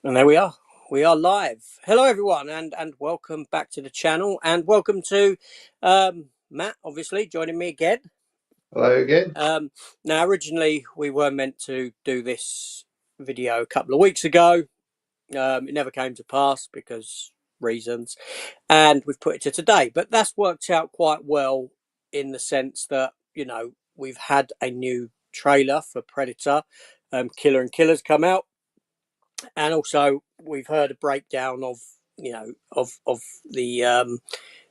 And there we are. We are live. Hello, everyone, and welcome back to the channel, and welcome to Matt, obviously, joining me again. Hello again. Now, originally, we were meant to do this video a couple of weeks ago. It never came to pass because reasons, and we've put it to today. But that's worked out quite well in the sense that, we've had a new trailer for Predator, Killer and Killers come out. And also we've heard a breakdown of the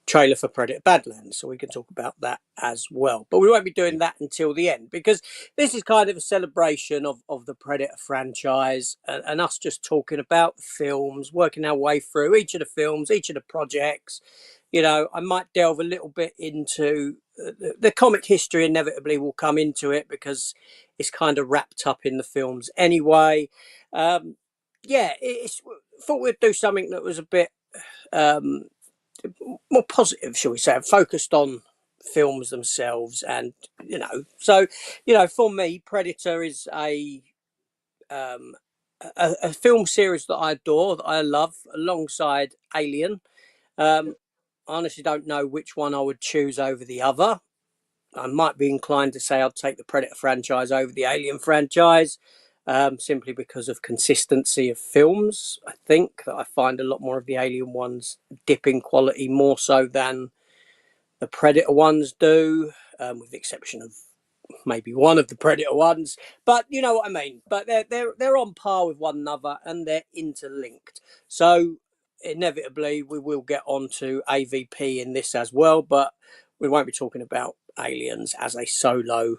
trailer for Predator Badlands, so we can talk about that as well, but we won't be doing that until the end because this is kind of a celebration of the Predator franchise, and us just talking about the films, working our way through each of the films, each of the projects. I might delve a little bit into the comic history. Inevitably will come into it because it's kind of wrapped up in the films anyway. It's thought we'd do something that was a bit more positive, shall we say, focused on films themselves. And for me, Predator is a film series that I adore, that I love, alongside Alien. I honestly don't know which one I would choose over the other. I might be inclined to say I'd take the Predator franchise over the Alien franchise, simply because of consistency of films. I think that I find a lot more of the Alien ones dip in quality more so than the Predator ones do, with the exception of maybe one of the Predator ones. But you know what I mean. But they're on par with one another and they're interlinked. So inevitably we will get on to AVP in this as well, but we won't be talking about Aliens as a solo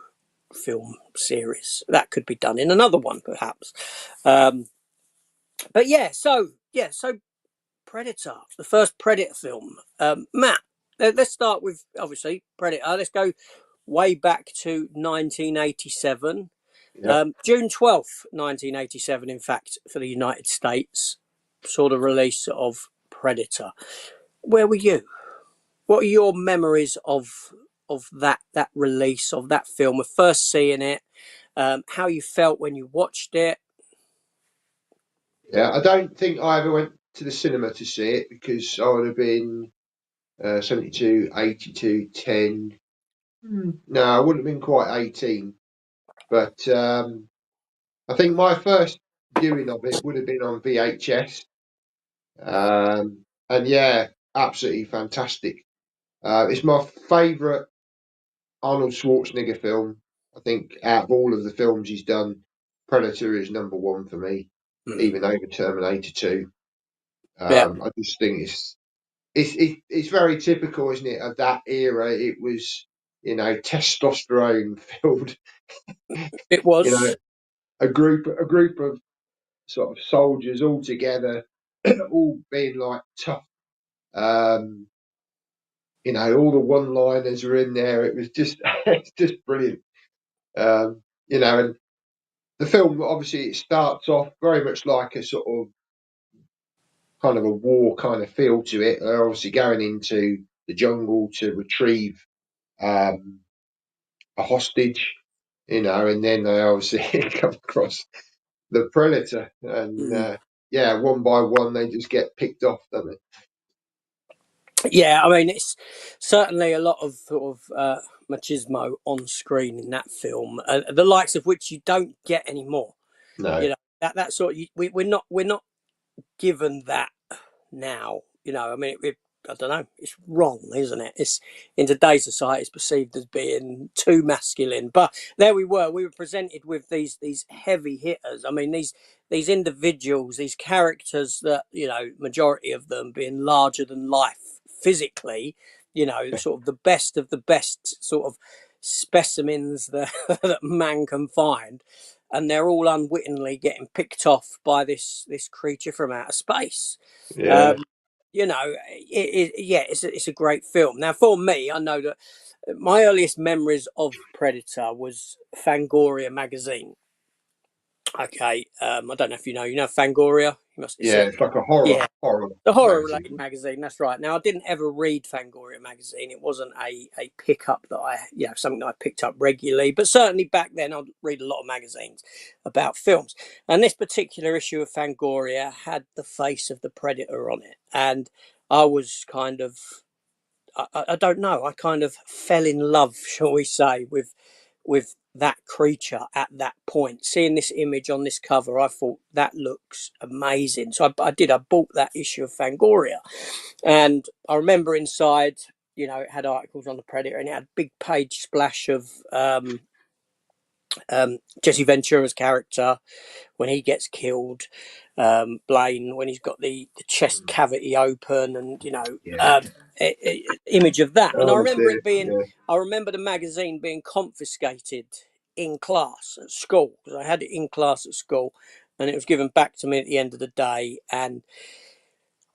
film series. That could be done in another one, perhaps. But so Predator, the first Predator film. Matt, let's start with obviously Predator. Let's go way back to 1987. Yeah. June 12th, 1987, in fact, for the United States, saw the release of Predator. Where were you? What are your memories of that release of that film, of first seeing it, how you felt when you watched it? Yeah, I don't think I ever went to the cinema to see it because I would have been 72, 82, 10. No, I wouldn't have been quite 18. But I think my first viewing of it would have been on VHS. And yeah, absolutely fantastic. It's my favourite Arnold Schwarzenegger film. I think out of all of the films he's done, Predator is number one for me, even over Terminator 2. Yeah. I just think it's very typical, isn't it, of that era? It was, testosterone filled. It You know, was. a group of sort of soldiers all together, all being like tough. Um, all the one-liners were in there. It was just it's just brilliant. And the film obviously it starts off very much like a sort of kind of a war kind of feel to it. They're obviously going into the jungle to retrieve um, a hostage, and then they obviously come across the predator, and Mm. yeah, one by one they just get picked off, don't they? Yeah, I mean, it's certainly a lot of sort of machismo on screen in that film, the likes of which you don't get anymore. No, That sort of we're not given that now. I mean, I don't know. It's wrong, isn't it? It's in today's society, it's perceived as being too masculine. But there we were. We were presented with these heavy hitters. I mean, these individuals, these characters that majority of them being larger than life physically. Sort of the best sort of specimens that that man can find, and they're all unwittingly getting picked off by this creature from outer space. yeah, Um, it's a great film. Now, for me, I know that my earliest memories of Predator was Fangoria magazine. Okay, I don't know if you know Fangoria. You must have Yeah, seen it's it. like a horror Yeah, horror the horror related magazine. magazine. That's right. Now I didn't ever read Fangoria magazine. It wasn't a pickup that I something that I picked up regularly. But certainly back then I'd read a lot of magazines about films. And this particular issue of Fangoria had the face of the Predator on it, and I was kind of I don't know. I kind of fell in love, shall we say, with that creature at that point. Seeing this image on this cover, I thought that looks amazing. So I did. I bought that issue of Fangoria, and I remember inside, it had articles on the Predator, and it had a big page splash of Jesse Ventura's character when he gets killed, Blaine when he's got the chest cavity open, and Yeah. image of that. And I Oh remember dear. it being, Yeah. I remember the magazine being confiscated in class at school, because I had it in class at school, and it was given back to me at the end of the day. And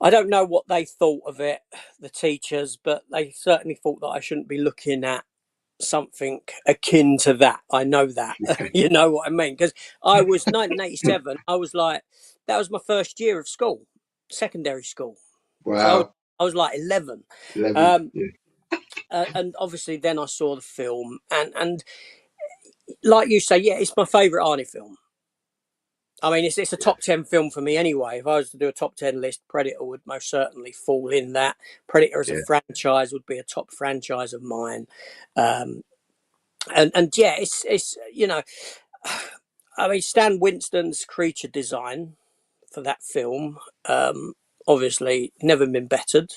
I don't know what they thought of it, the teachers, but they certainly thought that I shouldn't be looking at something akin to that. I know that. You know what I mean? Because I was 1987. I was like, that was my first year of school, secondary school. So Wow. I was like 11. 11. Um, Yeah. and obviously then I saw the film, and like you say, yeah, it's my favourite Arnie film. I mean, it's a Yeah. top 10 film for me anyway. If I was to do a top 10 list, Predator would most certainly fall in that. Predator as a Yeah. franchise would be a top franchise of mine. Um, and yeah, it's I mean, Stan Winston's creature design for that film, obviously never been bettered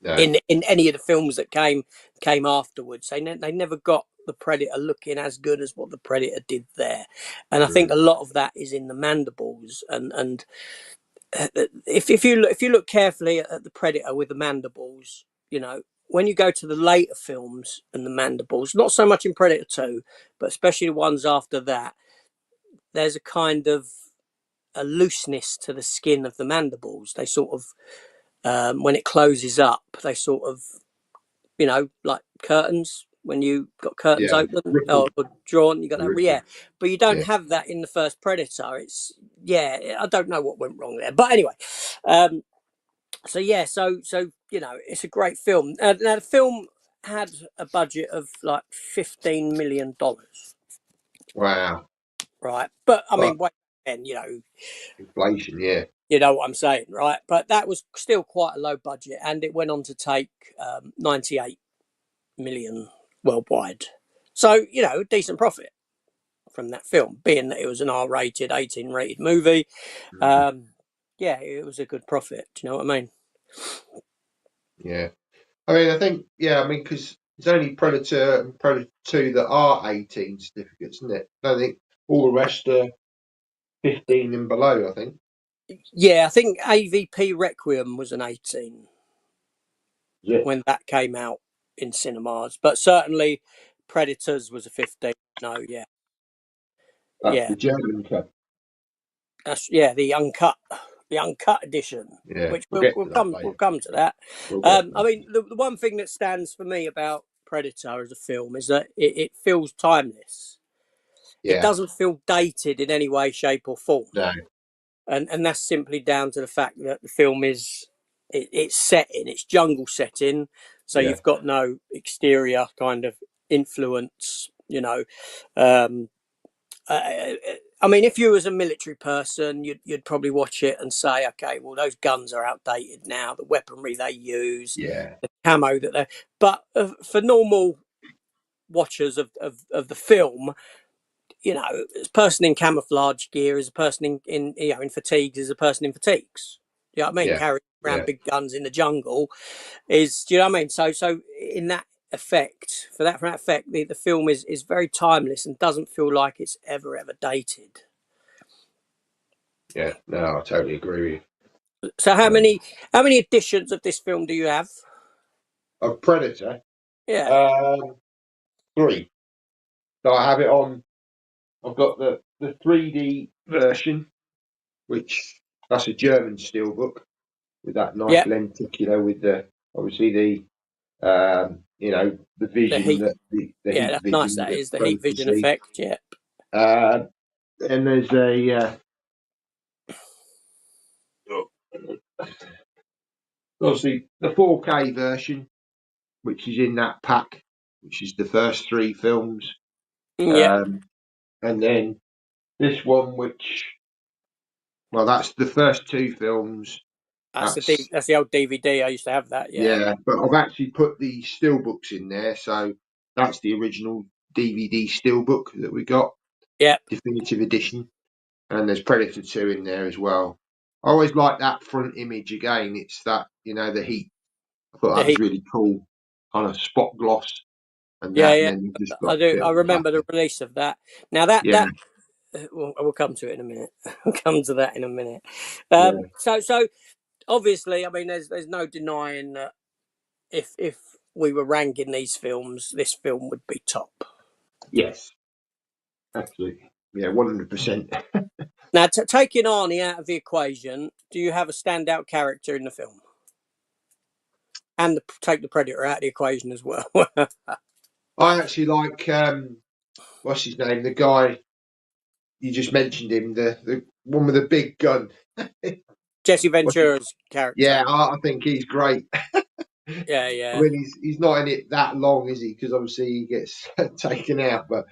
No. in any of the films that came afterwards. They never got the Predator looking as good as what the Predator did there, and I think Mm. a lot of that is in the mandibles. And if you look carefully at the Predator with the mandibles, when you go to the later films and the mandibles, not so much in Predator 2, but especially the ones after that, there's a kind of a looseness to the skin of the mandibles. They sort of, when it closes up, they sort of, like curtains. When you got curtains Yeah. open Ripple. or drawn, you got that, Ripple. yeah. But you don't Yeah. have that in the first Predator. Yeah, I don't know what went wrong there. But anyway, so yeah, so it's a great film. Now the film had a budget of like $15 million, Wow. right? But I But mean, wait, then inflation. Yeah. you know what I'm saying, right? But that was still quite a low budget, and it went on to take 98 million worldwide. So decent profit from that film, being that it was an R-rated, 18-rated movie. Mm. Um, yeah, it was a good profit. Do you know what I mean? Yeah. I mean, I think, yeah, I mean, because it's only Predator and Predator 2 that are 18 certificates, isn't it? I don't think all the rest are 15 and below, I think. Yeah, I think AVP Requiem was an 18 Yeah. when that came out in cinemas, but certainly Predators was a 15. No, yeah, That's yeah, the German cut. that's the uncut edition, Yeah. which We'll we'll get we'll to that come we'll later. come to that. We'll get to I that. mean, the one thing that stands for me about Predator as a film is that it feels timeless. It Yeah. doesn't feel dated in any way, shape, or form, No. and that's simply down to the fact that the film it's set in its jungle setting, so Yeah. you've got no exterior kind of influence. Um, I mean, if you was a military person, you'd probably watch it and say, okay, well, those guns are outdated now. The weaponry they use, Yeah. the camo that they. But for normal watchers of the film, a person in camouflage gear is a person in fatigues is a person in fatigues. You know what I mean? Yeah. Carrying around Yeah. big guns in the jungle is. Do you know what I mean? So in that effect, for that effect, the film is very timeless and doesn't feel like it's ever dated. Yeah. No, I totally agree with So you. how many editions of this film do you have? Of Predator, Yeah, um, 3. So I have it on. I've got the 3D version, which that's a German steelbook with that nice yeah, lenticular with the obviously the the vision heat. that the Yeah, heat that's nice. vision That that is the one heat can vision see. effect. Yeah, Uh, and there's a, uh, 'cause, I mean, the 3D version, the heat vision that one can see. Uh, and there's a, 'cause, I mean, the 3D version, the heat vision that one can see. Uh, and there's a, 'cause, I mean, the 3D version, the heat vision that one can see. Obviously, the 4K version, which is in that pack, which is the first three films, Yeah, and then this one, well, that's the first two films. That's that's the old DVD. I used to have that. Yeah, yeah, but I've actually put the steelbooks in there, so that's the original DVD steelbook that we got, yeah. definitive edition, and there's Predator 2 in there as well. I always like that front image again. It's that, the heat. I thought that was He, really cool on a spot gloss and yeah, that, and yeah. then you've just got I a do. bit I of the back. remember the release of that. Now Yeah, we'll come to it in a minute. We'll come to that in a minute. yeah, So obviously, I mean, there's no denying that if we were ranking these films, this film would be top. yes, absolutely. Yeah, 100%. Now, taking Arnie out of the equation, do you have a standout character in the film? And take the Predator out of the equation as well. I actually like, what's his name? The guy, you just mentioned him, the one with the big gun. Jesse What's it? Ventura's character. Yeah, I think he's great. Yeah, I yeah, mean, he's not in it that long, is he? Because obviously he gets taken out. But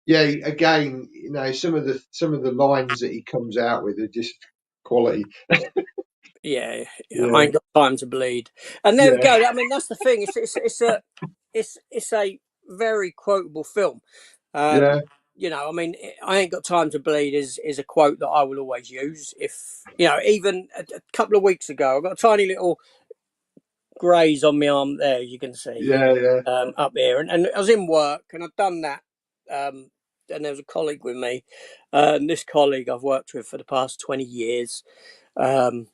yeah, again, some of the lines that he comes out with are just quality. yeah, yeah. I Yeah, ain't got time to bleed. And there we yeah, go. I mean, that's the thing. It's a very quotable film. Um, yeah, I mean, I ain't got time to bleed is a quote that I will always use. If even a couple of weeks ago, I got a tiny little graze on my arm there, you can see, yeah, yeah, up here, and I was in work and I'd done that. And there was a colleague with me, and this colleague I've worked with for the past 20 years. Um,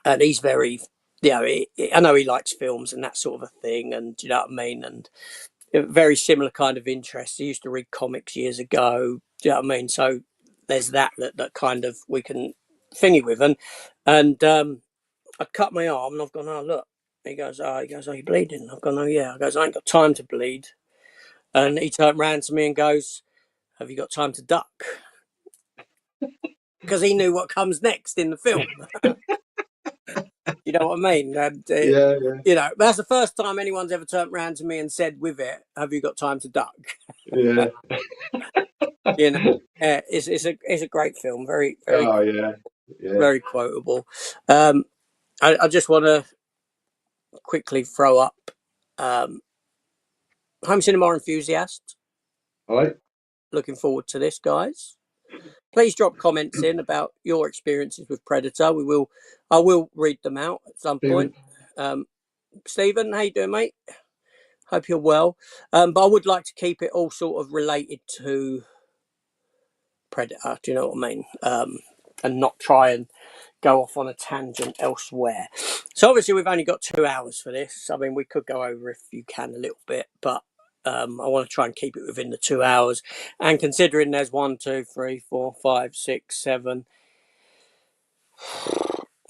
and he's very, I know he likes films and that sort of a thing, and do you know what I mean? And a very similar kind of interest. He used to read comics years ago. Do you know what I mean? So there's that kind of we can thingy with, and I cut my arm and I've gone, oh look. He goes, are you bleeding? I've gone, oh yeah. I goes, I ain't got time to bleed. And he turned round to me and goes, have you got time to duck? Because he knew what comes next in the film. You know what I mean? And, yeah, yeah, that's the first time anyone's ever turned around to me and said with it, have you got time to duck? yeah. you know, it's a great film, very, very, Oh yeah, yeah. very quotable. Um, I just want to quickly throw up Home Cinema Enthusiast. All right. Looking forward to this, guys. Please drop comments in about your experiences with Predator. I will read them out at some point. Stephen. Um, Stephen, how you doing, mate? Hope you're well. But I would like to keep it all sort of related to Predator. Do you know what I mean? And not try and go off on a tangent elsewhere. So obviously we've only got 2 hours for this. I mean, we could go over if you can a little bit, but I want to try and keep it within the 2 hours. And considering there's 1, 2, 3, 4, 5, 6, 7,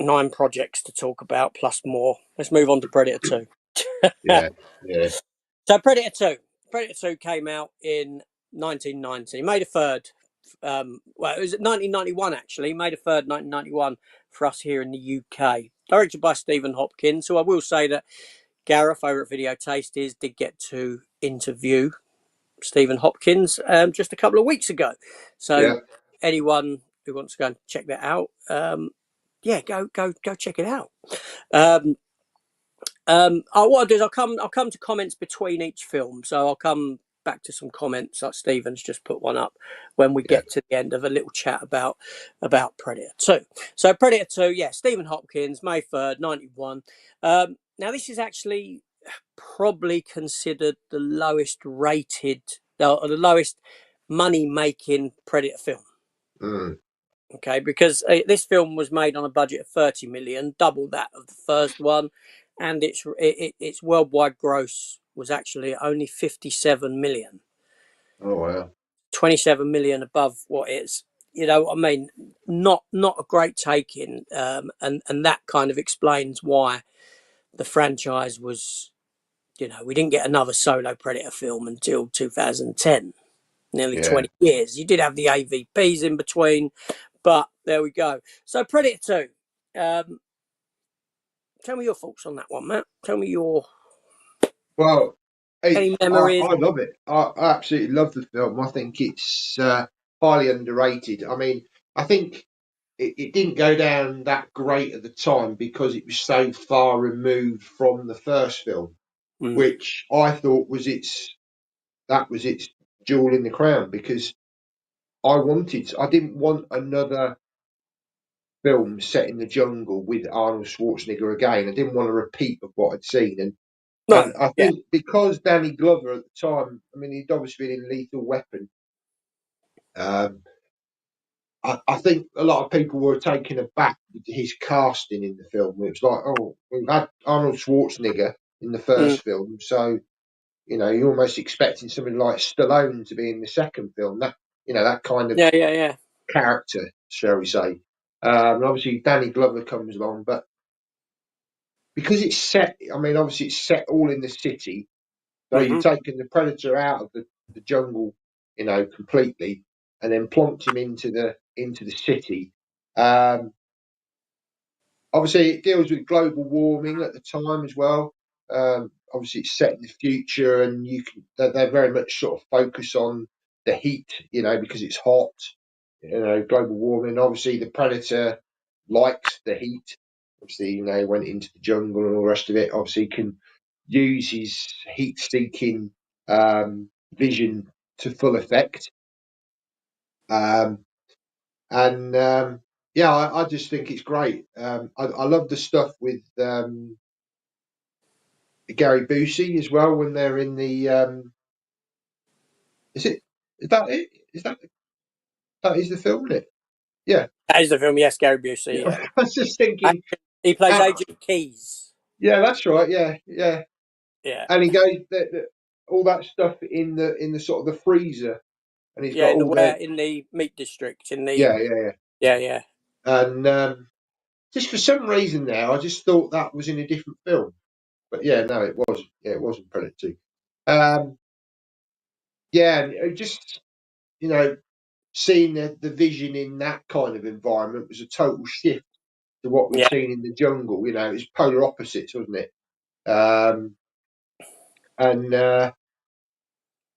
9 projects to talk about, plus more. Let's move on to Predator 2. Yeah, yeah, So Predator 2 came out in 1990. Made a third. Well, it was 1991 actually. Made a third 1991 for us here in the UK. Directed by Stephen Hopkins. So I will say that Gareth over at Video Tasties did get to interview Stephen Hopkins just a couple of weeks ago. So yeah. anyone who wants to go and check that out, yeah, go check it out. What I'll do is I'll come to comments between each film. So I'll come back to some comments like Stephen's just put one up when we Yeah. get to the end of a little chat about Predator 2. So Predator 2, yeah, Stephen Hopkins, May 3rd, 91. Now this is actually probably considered the lowest rated or the lowest money making Predator film. Mm. Okay, because this film was made on a budget of 30 million, double that of the first one, and its worldwide gross was actually only 57 million, Oh wow. 27 million above what it's. You know what I mean? Not a great taking, and that kind of explains why the franchise was. We didn't get another solo Predator film until 2010, nearly Yeah. 20 years. You did have the AVPs in between, but there we go. So Predator 2. Tell me your thoughts on that one, Matt. Tell me your Well, any I memories. love it. I absolutely love the film. I think it's highly underrated. I mean, I think it didn't go down that great at the time because it was so far removed from the first film, Mm. which I thought was its jewel in the crown because I didn't want another film set in the jungle with Arnold Schwarzenegger again. I didn't want a repeat of what I'd seen, No, and I yeah, think because Danny Glover at the time, I mean, he'd obviously been in Lethal Weapon. Um, I think a lot of people were taken aback with his casting in the film. It was like, oh, we've had Arnold Schwarzenegger in the mm. first film, so you're almost expecting somebody like Stallone to be in the second film. That kind of Yeah, yeah, yeah. character, shall we say? And obviously Danny Glover comes along, but because it's set, I mean, obviously it's set all in the city. So you've Hmm. taken the predator out of the jungle, completely, and then plonked him into the city. Um, Obviously, it deals with global warming at the time as well. Obviously, it's set in the future, and they're very much sort of focus on the heat, because it's hot. Global warming. Obviously, the predator likes the heat. Obviously, he went into the jungle and all the rest of it. Obviously, can use his heat-seeking vision to full effect. Um, and yeah, I just think it's great. I love the stuff with Gary Busey as well when they're in the. Is it? Is that it? That is the film, isn't it? Yeah. That is the film. Yes, Gary Busey. Yeah. Yeah, I was just thinking. he plays Uh, Agent Keys. yeah, that's right. Yeah, yeah. Yeah, And he goes all that stuff in the sort of the freezer, and he's yeah. got In the all the. where in the meat district in the Yeah, yeah, yeah. yeah, yeah, And just for some reason now, I just thought that was in a different film. But yeah, no, it wasn't. Yeah, it wasn't Predator 2. Yeah, and just you know, seeing the vision in that kind of environment was a total shift to what we'd yeah, seen in the jungle. It was polar opposites, wasn't it? Um, and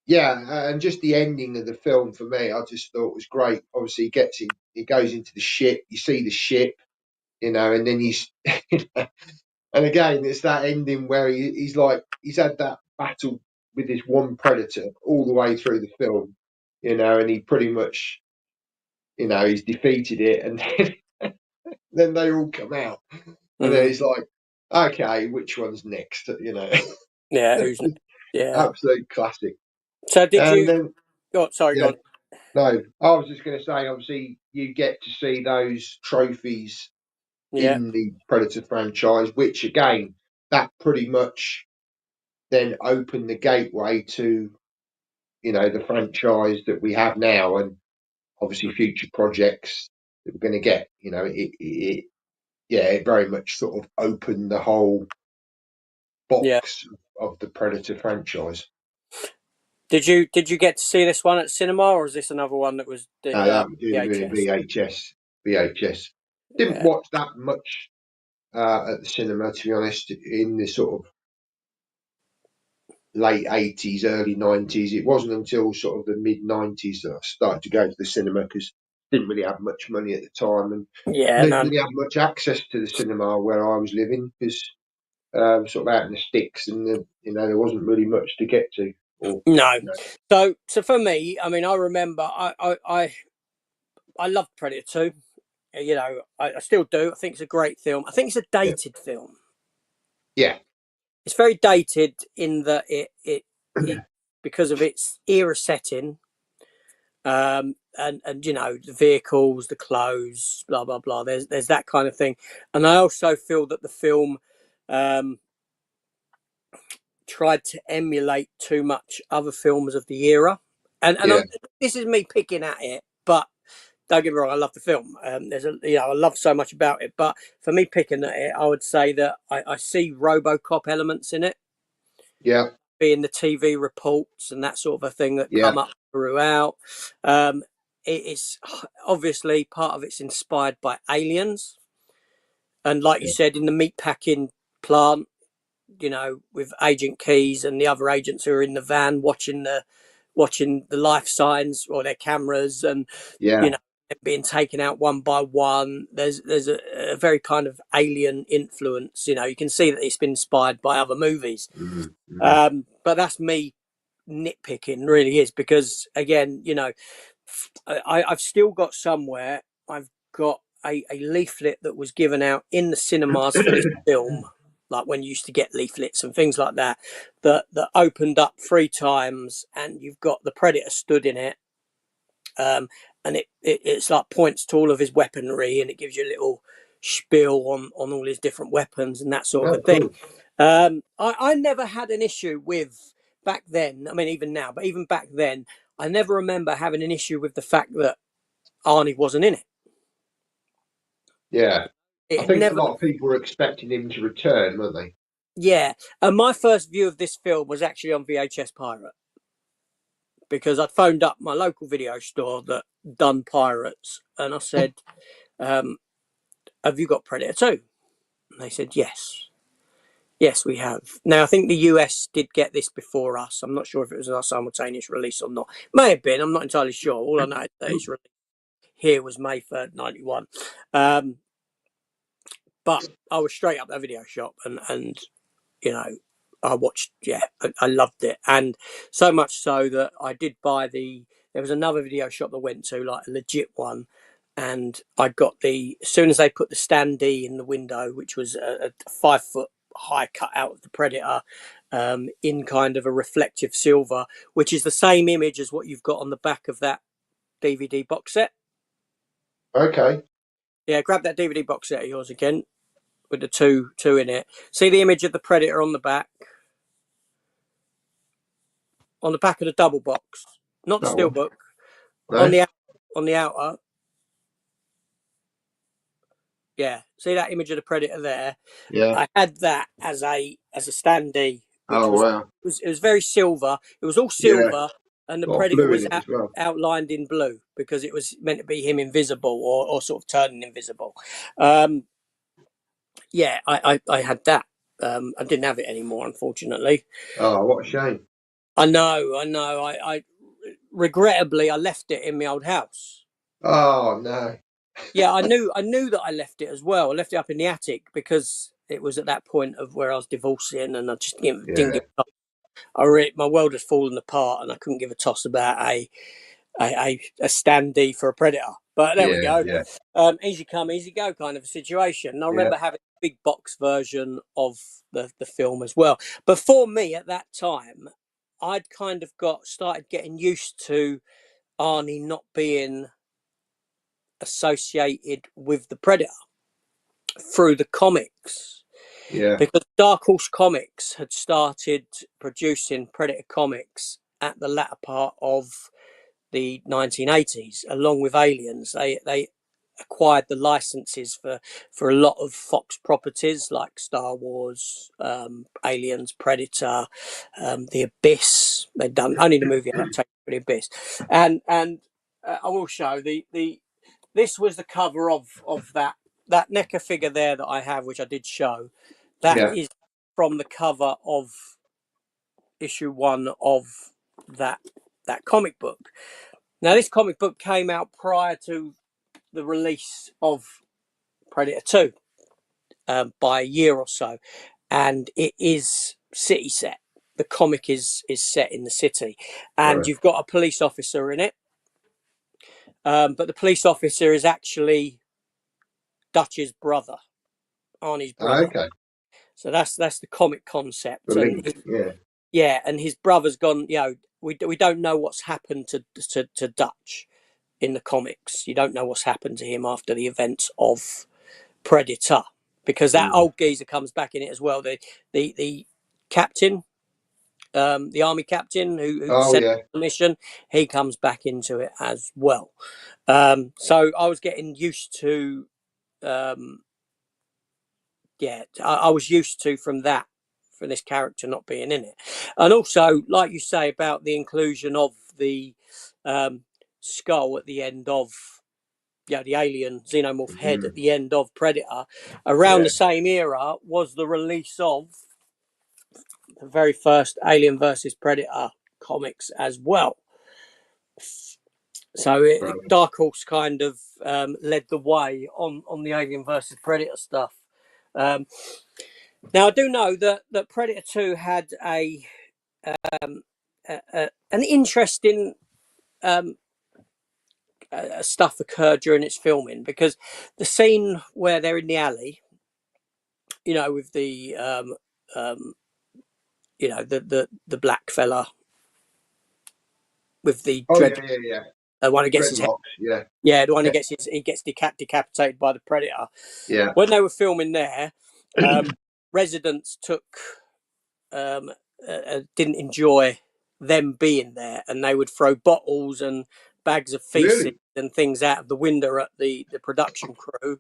yeah, and just the ending of the film for me, I just thought was great. Obviously, he goes into the ship, you see the ship, and then and again, it's that ending where he's had that battle with this one predator all the way through the film, and he pretty much, he's defeated it, and then they all come out, and then mm, it's like, okay, which one's next? yeah. Who's yeah? Absolute classic. So did And you? then, Oh, sorry, go yeah, on. no, I was just going to say, obviously, you get to see those trophies Yeah, in the Predator franchise, which again, that pretty much then opened the gateway to, the franchise that we have now, and obviously future projects that we're going to get. It very much sort of opened the whole yeah. box of the Predator franchise. Did you get to see this one at cinema, or is this another one that was the That would have been VHS? VHS. VHS. Didn't Yeah, watch that much at the cinema, to be honest. In the sort of late 80s, early 90s, it wasn't until sort of the mid 90s that I started to go to the cinema because didn't really have much money at the time and yeah. didn't No, really have much access to the cinema where I was living because sort of out in the sticks and there wasn't really much to get to. Or no. you know, So for me, I mean, I remember I loved Predator 2. I still do. I think it's a great film. I think it's a yeah, dated film. yeah, It's very dated in that it because of its era setting, and the vehicles, the clothes, blah blah blah. There's that kind of thing, and I also feel that the film um, tried to emulate too much other films of the era, and yeah, this is me picking at it, but don't get me wrong, I love the film. I love so much about it. But for me picking at it, I would say that I see RoboCop elements in it, yeah, being the TV reports and that sort of a thing that yeah, come up throughout. Um, it's obviously part of it's inspired by Aliens. And like you said, in the meat packing plant, you know, with Agent Keys and the other agents who are in the van watching the life signs or their cameras, and you Yeah. know, being taken out one by one. There's a very kind of alien influence. You know, you can see that it's been inspired by other movies. Mm, mm. But that's me nitpicking, really is, because again, you know, I've still got somewhere. I've got a leaflet that was given out in the cinemas for this film, like when you used to get leaflets and things like that, that opened up 3 times, and you've got the Predator stood in it, and it's like points to all of his weaponry, and it gives you a little spiel on all his different weapons and that sort of Oh, a thing. cool. I never had an issue with back then. I mean, even now, but even back then, I never remember having an issue with the fact that Arnie wasn't in it. Yeah. It I had think a never, lot of people were expecting him to return, weren't they? yeah. And my first view of this film was actually on VHS Pirate, because I'd phoned up my local video store that done pirates, and I said, um, "Have you got Predator 2?" And they said, "Yes." Yes, we have. Now, I think the US did get this before us. I'm not sure if it was a simultaneous release or not. May have been. I'm not entirely sure. All I know is that its release here was May 3rd, 91. Um, but I was straight up that video shop, and you know, I watched. Yeah, I loved it, and so much so that I did buy the. There was another video shop I went to, like a legit one, and I got the. As soon as they put the standee in the window, which was a 5 foot high cut out of the Predator, in kind of a reflective silver, which is the same image as what you've got on the back of that DVD box set. Okay. Yeah, grab that DVD box set of yours again with the two in it. See the image of the Predator on the back of the double box, not the That one. steelbook, on No? the on the outer. Yeah, see that image of the Predator there. Yeah. I had that as a standee, which Oh, was wow. it was very silver. It was all Yeah. silver, and the Got Predator blue in was it as well. outlined in blue because it was meant to be him invisible, or sort of turning invisible. Um, yeah, I had that. I didn't have it anymore, unfortunately. Oh, what a shame. I know. I regrettably I left it in my old house. Oh, no. Yeah, I knew that I left it as well. I left it up in the attic because it was at that point of where I was divorcing, and I just didn't Yeah. give. My world had fallen apart, and I couldn't give a toss about a standee for a Predator. But there we Yeah. go. Yeah. Easy come, easy go kind of a situation. And I Yeah. remember having a big box version of the film as well. But for me at that time, I'd kind of started getting used to Arnie not being associated with the Predator through the comics, Yeah. because Dark Horse Comics had started producing Predator comics at the latter part of the 1980s, along with Aliens. They acquired the licenses for a lot of Fox properties like Star Wars, Aliens, Predator, The Abyss. They'd done only the movie adaptation for The Abyss, and I will show the this was the cover of that NECA figure there that I have, which I did show. That Yeah. is from the cover of issue 1 of that comic book. Now, this comic book came out prior to the release of Predator 2, by a year or so, and it is city set. The comic is set in the city, and Right. you've got a police officer in it, but the police officer is actually Dutch's brother, Arnie's brother. Okay. So that's the comic concept, The and link. Yeah. yeah, and his brother's gone. We don't know what's happened to Dutch in the comics. You don't know what's happened to him after the events of Predator, because that Mm. old geezer comes back in it as well. The captain, the army captain who Oh, sent yeah. the mission, he comes back into it as well. So I was getting used to, um, yeah, I was used to from this character not being in it, and also like you say about the inclusion of the um, skull at the end of the alien xenomorph head at Mm, the end of Predator. Around yeah, the same era was the release of the very first Alien versus Predator comics as well. So right. Dark Horse kind of led the way on the Alien versus Predator stuff. Um, Now I do know that Predator 2 had an interesting um, stuff occurred during its filming, because the scene where they're in the alley, with the the black fella with the Oh dread, yeah, yeah, yeah. the one who gets his head, Dreadlocks. Yeah, yeah, the one who gets he gets decapitated by the Predator. yeah. When they were filming there, residents took didn't enjoy them being there, and they would throw bottles and bags of feces Really? and things out of the window at the production crew.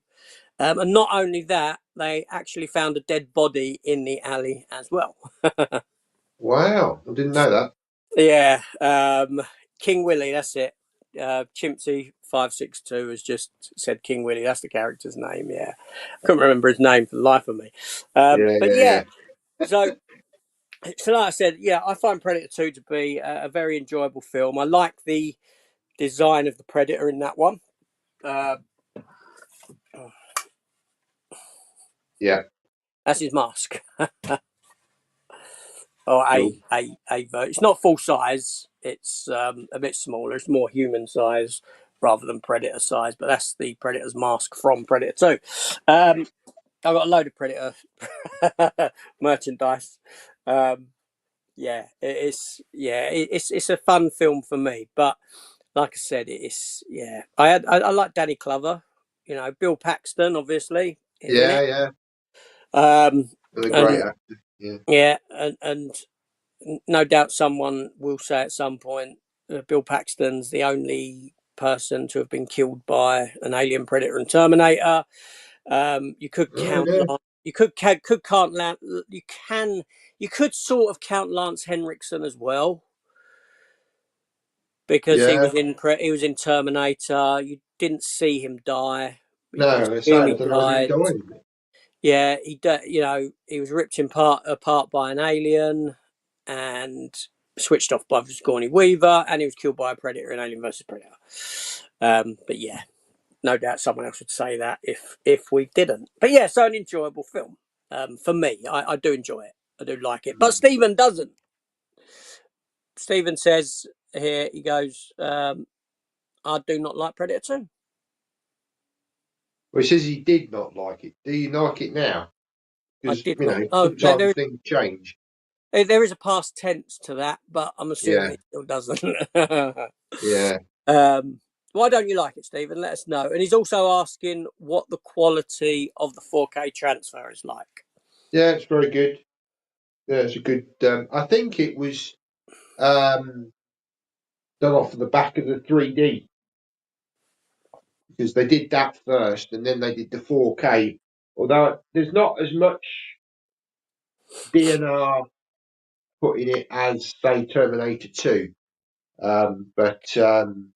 And not only that, they actually found a dead body in the alley as well. Wow, I didn't know that. Yeah, King Willie, that's it. Chimpsy562 has just said King Willie. That's the character's name. Yeah, I couldn't remember his name for the life of me. Yeah, But yeah, yeah, yeah, so like I said, yeah, I find Predator 2 to be a very enjoyable film. I like the design of the Predator in that one. Uh, yeah. that's his mask. Or Cool. it's not full size. It's a bit smaller. It's more human size rather than Predator size. But that's the Predator's mask from Predator 2. I've got a load of Predator merchandise. Um, it's a fun film for me. But like I said, it's yeah. I like Danny Glover. Bill Paxton, obviously, is in Yeah, it. yeah. Um, What a great and actor. Yeah. yeah, and no doubt someone will say at some point, Bill Paxton's the only person to have been killed by an alien, Predator, and Terminator. You could Oh count. yeah. Could count. You can. You could sort of count Lance Henriksen as well, because Yeah. he was in Terminator. You didn't see him die. You could No, I say assume I he don't know whether he died. died. Yeah, he was ripped in apart by an alien and switched off by Sigourney Weaver, and he was killed by a predator in Alien versus Predator. But yeah, no doubt someone else would say that if we didn't. But yeah, so an enjoyable film for me. I do enjoy it. I do like it. But Mm. Stephen doesn't. Stephen says here, he goes, I do not like Predator 2. Well, he says he did not like it. Do you like it now? I Because did not. Oh, sometimes things change. there is a past tense to that, but I'm assuming Yeah, it still doesn't. yeah, um, why don't you like it, Stephen? Let us know. And he's also asking what the quality of the 4K transfer is like. yeah. It's very good. Yeah, it's a good. I think it was um, done off the back of the 3D because they did that first, and then they did the 4K. Although there's not as much DNR put in it as say Terminator 2. But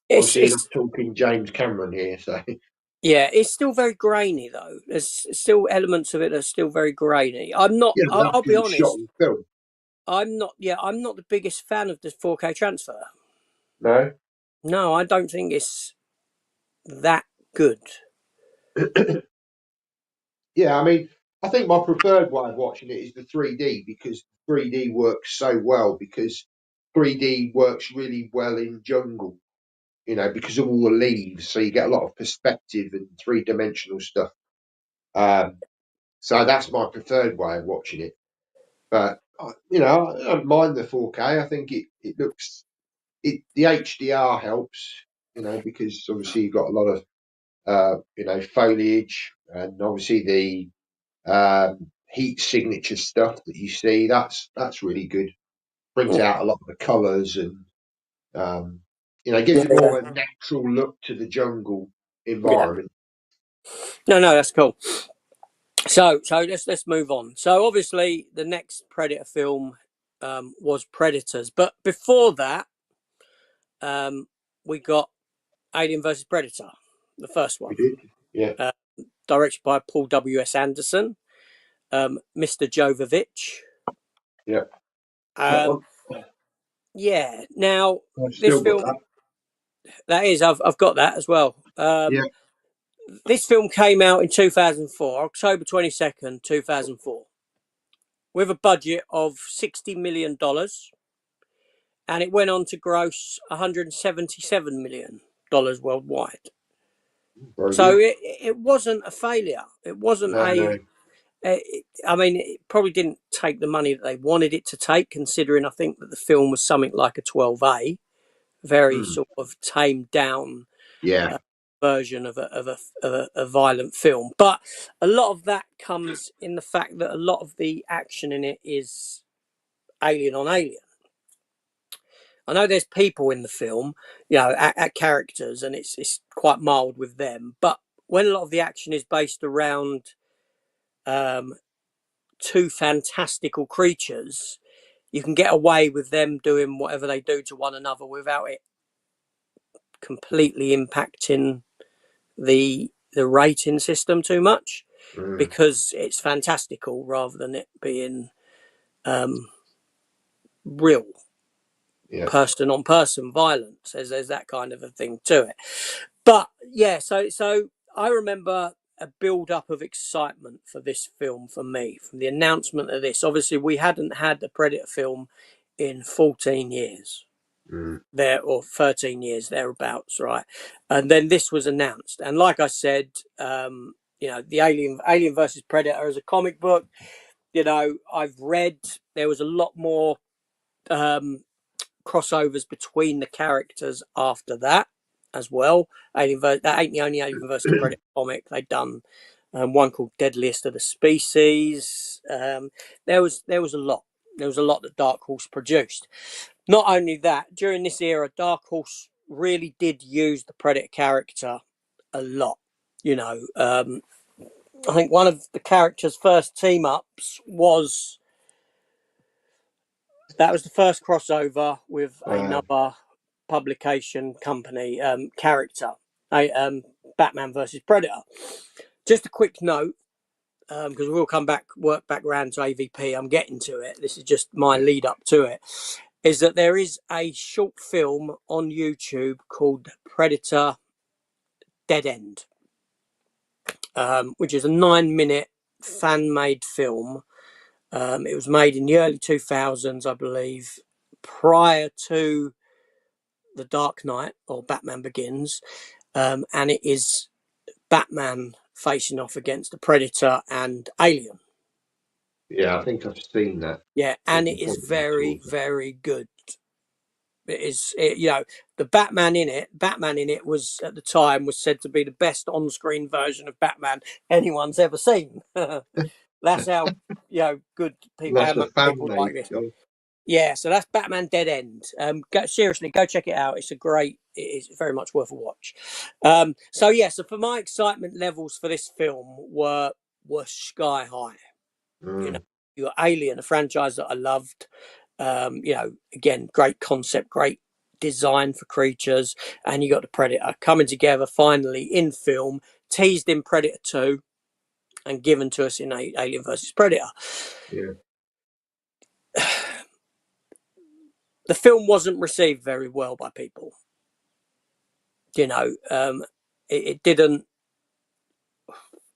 It's obviously, you're it's not talking James Cameron here, so yeah, it's still very grainy though. There's still elements of it that are still very grainy. I'm not. yeah, but that's I'll be because it's shot honest. on film. I'm not. Yeah, I'm not the biggest fan of the 4K transfer. No, No, I don't think it's that good. yeah, I mean, I think my preferred way of watching it is the 3D because 3D works so well because 3D works really well in jungle, because of all the leaves, so you get a lot of perspective and three-dimensional stuff. Um, so that's my preferred way of watching it. But I don't mind the 4K. I think it looks the HDR helps, because obviously you've got a lot of foliage and obviously the heat signature stuff that you see. That's really good. Brings out a lot of the colours and gives it Yeah, more of a natural look to the jungle yeah. environment. No, that's cool. So let's move on. So obviously the next Predator film was Predators, but before that, um, we got Alien versus Predator. the first We one, did. Yeah. uh, directed by Paul W.S. Anderson, Mr. Jovovich. Yeah. That Um, one. yeah. Now I've this still got film, that. that is, I've got that as well. Yeah. This film came out in 2004, October 22nd, 2004, with a budget of $60 million, and it went on to gross $177 million worldwide. Very So good. it wasn't a failure. It wasn't No, no. I mean, it probably didn't take the money that they wanted it to take, considering I think that the film was something like a 12A, very Mm. sort of tamed down Yeah. uh, version of a violent film. But a lot of that comes in the fact that a lot of the action in it is alien on alien. I know there's people in the film, at characters, and it's quite mild with them. But when a lot of the action is based around um, two fantastical creatures, you can get away with them doing whatever they do to one another without it completely impacting the rating system too much, Mm. because it's fantastical rather than it being um, real Yeah. person on person violence. There's that kind of a thing to it. But yeah, so I remember a build up of excitement for this film for me from the announcement of this. Obviously, we hadn't had the Predator film in 14 years Mm. there, or 13 years thereabouts, right? And then this was announced, and like I said, the Alien versus Predator as a comic book, I've read there was a lot more um, crossovers between the characters after that as well. That ain't the only Alien versus Predator comic they've done. One called Deadliest of the Species. There was a lot. There was a lot that Dark Horse produced. Not only that, during this era, Dark Horse really did use the Predator character a lot. I think one of the character's first team ups was the first crossover with Uh, another publication company character, Batman versus Predator. Just a quick note, because we'll work back around to AVP. I'm getting to it. This is just my yeah. lead up to it. Is that there is a short film on YouTube called Predator Dead End, which is a 9-minute fan made film. It was made in the early 2000s, I believe, prior to The Dark Knight or Batman Begins. And it is Batman facing off against the Predator and Alien. Yeah, I think I've seen that. Yeah, I think and it I'm is pointing very, towards it. very good. The Batman in it was at the time was said to be the best on-screen version of Batman anyone's ever seen. That's how good And people, that's how the much fan people like made. this. Yeah, so that's Batman Dead End. Seriously, go check it out. It is very much worth a watch. So for my excitement levels for this film were sky high. You know, Mm. you got Alien, a franchise that I loved. Again, great concept, great design for creatures, and you got the Predator coming together finally in film, teased in Predator 2, and given to us in Alien versus Predator. Yeah. The film wasn't received very well by people. It didn't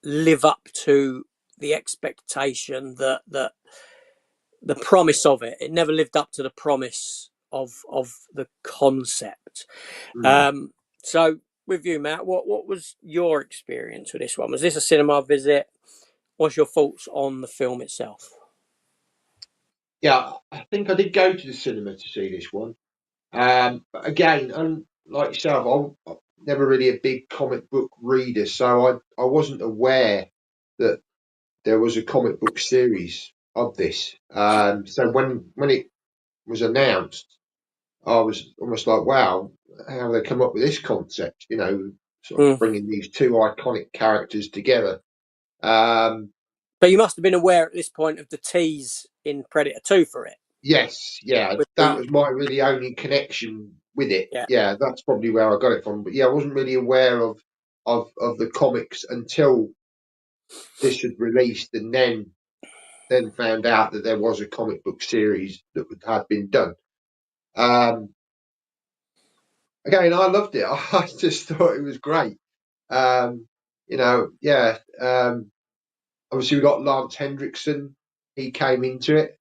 live up to the expectation that the promise of it. It never lived up to the promise of the concept. Mm. Um, so with you, Matt, what was your experience with this one? Was this a cinema visit? What's your thoughts on the film itself? Yeah, I think I did go to the cinema to see this one. But again, and like yourself, I'm never really a big comic book reader, so I wasn't aware that there was a comic book series of this. So when it was announced, I was almost like, wow, how have they come up with this concept? Sort of Mm. bringing these two iconic characters together. Um, But you must have been aware at this point of the tease in Predator 2 for it. yes, yeah, With that the was my really only connection with it. Yeah. Yeah, that's probably where I got it from. But yeah, I wasn't really aware of. of the comics until this had released, and then found out that there was a comic book series that had been done. Again, I loved it. I just thought it was great. You know, yeah. Obviously, we got Lance Hendrickson. He came into it,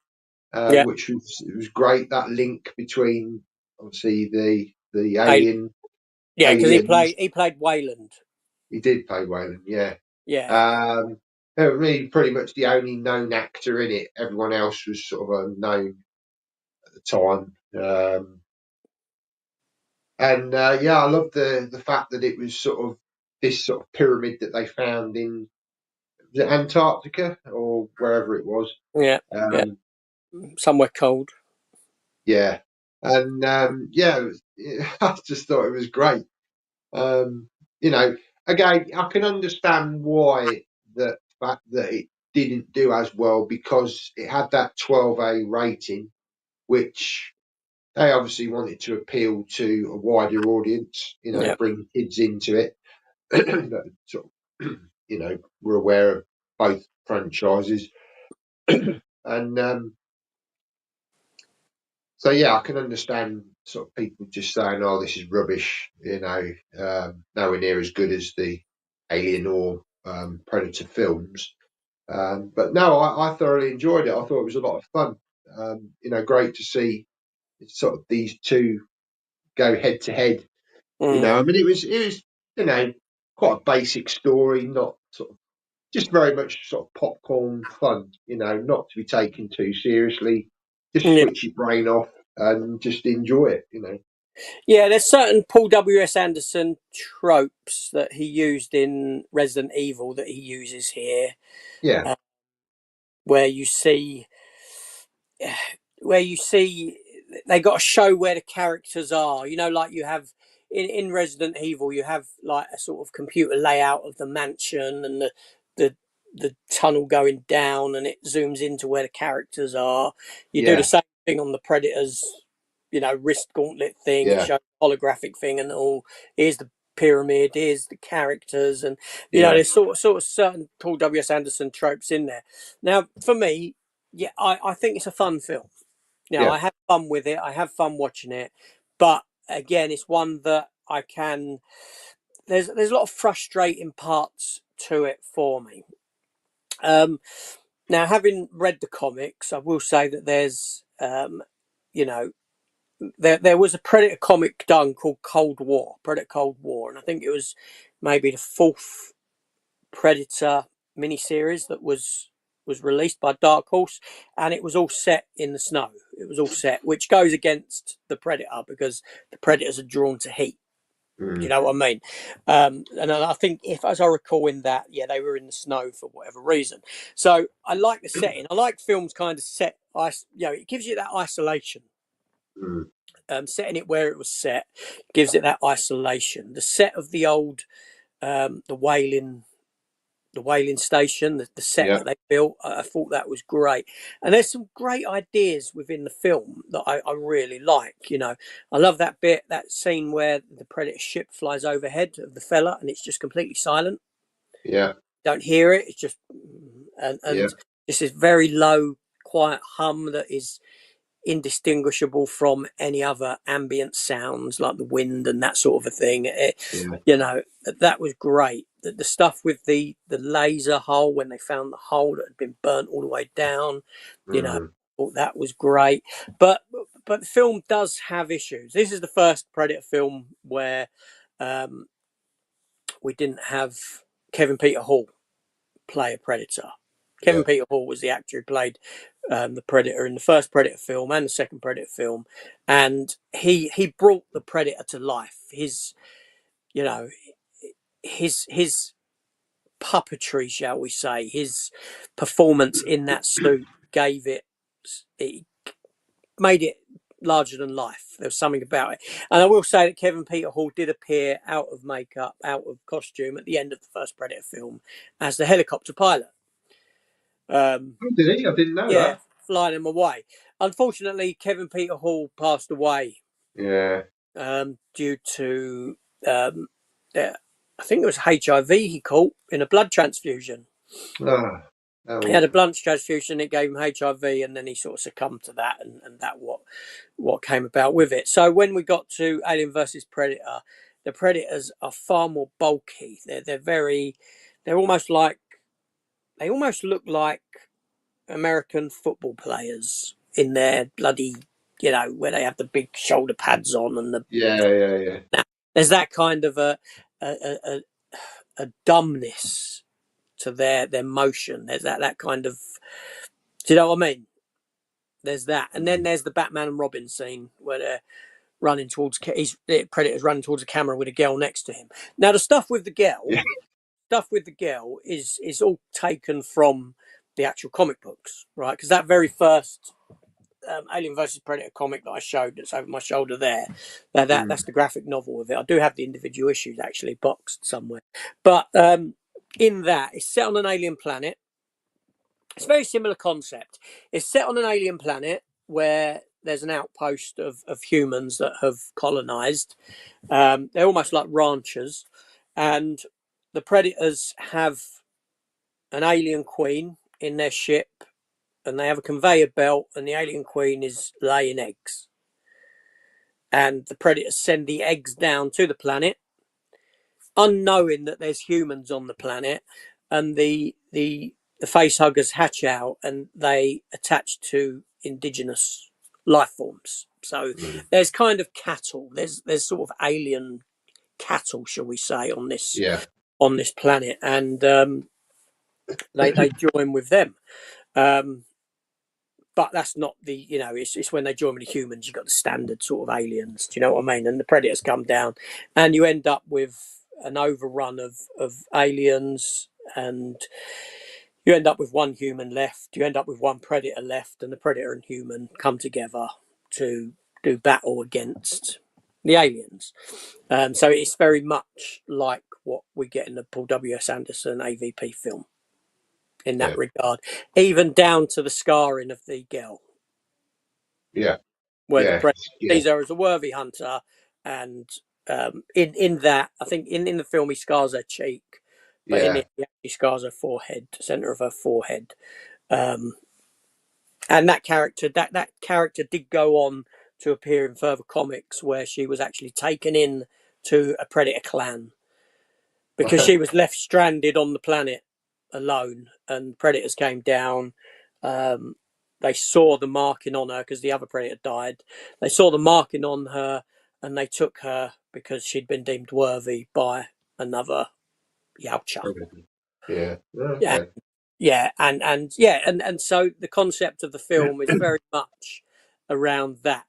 Yeah, which was great. That link between obviously the I, yeah, because aliens. he played Wayland. He did play Wayland, yeah. Yeah, Um, really, pretty much the only known actor in it. Everyone else was sort of unknown at the time. And yeah, I love the fact that it was sort of this sort of pyramid that they found in, was it Antarctica or wherever it was. yeah, yeah. Um, Somewhere cold. yeah, and yeah, I just thought it was great. You know, again, I can understand why the fact that it didn't do as well, because it had that 12A rating, which they obviously wanted to appeal to a wider audience. You know, Yeah, bring kids into it that sort of, you know, were aware of both franchises. And so, yeah, I can understand sort of people just saying, "Oh, this is rubbish," you know, nowhere near as good as the Alien or Predator films. But no, I thoroughly enjoyed it. I thought it was a lot of fun. You know, great to see sort of these two go head to head. You mm, know, I mean, it was, you know, quite a basic story, not sort of, just very much sort of popcorn fun, you know, not to be taken too seriously. Just yeah, switch your brain off and just enjoy it, you know. yeah. There's certain Paul W.S. Anderson tropes that he used in Resident Evil that he uses here, Yeah, uh, where you see where you see they got to show where the characters are. You know, like you have in Resident Evil, you have like a sort of computer layout of the mansion and the the tunnel going down, and it zooms into where the characters are. You do the yeah, same thing on the Predators, you know, wrist gauntlet thing. It yeah, shows holographic thing, and all. Here's the pyramid. Here's the characters, and you know, yeah, there's sort of certain Paul W.S. Anderson tropes in there. Now, for me, yeah, I think it's a fun film. You know, yeah, I have fun with it. I have fun watching it, but again, it's one that I can. There's a lot of frustrating parts to it for me. Um, Now, having read the comics, I will say that there's, you know, there was a Predator comic done called Cold War, Predator Cold War, and I think it was maybe the fourth Predator miniseries that was released by Dark Horse, and it was all set in the snow. It was all set, which goes against the Predator because the Predators are drawn to heat. Do you mm, know what I mean? And I think, if, as I recall, in that, yeah, they were in the snow for whatever reason. So I like the setting. I like films kind of set. You know, it gives you that isolation. mm, Setting it where it was set gives it that isolation. The set of the old, the whaling station, the set yeah, that they built. I thought that was great. And there's some great ideas within the film that I really like. You know, I love that bit, that scene where the Predator ship flies overhead of the fella and it's just completely silent. yeah, Don't hear it. It's just, yeah, and just this very low, quiet hum that is indistinguishable from any other ambient sounds like the wind and that sort of a thing. yeah, You know, that was great. The stuff with the laser hole when they found the hole that had been burnt all the way down, you know, mm, thought that was great. But the film does have issues. This is the first Predator film where um, we didn't have Kevin Peter Hall play a Predator. yeah, Kevin Peter Hall was the actor who played the Predator in the first Predator film and the second Predator film, and he brought the Predator to life. His, you know, his puppetry, shall we say, his performance in that suit gave it made it larger than life. There was something about it, and I will say that Kevin Peter Hall did appear out of makeup, out of costume at the end of the first Predator film as the helicopter pilot. Um, oh, did he? I didn't know yeah, that. flying him away. Unfortunately, Kevin Peter Hall passed away Yeah, due to um, I think it was HIV he caught in a blood transfusion. Ah, how He had a awful. blood transfusion, it gave him HIV, and then he sort of succumbed to that, and that what came about with it. So when we got to Alien versus Predator, the Predators are far more bulky. They're almost like, they almost look like American football players in their bloody, where they have the big shoulder pads on and the Yeah, yeah, yeah. there's that kind of a, a, a dumbness to their motion. There's that kind of, do you know what I mean? There's that, and then there's the Batman and Robin scene where they're running towards the Predator's running towards the camera with a girl next to him. Now the Yeah, stuff with the girl is all taken from the actual comic books, right? Because that very first Alien versus Predator comic that I showed that's over my shoulder there, that's the graphic novel of it. I do have the individual issues actually boxed somewhere, but in that it's set on an alien planet. It's a very similar concept. It's set on an alien planet where there's an outpost of humans that have colonized. They're almost like ranchers, and the predators have an alien queen in their ship, and they have a conveyor belt, and the alien queen is laying eggs. And the predators send the eggs down to the planet, unknowing that there's humans on the planet, and the face huggers hatch out and they attach to indigenous life forms. So mm, there's kind of cattle. There's sort of alien cattle, shall we say, yeah, on this planet, and they join with them. Um, but that's not it's when they join with the humans, you've got the standard sort of aliens. Do you know what I mean? And the predators come down, and you end up with an overrun of aliens, and you end up with one human left. You end up with one predator left, and the predator and human come together to do battle against the aliens. So it's very much like what we get in the Paul W.S. Anderson AVP film in that yeah, regard, even down to the scarring of the girl, yeah, where the yeah, predator yeah, sees her as a worthy hunter, and in that, I think in the film he scars her cheek, but in yeah. it he scars her forehead, center of her forehead. Um, and that character did go on to appear in further comics where she was actually taken in to a predator clan because she was left stranded on the planet alone, and predators came down. um, they saw the marking on her because the other predator died. They saw the marking on her, and they took her because she'd been deemed worthy by another Yautja. Yeah. Yeah, Okay. and so the concept of the film is very much around that.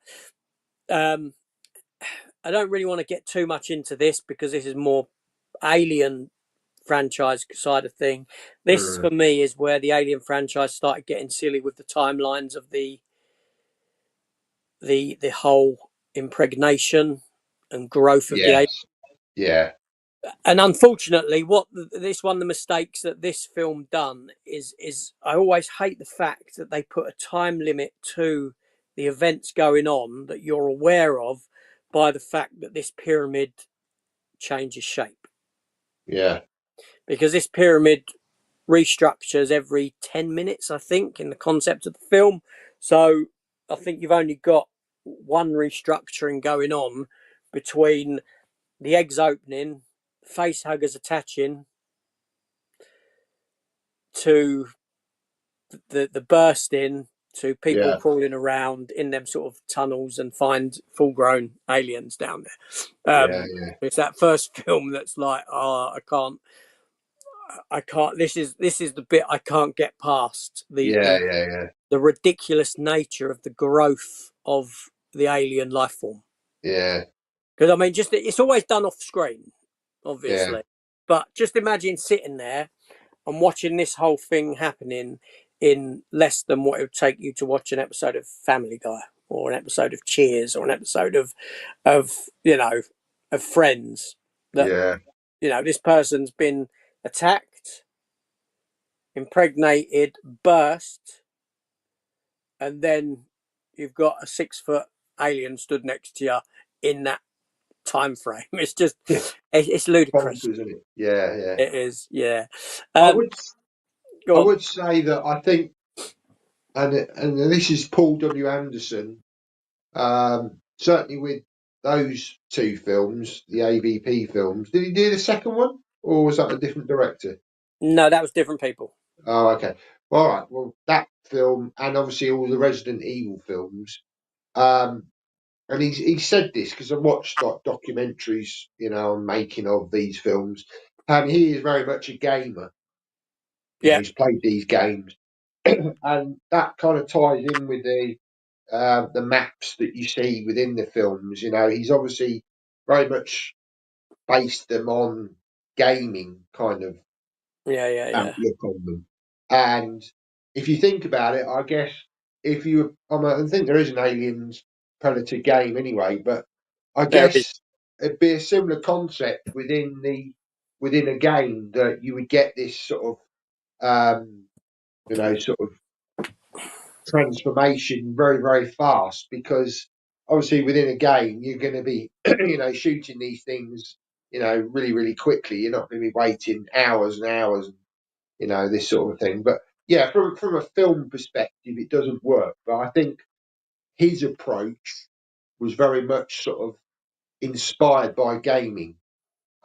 Um, I don't really want to get too much into this because this is more Alien franchise side of thing. This Mm, for me is where the Alien franchise started getting silly with the timelines of the whole impregnation and growth of the alien. yes. Yeah. And unfortunately, what this one of the mistakes that this film done is I always hate the fact that they put a time limit to the events going on that you're aware of by the fact that this pyramid changes shape, Yeah. because this pyramid restructures every 10 minutes, I think, in the concept of the film. So I think you've only got one restructuring going on between the eggs opening, face huggers attaching to the bursting, to people Yeah. crawling around in them sort of tunnels and find full grown aliens down there. Yeah. Yeah. It's that first film that's like, oh, I can't. This is the bit I can't get past Yeah. Yeah. Yeah. the ridiculous nature of the growth of the alien life form. Yeah. Because I mean, just it's always done off screen, Yeah. obviously, but just imagine sitting there and watching this whole thing happening in less than what it would take you to watch an episode of Family Guy or an episode of Cheers or an episode of of Friends. That Yeah. this person's been attacked, impregnated, burst, and then you've got a 6 foot alien stood next to you in that time frame. It's just it's ludicrous. bonkers, isn't it? Yeah, yeah. It is, yeah. I Um, would I go on. would say that I think, and this is Paul W. Anderson. Certainly with those two films, the AVP films. Did he do the second one, or was that a different director? No, that was different people. Oh, okay. All right. Well, that film and obviously all the Resident Evil films. Um, and he said this because I watched like documentaries, on making of these films. He is very much a gamer. Yeah, He's played these games, and that kind of ties in with the maps that you see within the films. He's obviously very much based them on gaming kind of yeah, yeah, yeah, outlook on them. And if you think about it, I guess if you, I think there is an Aliens Predator game anyway, but I there is. guess it'd be a similar concept within a game that you would get this sort of sort of transformation very very fast because obviously within a game you're going to be shooting these things really really quickly. You're not going to be waiting hours and hours, this sort of thing. But yeah, from a film perspective it doesn't work, but I think his approach was very much sort of inspired by gaming.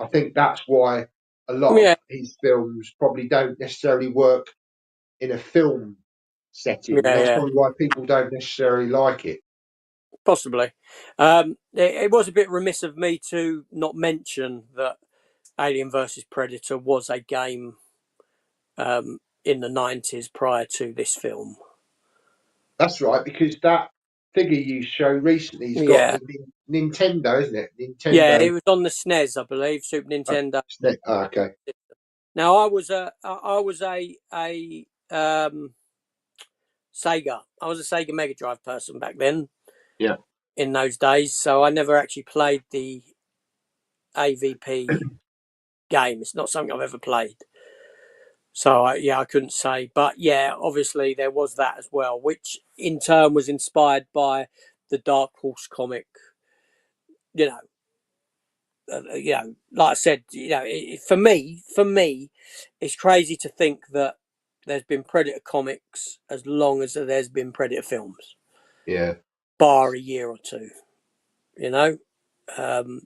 I think that's why a lot of Yeah, his films probably don't necessarily work in a film setting, and yeah, that's yeah. probably why people don't necessarily like it. Possibly. It was a bit remiss of me to not mention that Alien versus Predator was a game in the 90s prior to this film. That's right, because that figure you showed recently has got Yeah, the Nintendo, isn't it? yeah, Nintendo. it was on the SNES, I believe, Super Nintendo. Okay. Now, I was a Sega. I was a Sega Mega Drive person back then Yeah. in those days, so I never actually played the AVP game. It's not something I've ever played. So I couldn't say, but yeah, obviously there was that as well, which in turn was inspired by the Dark Horse comic. You know, like I said, for me, it's crazy to think that there's been Predator comics as long as there's been Predator films, Yeah. bar a year or two. You know, um,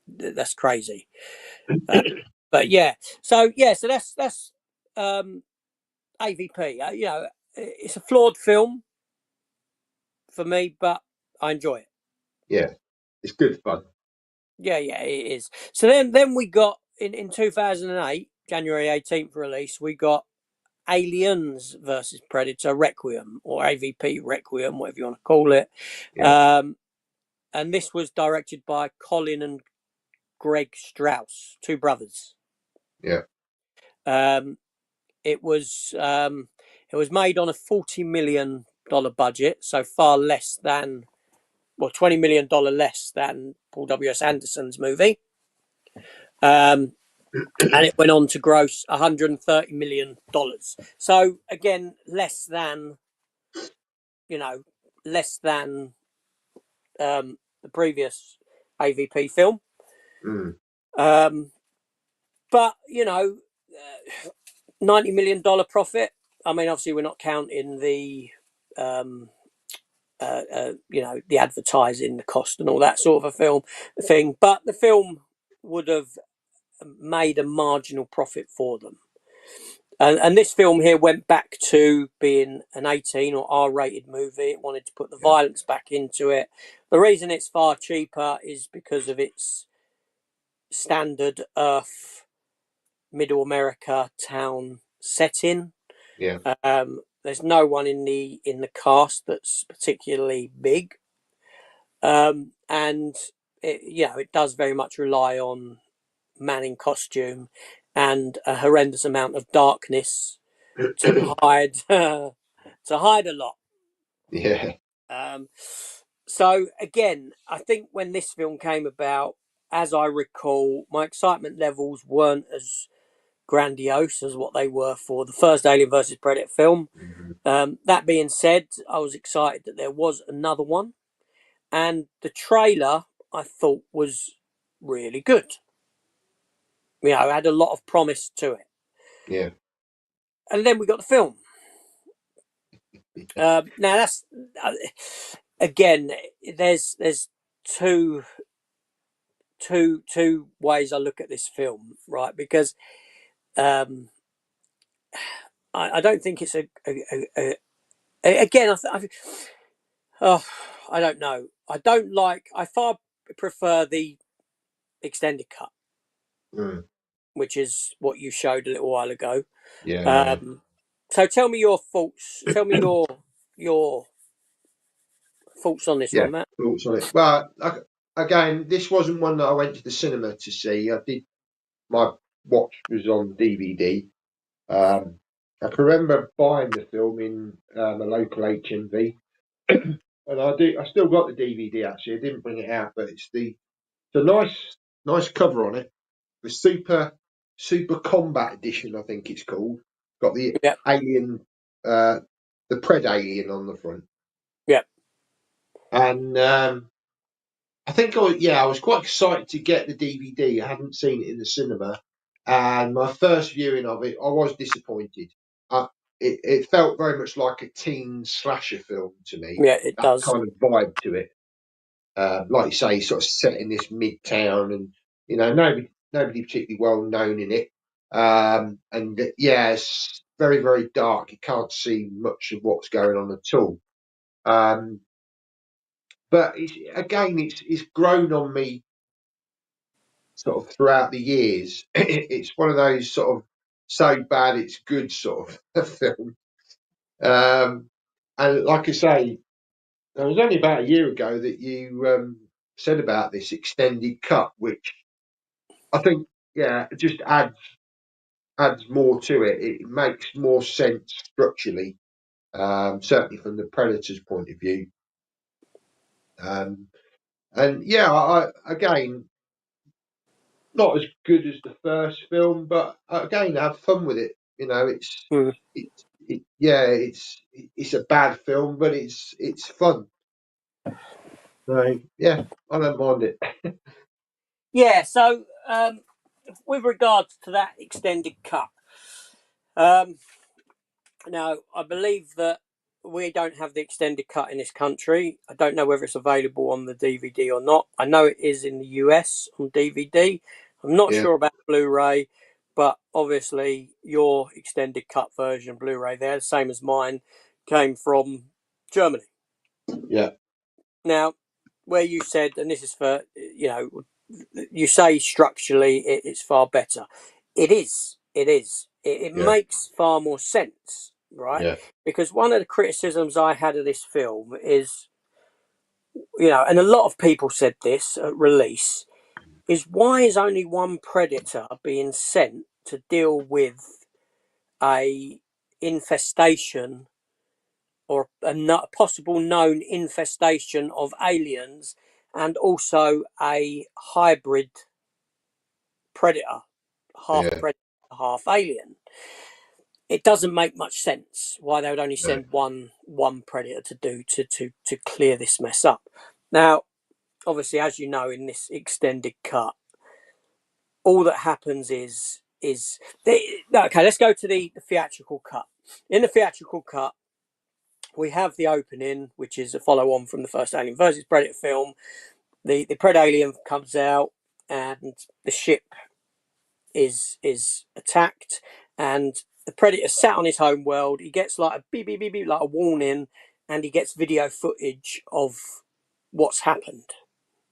that's crazy. Uh, but so that's um, AVP. It's a flawed film for me, but I enjoy it. Yeah. It's good fun. Yeah, yeah, it is. So then we got in 2008, January 18th release, we got Aliens versus Predator Requiem or AVP Requiem, whatever you want to call it. Yeah. Um, and this was directed by Colin and Greg Strauss, two brothers. Yeah. Um, it was it was made on a $40 million budget, so far less than $20 million less than Paul W.S. Anderson's movie. And it went on to gross $130 million. So again, you know, less than the previous AVP film. Mm. Um, but $90 million profit. I mean, obviously, we're not counting the the advertising, the cost, and all that sort of a film thing. But the film would have made a marginal profit for them. And this film here went back to being an 18 or R-rated movie. It wanted to put the Yeah. violence back into it. The reason it's far cheaper is because of its standard Earth, Middle America town setting. Yeah. There's no one in the cast that's particularly big, and it does very much rely on man in costume and a horrendous amount of darkness to hide to hide a lot. Yeah. Um, so again, I think when this film came about, as I recall, my excitement levels weren't as grandiose as what they were for the first Alien versus Predator film. Mhm. That being said, I was excited that there was another one, and the trailer I thought was really good. You know, had a lot of promise to it. Yeah. And then we got the film. Now that's uh, again, there's two ways I look at this film, right? Because um, I don't think it's again. Oh, I don't know. I don't like. I far prefer the extended cut, Mm. which is what you showed a little while ago. Yeah. So tell me your thoughts. Tell me your thoughts on this Yeah. one, Matt. Thoughts on it? Well, again, this wasn't one that I went to the cinema to see. I did my watch was on DVD. I can remember buying the film in a local HMV, and I still got the DVD actually. I didn't bring it out, but it's a nice cover on it. The Super Combat Edition, I think it's called. Got the Yeah, alien, uh, the Pred alien on the front, yeah, and I think I was quite excited to get the DVD. I hadn't seen it in the cinema, and my first viewing of it, I was disappointed. Uh, it felt very much like a teen slasher film to me. yeah. It That does. kind of vibe to it, like you say, sort of set in this midtown, and nobody particularly well known in it. And yeah, it's very very dark. You can't see much of what's going on at all. Um, but it's grown on me sort of throughout the years. It's one of those sort of so bad it's good sort of film. Um, and like I say, it was only about a year ago that you said about this extended cut, which I think, yeah, it just adds more to it. It makes more sense structurally, certainly from the Predator's point of view. Um, and yeah, again, not as good as the first film, but again, have fun with it. You know, Mm. yeah, it's a bad film, but it's fun. So yeah, I don't mind it. Yeah. So with regards to that extended cut, um, now I believe that we don't have the extended cut in this country. I don't know whether it's available on the DVD or not. I know it is in the US on DVD. I'm not Yeah, sure about Blu-ray, but obviously your extended cut version Blu-ray there, the same as mine, came from Germany. yeah, Now, where you said, and this is for, you say structurally it's far better. It is. It is. It yeah, makes far more sense, right? yeah, Because one of the criticisms I had of this film is, and a lot of people said this at release, is why is only one predator being sent to deal with a infestation or a possible known infestation of aliens and also a hybrid predator, half yeah. predator, half alien. It doesn't make much sense why they would only No, send one predator to do to clear this mess up. Now, obviously, as you know, in this extended cut, all that happens is okay. Let's go to the theatrical cut. In the theatrical cut, we have the opening, which is a follow on from the first Alien versus Predator film. The Pred alien comes out, and the ship is attacked, and the Predator sat on his home world. He gets like a beep beep beep beep, like a warning, and he gets video footage of what's happened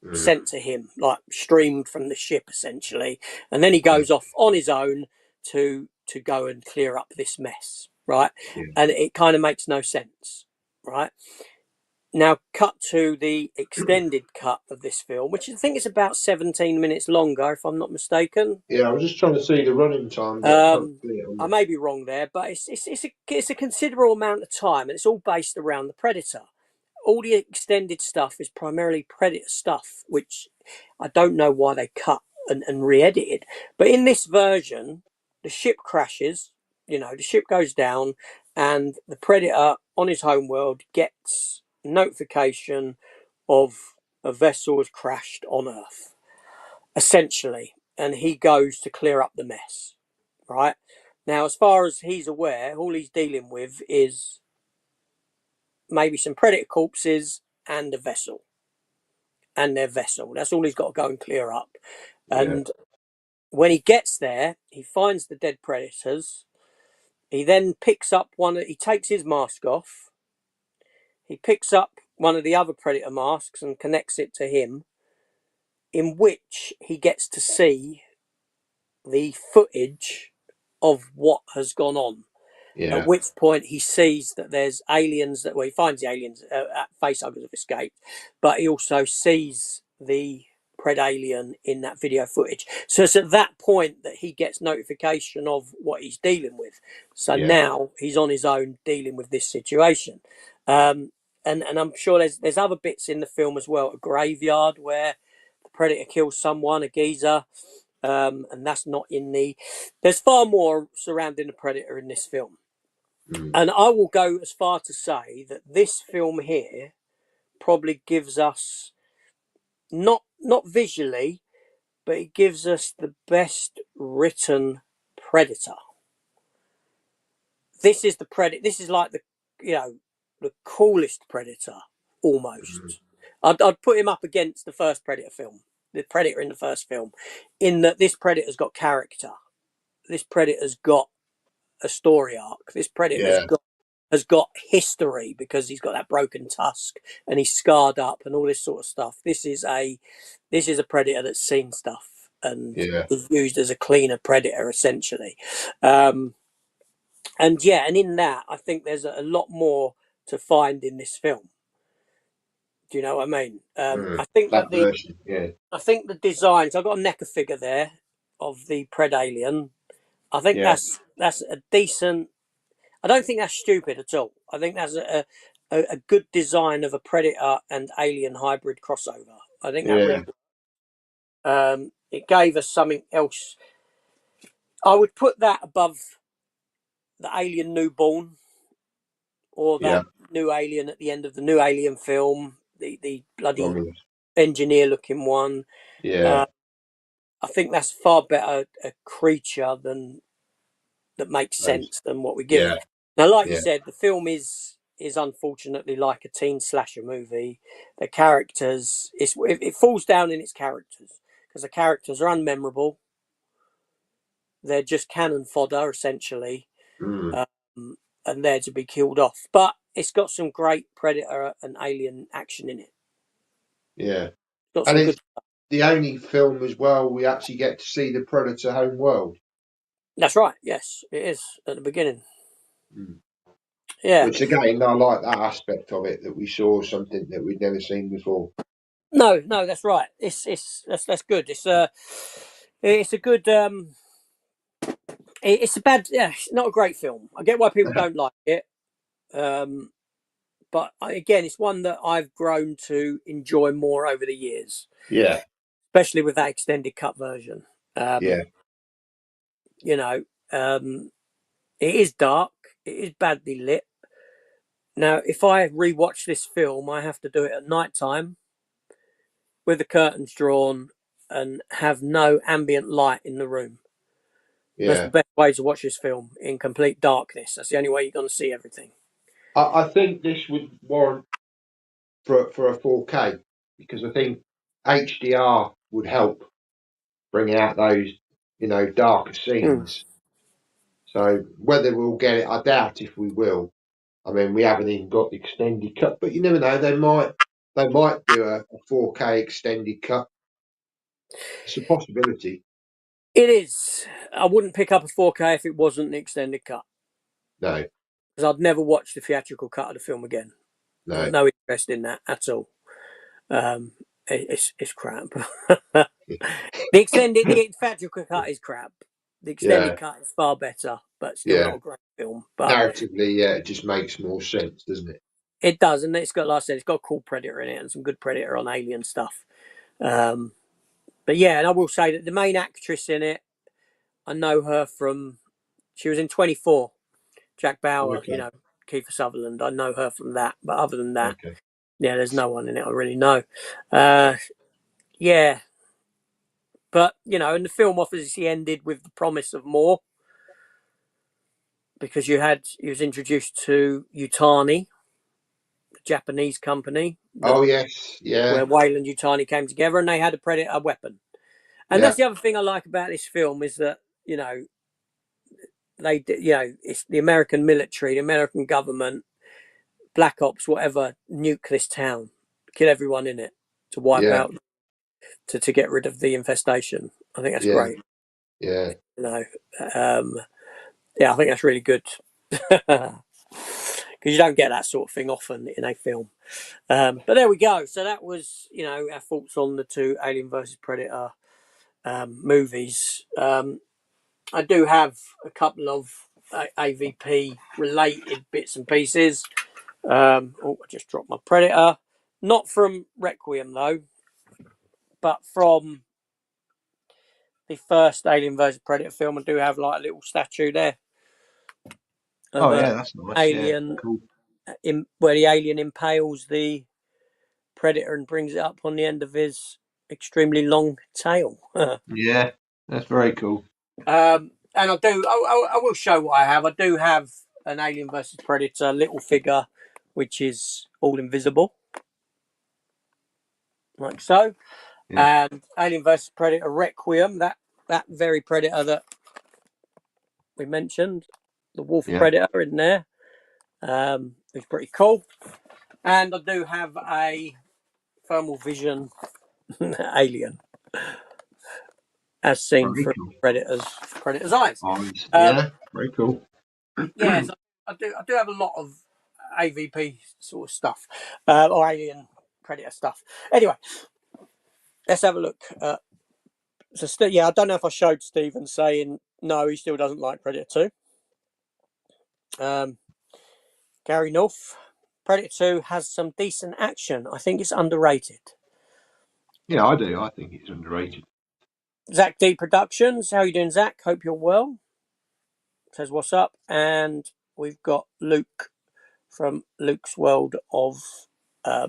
mm, sent to him, like streamed from the ship essentially, and then he yeah, goes off on his own to go and clear up this mess, right? yeah, And it kind of makes no sense, right? Now, cut to the extended cut of this film, which I think is about 17 minutes longer, if I'm not mistaken. yeah. I was just trying to see the running time, but I can't Um, see it on I the. may be wrong there, but it's a considerable amount of time, and it's all based around the Predator. All the extended stuff is primarily Predator stuff, which I don't know why they cut and re-edited. But in this version, the ship crashes, the ship goes down, and the Predator on his home world gets notification of a vessel has crashed on Earth. essentially, and he goes to clear up the mess. Right now, as far as he's aware, all he's dealing with is maybe some predator corpses and a vessel and their vessel. That's all he's got to go and clear up. Yeah. And when he gets there, he finds the dead predators. He then picks up he takes his mask off. He picks up one of the other predator masks and connects it to him, in which he gets to see the footage of what has gone on. At Yeah. which point he sees that there's aliens he finds the aliens facehuggers have escaped, but he also sees the pred alien in that video footage. So it's at that point that he gets notification of what he's dealing with. So Yeah. now he's on his own dealing with this situation. And I'm sure there's other bits in the film as well. A graveyard where the predator kills someone, a geezer. And that's not in there's far more surrounding the predator in this film. Mm. And I will go as far to say that this film here probably gives us not visually, but it gives us the best written Predator. This is the Predator. This is like the coolest Predator Mm. almost. I'd put him up against the first Predator film, the Predator in the first film, in that this Predator's got character. This Predator's got a story arc. This Predator Yeah. has got history because he's got that broken tusk and he's scarred up and all this sort of stuff. This is a predator that's seen stuff and Yeah. is used as a cleaner predator essentially. And yeah, and in that I think there's a lot more to find in this film. Do you know what I mean? Mm. I think That that version. Yeah. the designs. I've got a NECA figure there of the Pred Alien. I think Yeah. that's a decent. I don't think that's stupid at all. I think that's a good design of a predator and alien hybrid crossover. I think that Yeah. really it gave us something else. I would put that above the Alien Newborn or Yeah. that new alien at the end of the new Alien film, the bloody Romulus. engineer looking one. Yeah. Uh, I think that's far better a creature than that makes Nice. sense than what we give Yeah. it. Now, like you Yeah. said, the film is unfortunately like a teen slasher movie. The characters, it falls down in its characters because the characters are unmemorable. They're just cannon fodder essentially, Mm. um, and they're to be killed off. But it's got some great predator and alien action in it. Yeah. Got And some it's good. the only film as well we actually get to see the Predator home world. That's right. Yes, it is at the beginning. Mm. Yeah. Which again, I like that aspect of it that we saw something that we'd never seen before. No, no, that's right. That's good. It's a good it's a bad, yeah, it's not a great film. I get why people don't like it, um, but again, it's one that I've grown to enjoy more over the years, Yeah. especially with that extended cut version. Yeah. Um, you know, it is dark, it is badly lit. Now, if I rewatch this film, I have to do it at night time with the curtains drawn and have no ambient light in the room. That's the Yeah. best way to watch this film in complete darkness. That's the only way you're going to see everything. I think this would warrant for a 4K because I think HDR would help bring out those, darker Mm. scenes. So whether we'll get it, I doubt if we will. I mean, we haven't even got the extended cut, but you never know. They might do a 4K extended cut. It's a possibility. It is. I wouldn't pick up a 4K if it wasn't the extended cut No, because I'd never watch the theatrical cut of the film again. I've got no. no interest in that at all. It's crap. The theatrical cut is crap. The extended Yeah, cut is far better, but still yeah. not a great film. But Narratively, yeah, it just makes more sense, doesn't it? it does, and it's got, like I said, it's got a cool Predator in it and some good Predator on Alien stuff. Um, but yeah, and I will say that the main actress in it, I know her from. She was in 24. Jack Bauer, Okay, Kiefer Sutherland. I know her from that, but other than that, okay. yeah, there's no one in it I really know. Uh, yeah, But you know, and the film obviously ended with the promise of more, because you was introduced to Utani, the Japanese company that Oh yes, yeah, where Wayland Utani came together, and they had a Predator weapon. And yeah, that's the other thing I like about this film is that, you know, it's the American military, the American government, Black Ops, whatever, nuke this town, kill everyone in it to wipe yeah, out, to get rid of the infestation. I think that's yeah, great. yeah, You know, um, yeah, I think that's really good. Because you don't get that sort of thing often in a film. But there we go. So that was, you know, our thoughts on the two Alien versus Predator movies. I do have a couple of AVP related bits and pieces. I just dropped my Predator. Not from Requiem, though, but from the first Alien vs Predator film. I do have like a little statue there of oh a yeah, that's nice. Yeah, alien, cool. where the alien impales the Predator and brings it up on the end of his extremely long tail. Yeah, that's very cool. And I will show what I have. I do have an Alien versus Predator little figure, which is all invisible, like so. Yeah, And Alien versus Predator Requiem, that very Predator that we mentioned, the Wolf yeah, Predator in there, is pretty cool. And I do have a thermal vision alien, as seen very through cool. Predator's eyes. Eyes. Um, Yeah, very cool. yes, I do have a lot of AVP sort of stuff, or Alien Predator stuff. Anyway, let's have a look. Yeah, I don't know if I showed Stephen saying no, he still doesn't like Predator 2. Gary North, Predator 2 has some decent action. I think it's underrated. Yeah, I do. I think it's underrated. Zach D Productions, how you doing, Zach? Hope you're well. Says what's up, and we've got Luke from Luke's World of uh,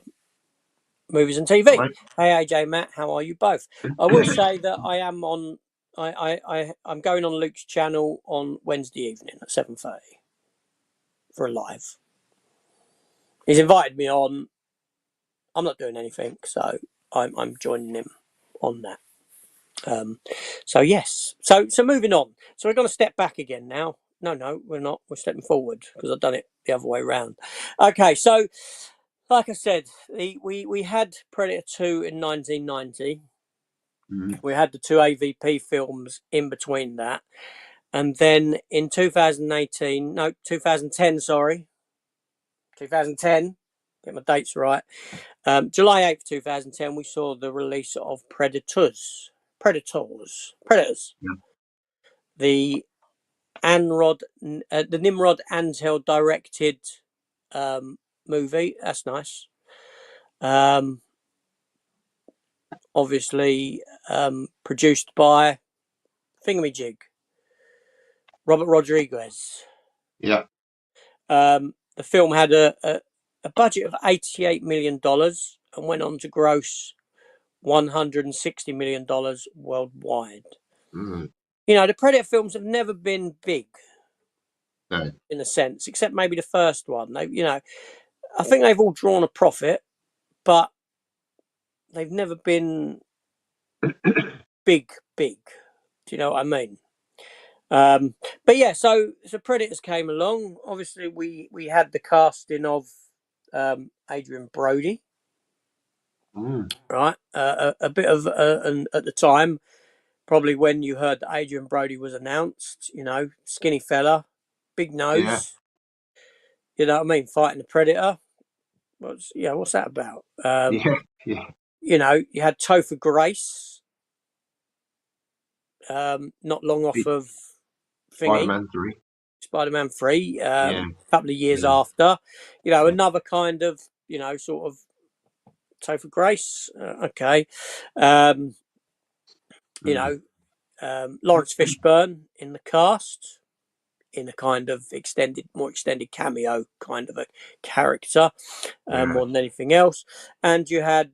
Movies and TV. Right. Hey AJ, Matt, how are you both? I will say that I am on. I'm going on Luke's channel on Wednesday evening at 7:30 for a live. He's invited me on. I'm not doing anything, so I'm joining him on that. So yes. So moving on. So we're going to step back again now. No, we're not. We're stepping forward because I've done it the other way around. Okay, so like I said, we had Predator 2 in 1990. Mm. We had the two AVP films in between that. And then in 2018, no, 2010, sorry, 2010, get my dates right. July 8th, 2010, we saw the release of Predators. Yeah. The the Nimrod Antel directed movie. That's nice. Um, Obviously, produced by Thingamajig, Robert Rodriguez. Yeah. The film had a budget of $88 million and went on to gross $160 million worldwide. Mm. You know, the Predator films have never been big No. in a sense, except maybe the first one. I think they've all drawn a profit, but they've never been big, big. Do you know what I mean? But yeah, so Predators came along. Obviously, we had the casting of Adrian Brody, Mm. right? A bit of and at the time, probably when you heard that Adrian Brody was announced, you know, skinny fella, big Yeah. nose, you know what I mean, fighting the Predator. What's that about? Yeah. Yeah. You know, you had Topher Grace, not long off Big of Thingy, Spider-Man 3. Spider-Man 3, Yeah. a couple of years Yeah. after. You know, Yeah. another kind of, you know, sort of Topher Grace. Okay. Um, you Mm. know, Lawrence Fishburne in the cast in a kind of more extended cameo kind of a character, Yeah. more than anything else. And you had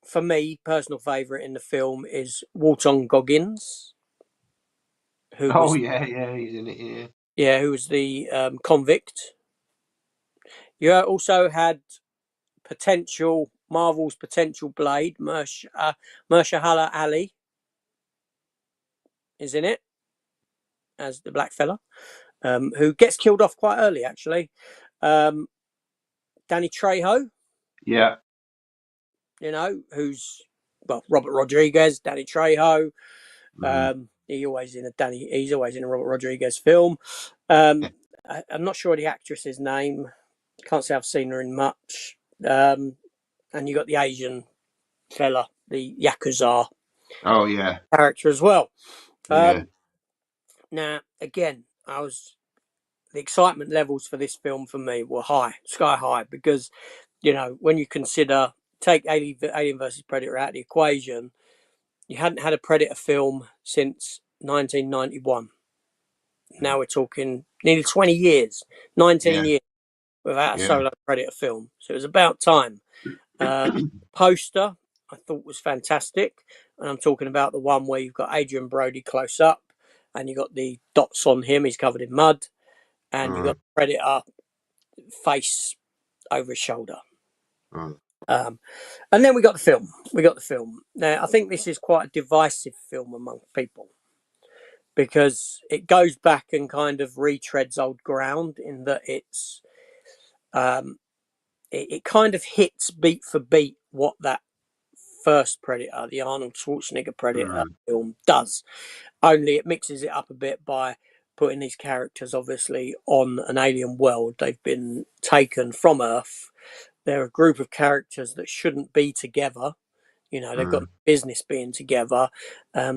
for me, personal favourite in the film is Walton Goggins, who Oh was yeah, yeah, he's in it. Yeah, who was the convict. You also had Marvel's potential Blade, Mahershala Ali is in it as the black fella, who gets killed off quite early actually. Um, Danny Trejo, yeah, who's Robert Rodriguez, Danny Trejo. mm, He's always in a Robert Rodriguez film. yeah. I'm not sure the actress's name. Can't say I've seen her in much. And you got the Asian fella, the Yakuza Oh yeah, character as well. yeah, Now, again, the excitement levels for this film for me were high, sky high, because when you consider take Alien versus Predator out of the equation, you hadn't had a Predator film since 1991. Now we're talking nearly 20 years, yeah, 19 years without a yeah, solo Predator film. So it was about time. Poster I thought was fantastic, and I'm talking about the one where you've got Adrian Brody close up, and you got the dots on him. He's covered in mud, and you got mm, the Predator face over his shoulder. mm, Um, and then we got the film. We got the film. Now I think this is quite a divisive film among people because it goes back and kind of retreads old ground in that um, it kind of hits beat for beat what that first Predator, the Arnold Schwarzenegger Predator mm, film, does. Only it mixes it up a bit by putting these characters obviously on an alien world. They've been taken from Earth. They're a group of characters that shouldn't be together. They've got mm, no business being together.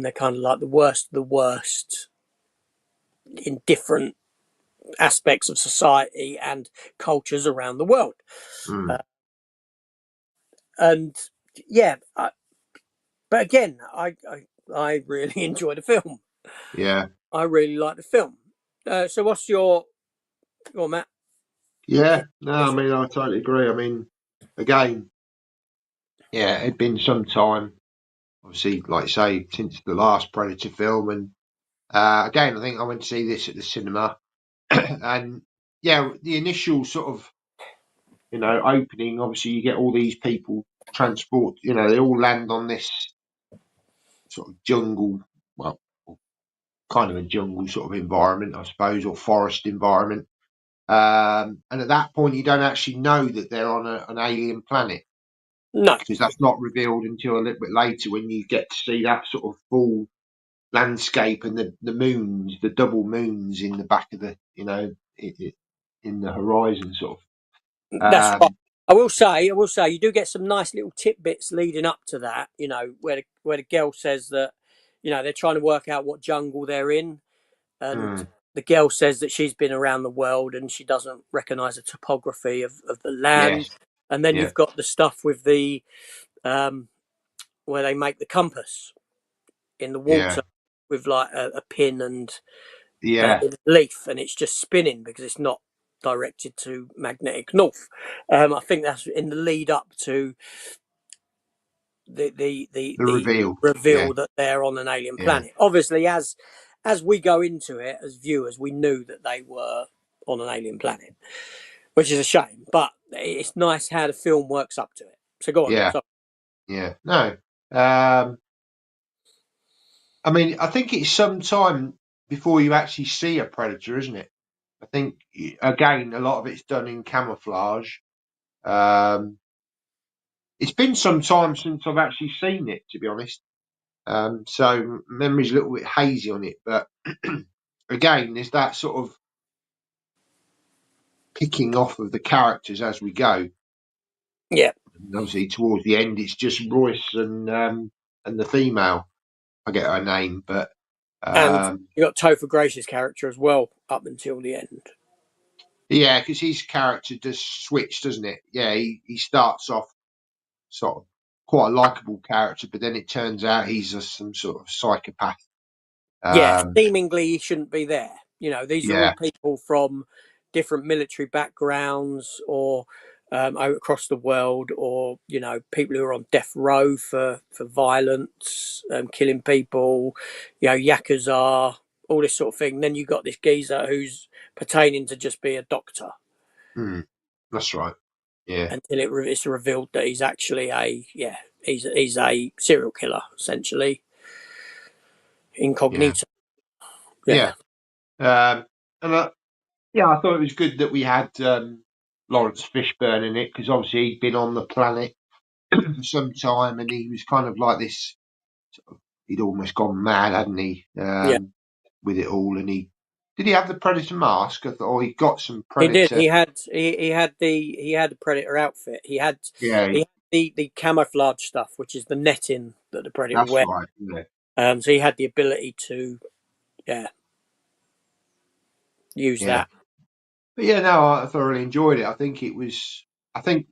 They're kind of like the worst of the worst in different aspects of society and cultures around the world. mm. Uh, and yeah, but again, I really enjoy the film. Yeah, I really like the film. So, what's your Matt? yeah. No, I This one? mean, I totally agree. I mean, again, yeah, it'd been some time, obviously, like you say, since the last Predator film, and again, I think I went to see this at the cinema, and yeah, the initial sort of opening. Obviously, you get all these people transport. They all land on this sort of jungle, well, kind of a jungle sort of environment, I suppose, or forest environment. And at that point, you don't actually know that they're on an alien planet No, because that's not revealed until a little bit later when you get to see that sort of full landscape and the moons, the double moons in the back of in the horizon, sort of. that's right. I will say, you do get some nice little tidbits leading up to that. Where the girl says that, they're trying to work out what jungle they're in, and Mm, the girl says that she's been around the world and she doesn't recognise the topography of the yes, land. And then yeah, you've got the stuff with the where they make the compass in the yeah, water with like a pin and yeah, in a leaf, and it's just spinning because it's not directed to magnetic north. I think that's in the lead up to the the reveal, yeah, reveal that they're on an alien yeah, planet. Obviously, as we go into it as viewers, we knew that they were on an alien planet, which is a shame. But it's nice how the film works up to it. So go on. yeah, So yeah. No, I mean, I think it's some time before you actually see a predator, isn't it? I think again, a lot of it's done in camouflage. Um, it's been some time since I've actually seen it, to be honest. So memory's a little bit hazy on it, but again, there's that sort of picking off of the characters as we go. yeah, And obviously, towards the end, it's just Royce and the female. I get her name, but and um, you got Topher Grace's character as well up until the end. yeah, because his character does switch, doesn't it? Yeah, he starts off sort of quite a likable character, but then it turns out he's some sort of psychopath. Yeah, Um, seemingly he shouldn't be there. These are all yeah, people from different military backgrounds or across the world, or people who are on death row for violence, killing people, yakuza, all this sort of thing. Then you got this geezer who's pertaining to just be a doctor Mm, that's right. Yeah. until it's revealed that he's actually he's a serial killer, essentially, Yeah. incognito. Yeah, Yeah. And yeah, I thought it was good that we had Lawrence Fishburne in it, because obviously he'd been on the planet for some time, and he was kind of like this. He'd almost gone mad, hadn't he? yeah, With it all, and he did he have the Predator mask, or he got some he did. Predator? He had the predator outfit. Yeah, He had the camouflage stuff, which is the netting that the predator that's wears. right. Yeah, So he had the ability to, yeah, use yeah. that. But yeah, no, I thoroughly enjoyed it. I think it was. I think.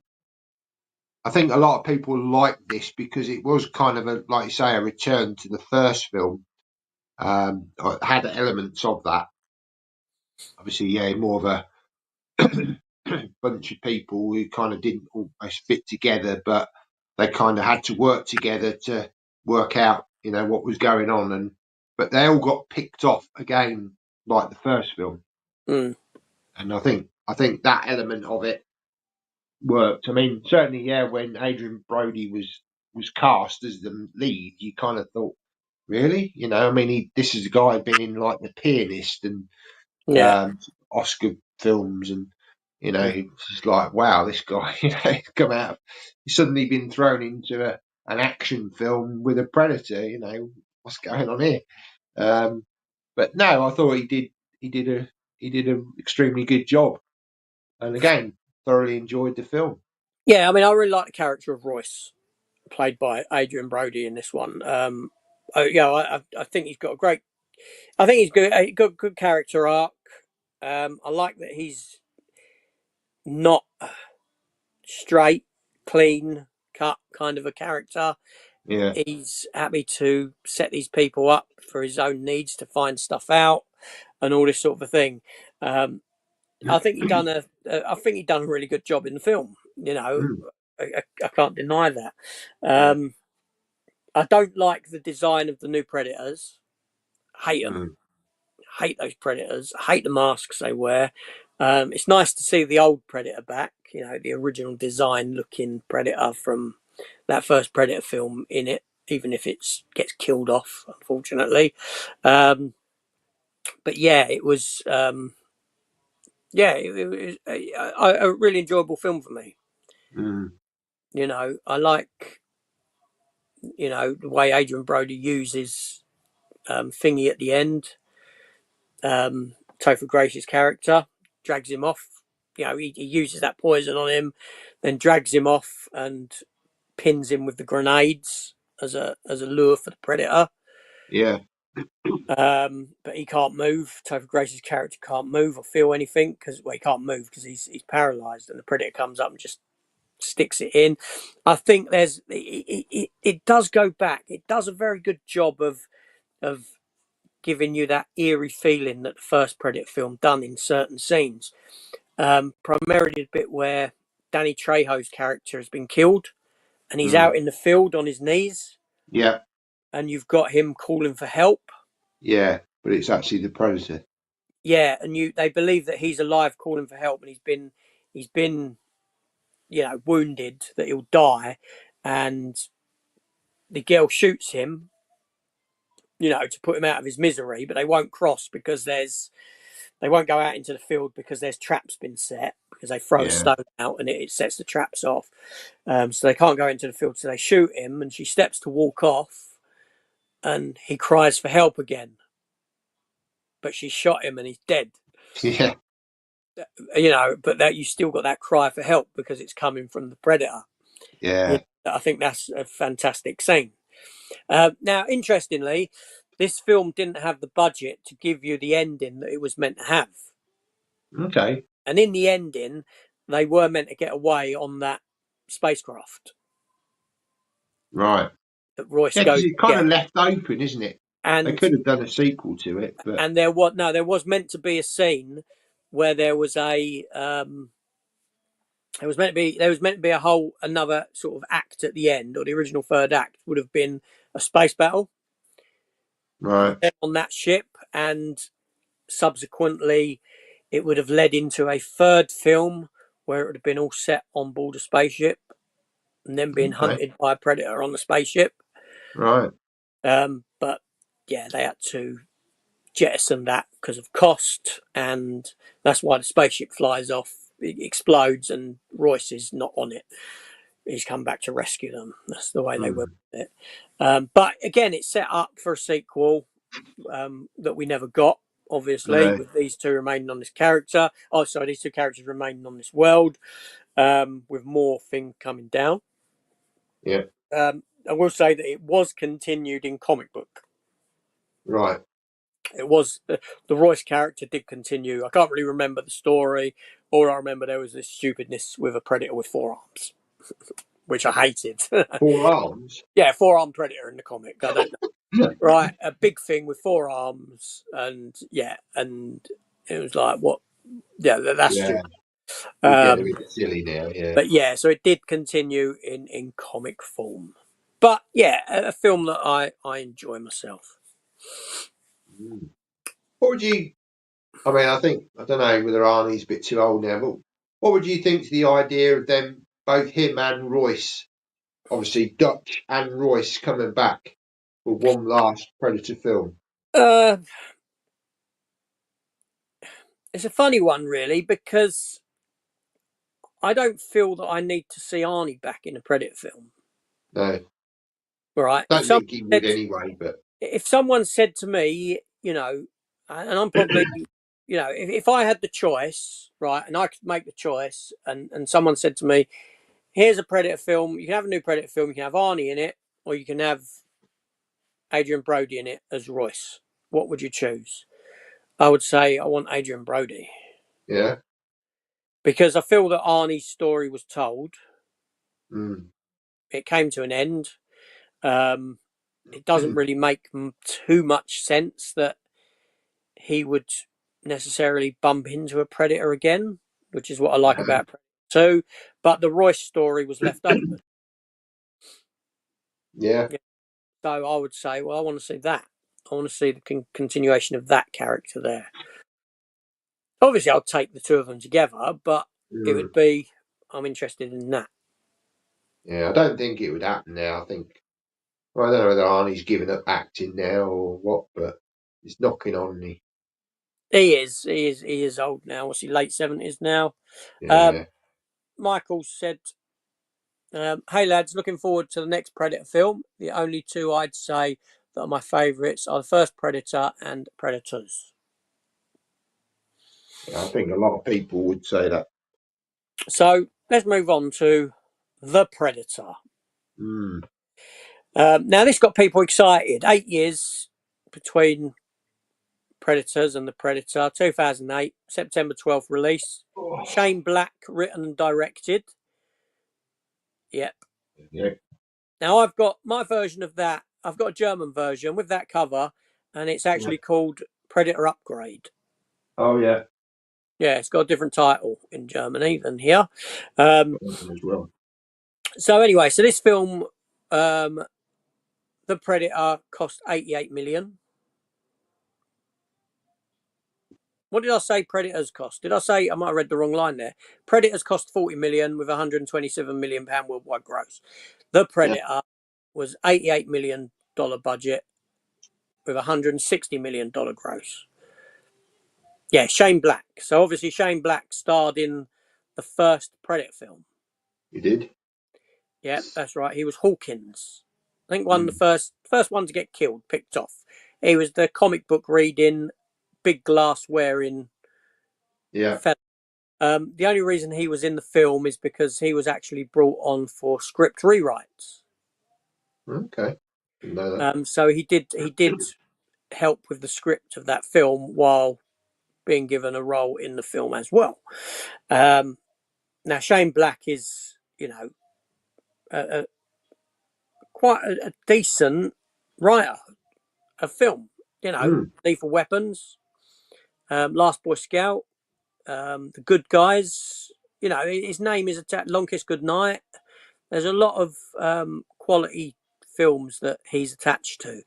I think a lot of people liked this because it was kind of like you say, a return to the first film. It had elements of that. Obviously, yeah, more of a bunch of people who kind of didn't almost fit together, but they kind of had to work together to work out, what was going on. But they all got picked off again, like the first film. Mm, And I think that element of it worked. I mean, certainly, yeah, when Adrian Brody was cast as the lead, you kind of thought, really, I mean, this is a guy who'd been in like The Pianist and yeah, um, Oscar films, and mm, it's just like, wow, this guy, come out. He's suddenly been thrown into an action film with a predator. What's going on here? Um, but no, I thought he did a extremely good job, and again, thoroughly enjoyed the film. yeah. I mean, I really like the character of Royce, played by Adrian Brody in this one. Yeah, I think he's got a great. I think he's good. He got good character arc. I like that he's not straight, clean cut kind of a character. Yeah, He's happy to set these people up for his own needs to find stuff out and all this sort of a thing. Um, I think I think he done a really good job in the film. mm, I can't deny that. yeah, Um, I don't like the design of the new Predators. Hate them. mm, Hate those Predators. Hate the masks they wear. It's nice to see the old Predator back. The original design looking Predator from that first Predator film in it, even if it gets killed off, unfortunately. Um, but yeah, it was. It was a really enjoyable film for me. mm, I like the way Adrian Brody uses Thingy at the end. Topher Grace's character drags him off. He uses that poison on him, then drags him off and pins him with the grenades as a lure for the predator. yeah, But he can't move. Topher Grace's character can't move or feel anything because he can't move because he's paralyzed, and the predator comes up and just sticks it in. I think it does go back. It does a very good job of giving you that eerie feeling that the first Predator film done in certain scenes. Primarily the bit where Danny Trejo's character has been killed and he's mm, out in the field on his knees, yeah, and you've got him calling for help. yeah. But it's actually the Predator. Yeah, and they believe that he's alive calling for help, and he's been wounded, that he'll die, and the girl shoots him, to put him out of his misery, but they won't cross because they won't go out into the field because there's traps been set, because they throw a Yeah, stone out and it sets the traps off. So they can't go into the field, so they shoot him, and she steps to walk off, and he cries for help again, but she shot him and he's dead. yeah, But that you still got that cry for help because it's coming from the predator. yeah. I think that's a fantastic scene. Now, interestingly, this film didn't have the budget to give you the ending that it was meant to have. Okay, And in the ending, they were meant to get away on that spacecraft right. that Royce Yeah, because goes to it's kind of get. left open, isn't it? They And could have done a sequel to it, but there was meant to be a scene where there was there was meant to be a whole another sort of act at the end, or the original third act would have been a space battle Right. on that ship, and subsequently it would have led into a third film where it would have been all set on board a spaceship and then being Okay. hunted by a predator on the spaceship. Right. But yeah, they had to jettison that because of cost, and that's why the spaceship flies off, it explodes, and Royce is not on it. He's come back to rescue them. That's the way they were Mm. with it. But again, it's set up for a sequel that we never got, obviously, No. with these two remaining on this character. Oh, sorry, these two characters remaining on this world, with more things coming down. Yeah. I will say that it was continued in comic book. Right. It was the Royce character did continue. I can't really remember the story. All I remember there was this stupidness with a predator with four arms, which I hated. Four arms. Yeah, four armed predator in the comic. I don't know. Yeah. Right, a big thing with four arms, and yeah, and it was like, what? Yeah, that's Yeah. stupid. You're getting a Um, bit silly now. Yeah. but yeah, so it did continue in comic form. But yeah, a film that I enjoy myself. Mm. What would you? I mean, I don't know whether Arnie's a bit too old now, but what would you think to the idea of them, both him and Royce, obviously Dutch and Royce coming back for one last Predator film? Uh, it's a funny one, really, because I don't feel that I need to see Arnie back in a Predator film. No, Right? don't think he would anyway. But If someone said to me, and I'm probably, if I had the choice, right, and I could make the choice, and someone said to me, "Here's a Predator film. You can have a new Predator film. You can have Arnie in it, or you can have Adrian Brody in it as Royce. What would you choose?" I would say I want Adrian Brody yeah, because I feel that Arnie's story was told. mm. It came to an end. Um, it doesn't really make too much sense that he would necessarily bump into a predator again, which is what I like about Predator 2. But the Royce story was left open. Yeah, Yeah. So I would say, well, I want to see that. I want to see the continuation of that character there. Obviously, I'll take the two of them together, but it mm. would be, I'm interested in that. Yeah. I don't think it would happen now. I think. Well, I don't know whether Arnie's giving up acting now or what, but he's knocking on me. He is old now. What's he, late 70s now? Um, Yeah, Michael said, hey lads, looking forward to the next Predator film. The only two I'd say that are my favourites are the first Predator and Predators. yeah. I think a lot of people would say that. So let's move on to The Predator. Mm. Now, this got people excited. 8 years between Predators and The Predator, 2008, September 12th release. Oh, Shane Black written and directed. Yep. yeah. Now, I've got my version of that. I've got a German version with that cover, and it's actually called Predator Upgrade. Oh yeah. Yeah, it's got a different title in Germany than here. Um, As well. so anyway, so this film, um, The Predator, cost 88 million. What did I say Predators cost? Did I say, I might have read the wrong line there. Predators cost 40 million with 127 million pound worldwide gross. The Yeah, Predator was $88 million budget with $160 million gross. Yeah, Shane Black. So obviously Shane Black starred in the first Predator film. you did. Yeah, that's right. He was Hawkins. I think one of the Mm. first one to get killed, picked off. He was the comic book reading, big glass wearing Yeah. fella. The only reason he was in the film is because he was actually brought on for script rewrites. Okay. Didn't know So he did help with the script of that film while being given a role in the film as well. Um, Now Shane Black is, a, a, quite a decent writer of film. that. Mm. Lethal Weapons, Last Boy Scout, The Good Guys. you know, his name is attached. Long Kiss Goodnight. There's a lot of quality films that he's attached to.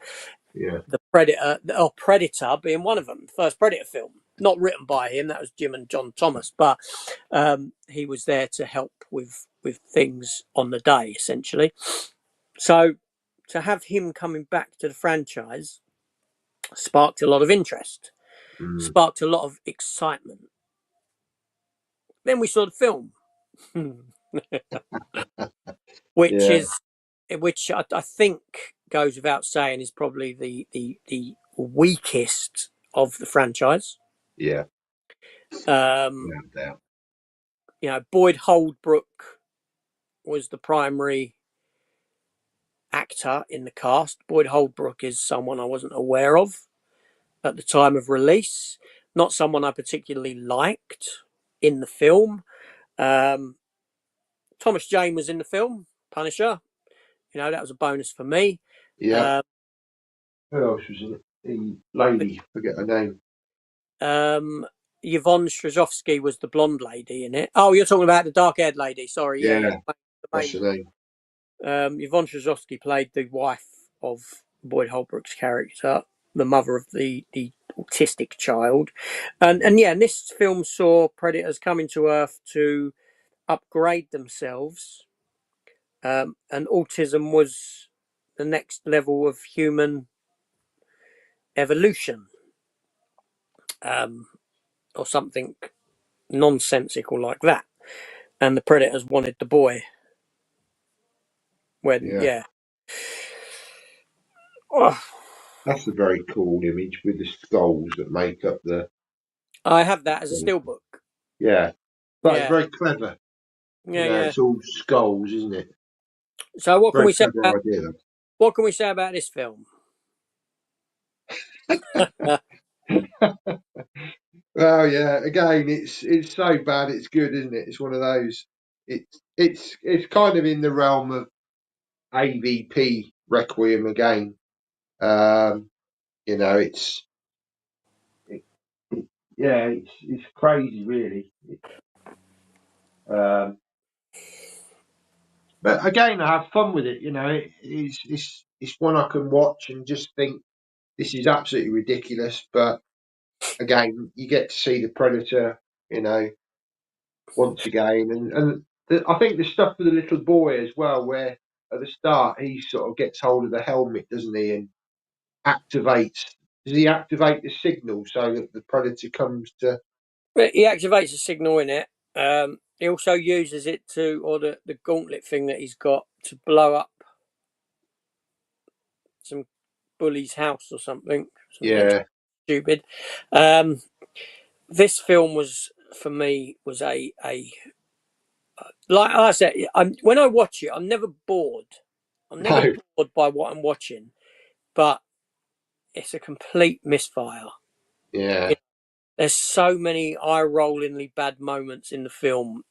Yeah. The Predator, or Predator being one of them. The first Predator film, not written by him. That was Jim and John Thomas, but he was there to help with things on the day, essentially. So to have him coming back to the franchise sparked a lot of interest, Mm. sparked a lot of excitement. Then we saw the film, which Yeah. is which I think goes without saying is probably the weakest of the franchise. Yeah. Um, No doubt. you know, Boyd Holbrook was the primary actor in the cast. Boyd Holbrook is someone I wasn't aware of at the time of release, not someone I particularly liked in the film. Um, Thomas Jane was in the film, Punisher. You know, that was a bonus for me. Yeah. Um, Who else was in it? The lady, forget her name. um, Yvonne Strahovski was the blonde lady in it. Oh, you're talking about the dark-haired lady. Sorry, yeah, yeah. Yeah, The that's main her name. Yvonne Strahovski played the wife of Boyd Holbrook's character, the mother of the autistic child, and yeah, and this film saw predators coming to Earth to upgrade themselves, and autism was the next level of human evolution, um, or something nonsensical like that. And the predators wanted the boy. When Yeah, yeah, oh, that's a very cool image with the skulls that make up the. I have that as a steelbook. Yeah, but it's Yeah, very clever. You yeah, know, yeah. it's all skulls, isn't it? So Very clever idea. what can we say about this film? Well, yeah. Again, it's so bad it's good, isn't it? It's one of those. It's kind of in the realm of AVP Requiem again. Um, you know, it, yeah, it's crazy, really. Um, but again, I have fun with it. You know, it's one I can watch and just think this is absolutely ridiculous. But again, you get to see the Predator. You know, once again, and I think the stuff for the little boy as well, where at the start he sort of gets hold of the helmet, doesn't he, and activates. Does he activate the signal so that the Predator comes to? He activates a signal in it. He also uses it to, or the gauntlet thing that he's got to blow up some bully's house or something. Something Yeah, stupid. Um, this film was for me was a like I said. When I watch it, I'm never bored. I'm never no, bored by what I'm watching, but it's a complete misfire. yeah, You know, there's so many eye-rollingly bad moments in the film.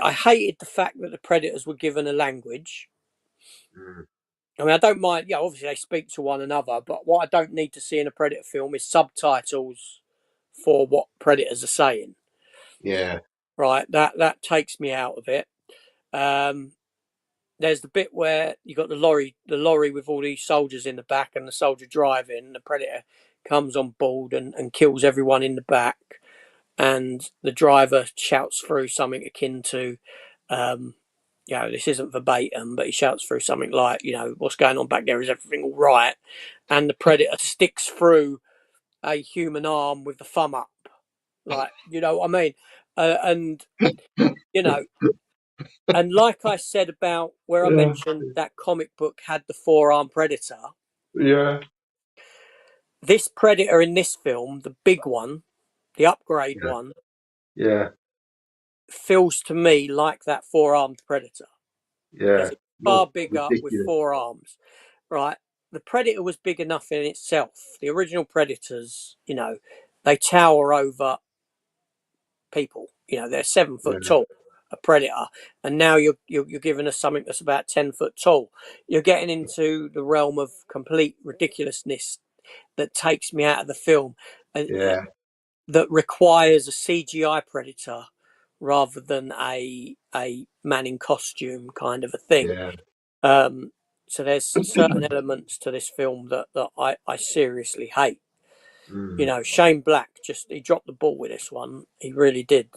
I hated the fact that the predators were given a language. mm, I mean, I don't mind. Yeah, obviously they speak to one another, but what I don't need to see in a predator film is subtitles for what predators are saying. yeah, Right, that takes me out of it. Um, there's the bit where you got the lorry with all these soldiers in the back, and the soldier driving. And the predator comes on board and kills everyone in the back, and the driver shouts through something akin to, um, this isn't verbatim, but he shouts through something like, what's going on back there? Is everything all right? And the predator sticks through a human arm with the thumb up, like, you know what I mean? And you know, and like I said about where I yeah, mentioned that comic book had the four-arm predator, yeah, this predator in this film, the big one, the upgrade yeah, one, yeah, feels to me like that four-armed predator yeah. because it's far Not bigger with ridiculous. four arms, right? The predator was big enough in itself. The original predators, they tower over people. They're 7 foot Yeah, tall, a predator, and now you're giving us something that's about 10 foot tall. You're getting into the realm of complete ridiculousness that takes me out of the film. And yeah. that requires a CGI predator rather than a man in costume kind of a thing. Yeah. Um, so there's certain elements to this film that I seriously hate. You Mm, know, Shane Black he dropped the ball with this one. He really did.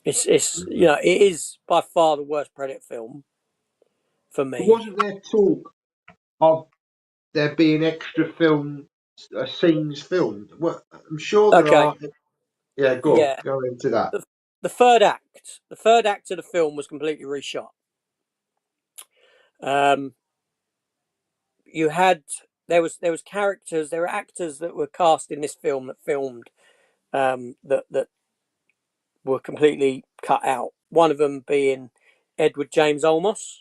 It's you mm. know it is by far the worst Predator film for But me. wasn't there talk of there being extra film scenes filmed? Well, I'm sure there Okay, are. Yeah, yeah. go into that. The, the third act of the film was completely reshot. Um, you had there was characters, there were actors that were cast in this film that filmed that were completely cut out. One of them being Edward James Olmos,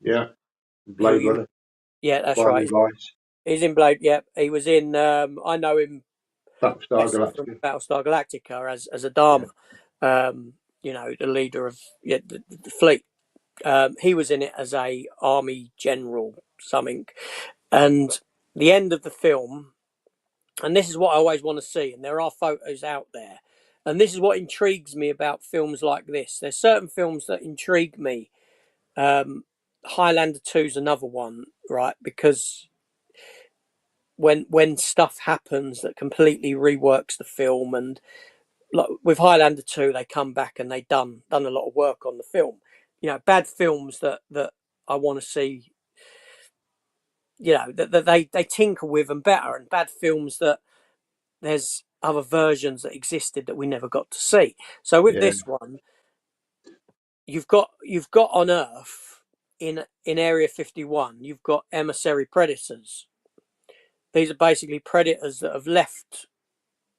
Yeah, who Blade Runner, yeah, that's Miami right. Vice, He's in Blade. Yeah, he was in. I know him Battlestar best from Galactica. Battlestar Galactica as Yeah, Adama. You know, the leader of the fleet. He was in it as a army general something, and the end of the film. And this is what I always want to see. And there are photos out there. And this is what intrigues me about films like this. There's certain films that intrigue me. Highlander 2 is another one, right? Because when stuff happens that completely reworks the film, and like with Highlander 2, they come back and they done a lot of work on the film. You know, bad films that I want to see. You know that they tinker with and better, and bad films that there's other versions that existed that we never got to see. So with yeah, this one, you've got on Earth in Area 51, you've got emissary predators. These are basically predators that have left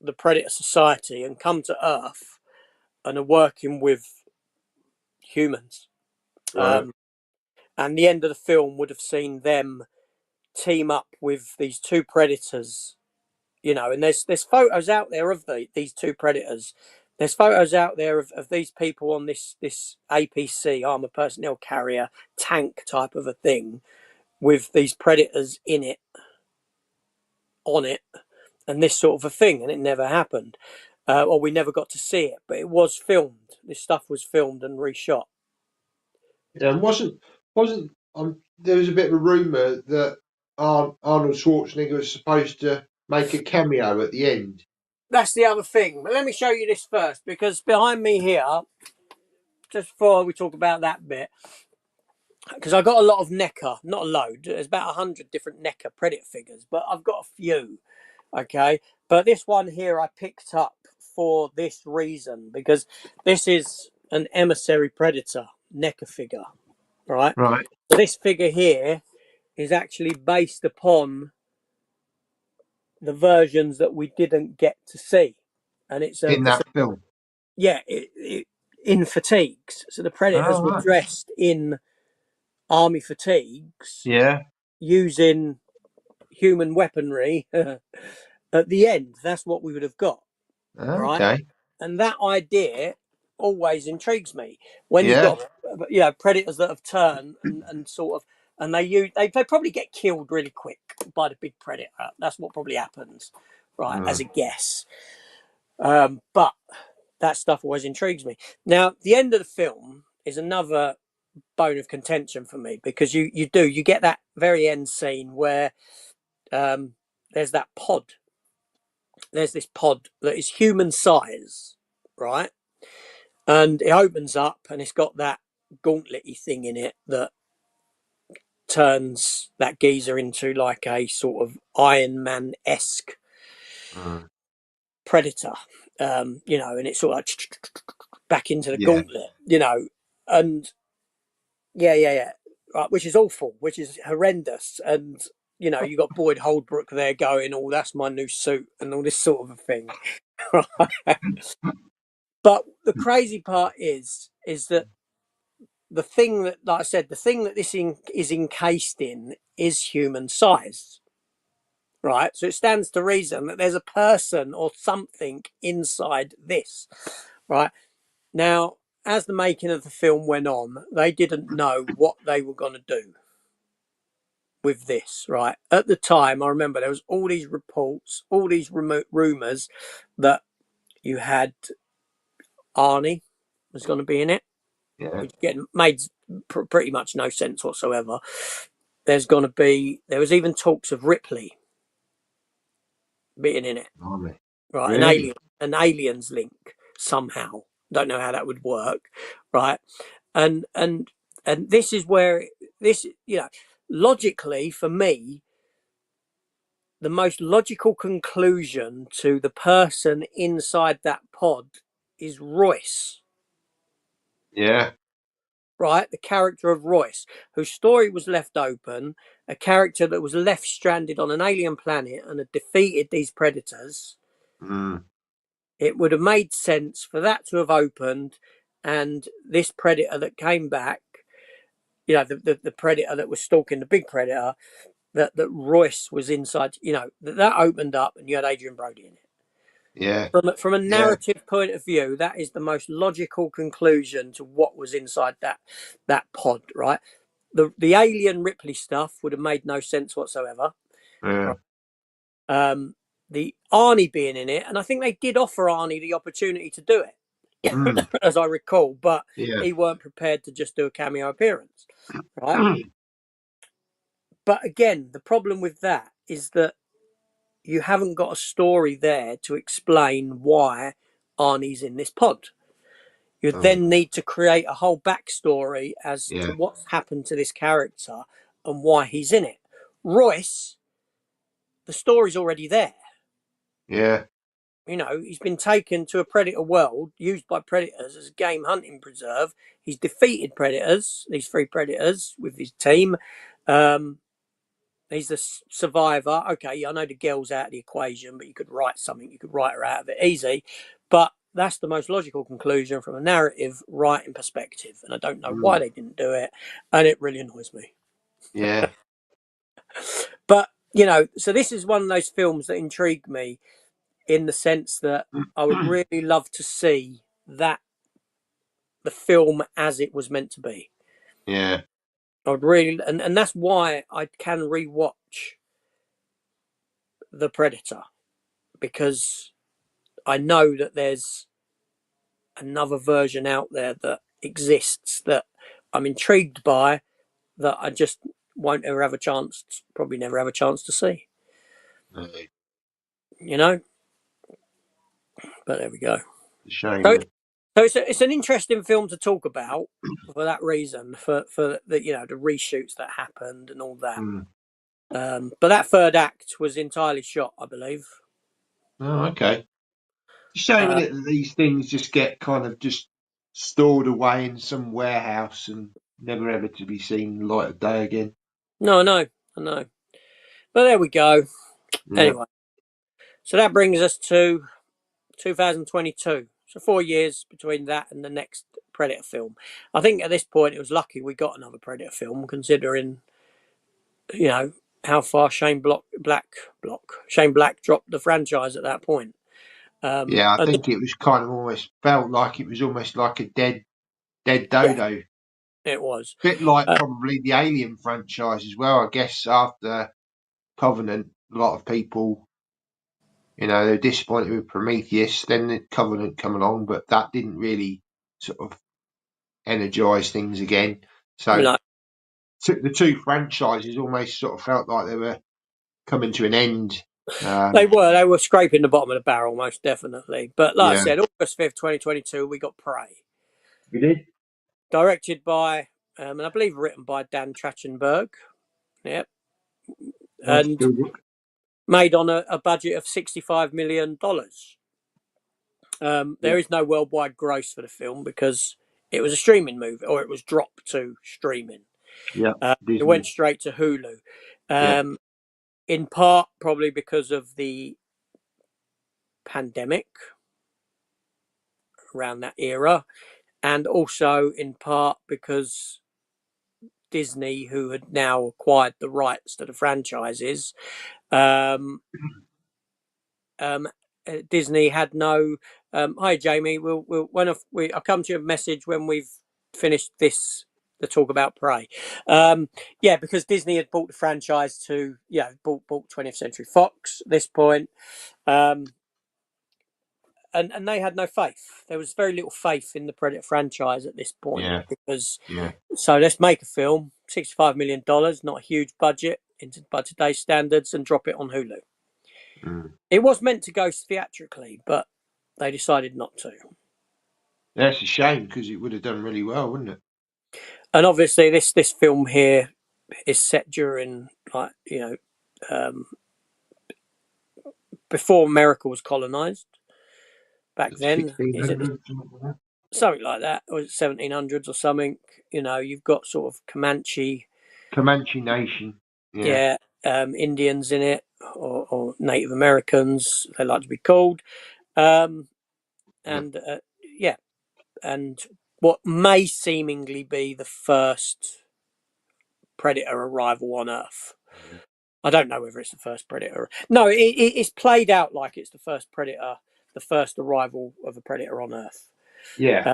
the predator society and come to Earth and are working with humans. right. Um, and the end of the film would have seen them team up with these two predators. You know, and there's photos out there of these two predators. There's photos out there of these people on this APC armored personnel carrier tank type of a thing with these predators in it on it and this sort of a thing, and it never happened, or we never got to see it. But it was filmed. This stuff was filmed and reshot. Yeah, and wasn't there was a bit of a rumor that Arnold Schwarzenegger was supposed to make a cameo at the end. That's the other thing. But let me show you this first, because behind me here, just before we talk about that bit, because I got a lot of NECA, not a load. There's about 100 different NECA Predator figures, but I've got a few. Okay, but this one here I picked up for this reason, because this is an emissary predator NECA figure, right? Right. So this figure here is actually based upon the versions that we didn't get to see, and In it's a that film. yeah, in fatigues. So the predators Oh, were right. dressed in army fatigues Yeah. using human weaponry at the end. That's what we would have got, right? Okay. And that idea always intrigues me when you've Yeah. got predators that have turned and sort of and they probably get killed really quick by the big predator. That's what probably happens, right? As Mm. a guess. But that stuff always intrigues me. Now, the end of the film is another bone of contention for me, because you get that very end scene where um, there's that pod. There's this pod that is human size, right? And it opens up and it's got that gauntlety thing in it that turns that geezer into like a sort of Iron Man esque Mm. predator, and it's sort of like back into the Yeah. gauntlet, and yeah, right, which is awful, which is horrendous, and you got Boyd Holdbrook there going, "Oh, that's my new suit," and all this sort of a thing. Right? But the crazy part is that the thing that, like I said, the thing that is encased in is human size, right? So it stands to reason that there's a person or something inside this, right? Now, as the making of the film went on, they didn't know what they were going to do, with this, right? At the time, I remember there was all these reports, all these remote rumors that you had Arnie was going to be in it, Yeah. which again made pretty much no sense whatsoever. There was even talks of Ripley being in it, Blimey. right? Really? An aliens link somehow. Don't know how that would work, right? And this is where this, logically for me, the most logical conclusion to the person inside that pod is Royce, Yeah. right? The character of Royce, whose story was left open, a character that was left stranded on an alien planet and had defeated these predators. Mm. It would have made sense for that to have opened, and this predator that came back, the predator that was stalking the big predator, that Royce was inside, that opened up and you had Adrian Brody in it. Yeah. From a Yeah. narrative point of view, that is the most logical conclusion to what was inside that pod, right? The alien Ripley stuff would have made no sense whatsoever. Yeah. Right? The Arnie being in it, and I think they did offer Arnie the opportunity to do it, Mm. as I recall, but Yeah. he weren't prepared to just do a cameo appearance, right? But again, the problem with that is that you haven't got a story there to explain why Arnie's in this pod. You Oh, then need to create a whole backstory as to yeah. what's happened to this character and why he's in it. Royce, the story's already there. Yeah. He's been taken to a predator world used by predators as a game hunting preserve. He's defeated predators, these three predators, with his team. Um, he's the survivor. Okay, I know the girl's out of the equation, but you could write something. You could write her out of it easy. But that's the most logical conclusion from a narrative writing perspective. And I don't know why Mm. they didn't do it. And it really annoys me. Yeah. But, so this is one of those films that intrigue me in the sense that I would really love to see that the film as it was meant to be. Yeah. I would really, and that's why I can rewatch The Predator, because I know that there's another version out there that exists that I'm intrigued by, that I just won't ever have a chance, probably never have a chance to see, No, you know? But there we go. shame, So, isn't it? so it's an interesting film to talk about for that reason, for the, the reshoots that happened and all that. Mm. But that third act was entirely shot, I believe. Oh, okay. Shame, isn't Uh, it, that these things just get kind of just stored away in some warehouse and never ever to be seen the light of day again. no, I know. But there we go. Yeah. Anyway, so that brings us to 2022. So 4 years between that and the next Predator film. I think at this point it was lucky we got another Predator film, considering how far Shane Black dropped the franchise at that point. Yeah, I And think it was kind of almost felt like it was almost like a dead yeah, dodo. it was. Bit like Uh, probably the Alien franchise as well. I guess after Covenant, a lot of people, they're disappointed with Prometheus. Then the Covenant come along, but that didn't really sort of energize things again. So no, the two franchises almost sort of felt like they were coming to an end. they were scraping the bottom of the barrel, most definitely. But like I Yeah, said, August 5th, 2022, we got Prey, we did. directed by, and I believe written by Dan Trachtenberg. Yep. Nice And Spielberg. made on a budget of $65 million. Yeah, There is no worldwide gross for the film because it was a streaming movie, or it was dropped to streaming. yeah, It went Disney. straight to Hulu, Yeah, in part probably because of the pandemic around that era, and also in part because Disney, who had now acquired the rights to the franchises, um, um, Disney had no. Hi, Jamie. We'll come to your message when we've finished this the talk about Prey. Yeah, because Disney had bought the franchise to, bought 20th Century Fox at this point. And they had no faith. There was very little faith in the Predator franchise at this point Yeah, because, yeah. so let's make a film, $65 million, not a huge budget by today's standards, and drop it on Hulu. Mm. It was meant to go theatrically, but they decided not to. That's a shame because it would have done really well, wouldn't it? And obviously, this film here is set during, like, before America was colonized. Back then, is it 1600. something like that? Or 1700s or something? You've got sort of Comanche Nation. Yeah. yeah, Indians in it, or Native Americans, they like to be called. Um, Yeah. and yeah, and what may seemingly be the first Predator arrival on Earth. I don't know whether it's the first Predator. No, it's played out like it's the first Predator, the first arrival of a Predator on Earth. Yeah. Uh,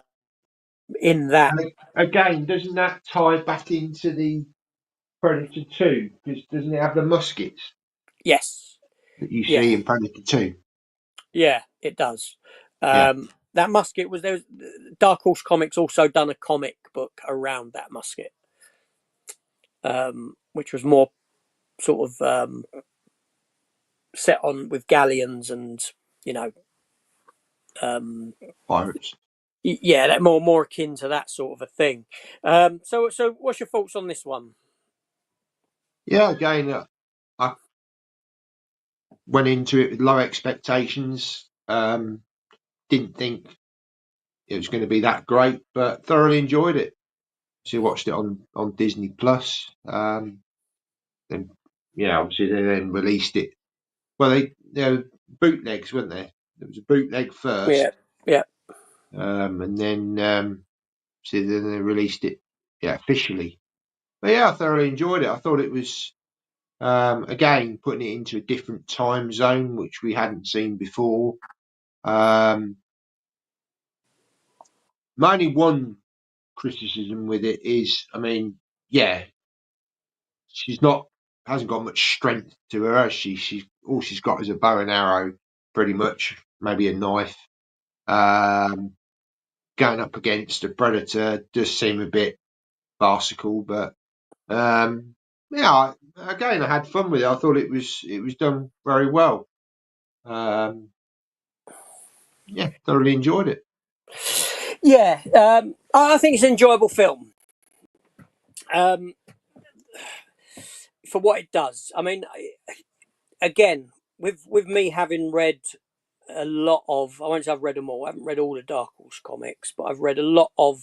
in that, And again, doesn't that tie back into the Predator 2? Because doesn't it have the muskets yes, that you yeah, see in Predator 2? yeah, it does. Yeah. That musket was there. Dark Horse Comics also done a comic book around that musket, which was more sort of set on with galleons and you know, um, Pirates. yeah, that more akin to that sort of a thing. So what's your thoughts on this one? Yeah, again, I went into it with low expectations. Didn't think it was going to be that great, but thoroughly enjoyed it. So I watched it on Disney Plus. Then, yeah, obviously they then released it. Well, they were bootlegs, weren't they? There was a bootleg Yeah, first, yeah, and then so then they released it, yeah, officially. But yeah, I thoroughly enjoyed it. I thought it was again putting it into a different time zone, which we hadn't seen before. My only one criticism with it is, I mean, yeah, she's not hasn't got much strength to her. Has she? She's all she's got is a bow and arrow, pretty much, maybe a knife. Um, Going up against a predator does seem a bit farcical, but yeah, again, I had fun with it. I thought it was done very well. Um, yeah, thoroughly enjoyed it. yeah. I think it's an enjoyable film. Um, for what it does. I mean, again, with me having read a lot of, I won't say I've read them all. I haven't read all the Dark Horse comics, but I've read a lot of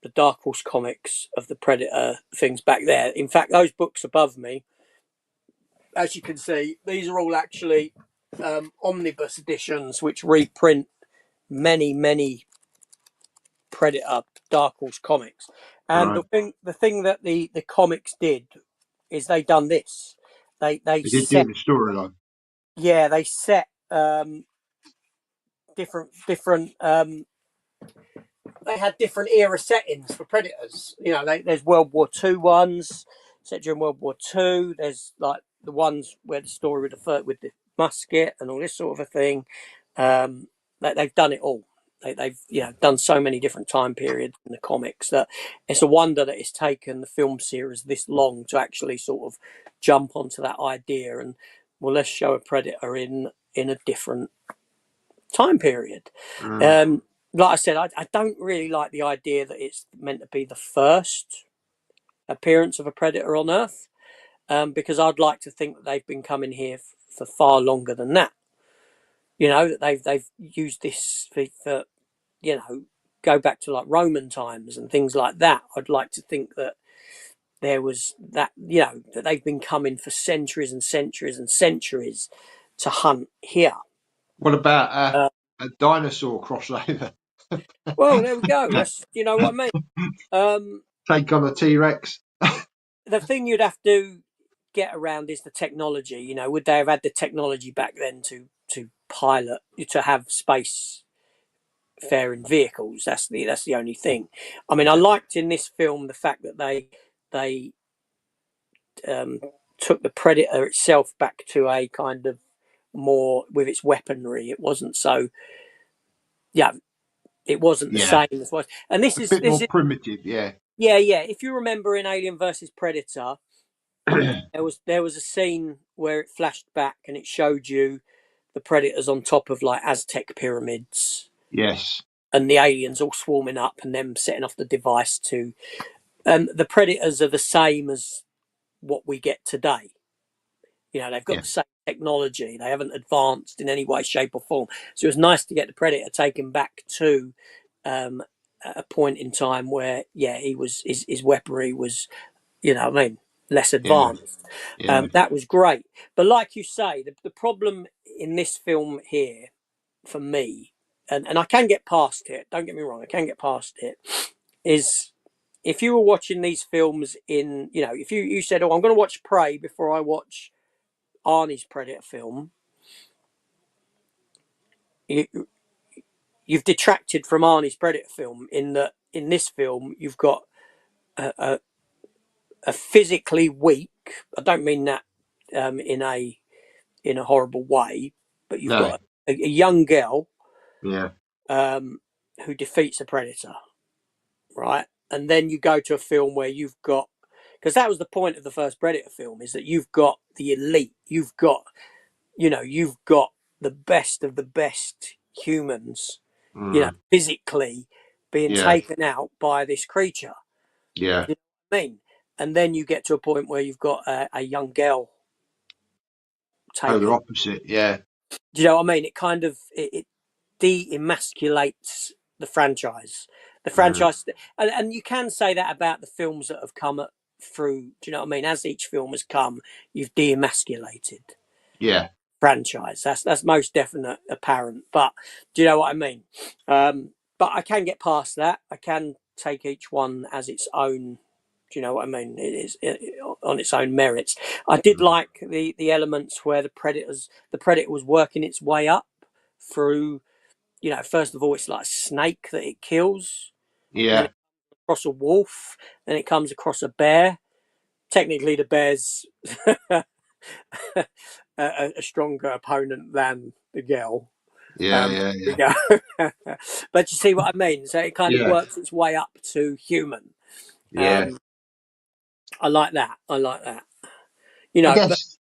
the Dark Horse comics of the Predator things back there. In fact, those books above me, as you can see, these are all actually omnibus editions, which reprint many Predator Dark Horse comics. And Right, the thing that the comics did is they done this. They they did do set, the storyline. yeah, they set different they had different era settings for Predators. There's World War II ones set during World War II. There's like the ones where the story with the musket and all this sort of a thing. They've done it all. They've done so many different time periods in the comics that it's a wonder that it's taken the film series this long to actually sort of jump onto that idea and, well, let's show a Predator in a different time period. Mm. Um, like I said, I don't really like the idea that it's meant to be the first appearance of a predator on Earth, because I'd like to think that they've been coming here for far longer than that. That they've used this for go back to like Roman times and things like that. I'd like to think that there was that that they've been coming for centuries and centuries and centuries to hunt here. What about Uh, a dinosaur crossover? well, there we go. That's what I mean. Um, Take on a T Rex? the thing you'd have to get around is the technology. Would they have had the technology back then to pilot, to have space faring vehicles. That's the only thing. I mean, I liked in this film the fact that they took the Predator itself back to a kind of more with its weaponry. It wasn't so, yeah, it wasn't the Yeah, same as was. And this a is bit this more is primitive. Yeah, yeah. If you remember in Alien versus Predator, there was a scene where it flashed back and it showed you the Predators on top of like Aztec pyramids yes, and the aliens all swarming up and them setting off the device to. The Predators are the same as what we get today. They've got yeah, the same technology. They haven't advanced in any way, shape, or form. So it was nice to get the Predator taken back to um, a point in time where, yeah, his weaponry was, less yeah, advanced. yeah. That was great. But like you say, the problem in this film here, for me, and I can get past it. Don't get me wrong, I can get past it. Is if you were watching these films if you said, "Oh, I'm going to watch Prey before I watch Arnie's Predator film," you, you've detracted from Arnie's Predator film in that in this film you've got a, a, a physically weak. I don't mean that in a horrible way, but you've No, got a young girl yeah, um, who defeats a predator, right? And then you go to a film where you've got, because that was the point of the first Predator film, is that you've got the elite, you've got the best of the best humans, mm, physically being yeah, taken out by this creature. yeah. You know what I mean? And then you get to a point where you've got a young girl Polar taken. opposite. Yeah, Do you know what I mean? It kind of it de-emasculates the franchise. The mm, franchise, and you can say that about the films that have come through. Do you know what I mean? As each film has come, you've de-emasculated yeah, franchise. That's most definite apparent. But do you know what I mean? But I can get past that. I can take each one as its own. Do you know what I mean? On its own merits. I did mm, like the elements where the predator was working its way up through. First of all, it's like a snake that it kills. Then yeah, it across a wolf. Then it comes across a bear. Technically, the bear's a stronger opponent than the girl. yeah, yeah, We yeah, go. But you see what I mean? So it kind of yeah, works its way up to human. yeah. Um, I like that. I like that. I But guess,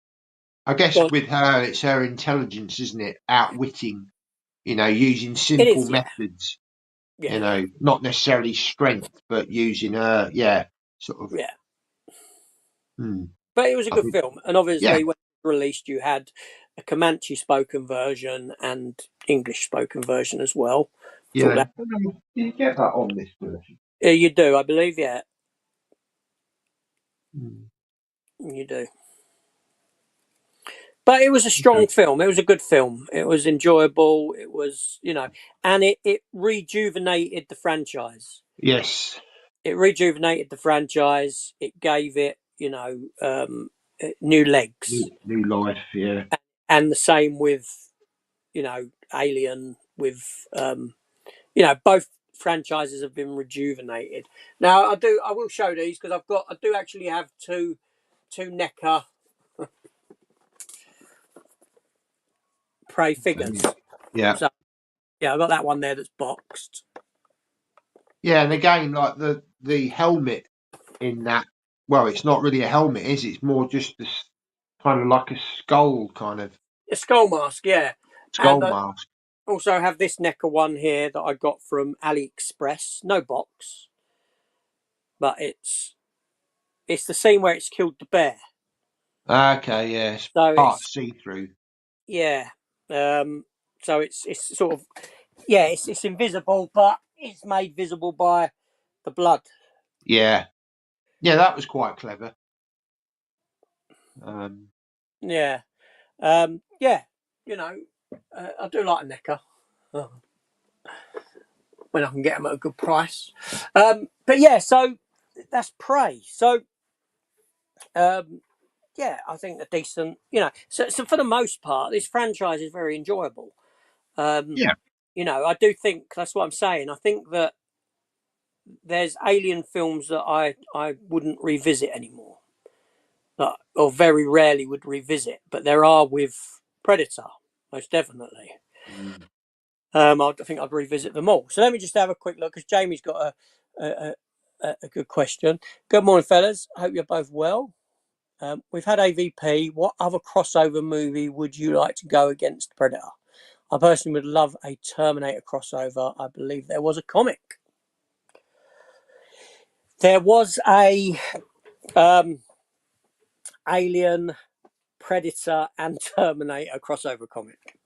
I guess well, with her, it's her intelligence, isn't it? Outwitting, using it simple is. Yeah, methods. yeah, yeah, Not necessarily strength, but using her, yeah, sort of. yeah. Hmm, But it was a I good think, film, and yeah, obviously when it was released, you had a Comanche spoken version and English spoken version as well. Thought yeah. that I don't know, did you get that on this version? you do, I believe. Yeah, Hmm, you do. But it was a strong okay. film. It was a good film. It was enjoyable. It was, and it rejuvenated the franchise. Yes, It rejuvenated the franchise. It gave it, new legs. new life, yeah. And the same with, Alien. With, both franchises have been rejuvenated. Now, I will show these because I do actually have two NECA Prey figures. Okay. Yeah, So yeah, I got that one there that's boxed. yeah, and again, like the helmet in that. Well, it's not really a helmet, is it? It's more just this kind of like a skull, kind of A skull mask, yeah. And skull mask. also have this NECA one here that I got from AliExpress. No box, but it's the scene where it's killed the bear. Okay, yeah, it's So part it's see through. yeah. So it's sort of it's invisible, but it's made visible by the blood. Yeah, yeah, that was quite clever. Um, Yeah. Yeah. You know, I do like a NECA when I can get them at a good price. But yeah, so that's Prey. So um, yeah, I think a decent. So for the most part, this franchise is very enjoyable. Um, yeah, you know, I do think that's what I'm saying. I think that there's alien films that I wouldn't revisit anymore, that, or very rarely would revisit. But there are with Predator, most definitely. Mm. I think I'd revisit them all. So let me just have a quick look, because Jamie's got a, a good question. Good morning, fellas. Hope you're both well. We've had AVP. What other crossover movie would you like to go against Predator? I personally would love a Terminator crossover. I believe there was a comic. There was a Alien, Predator, and Terminator crossover comic.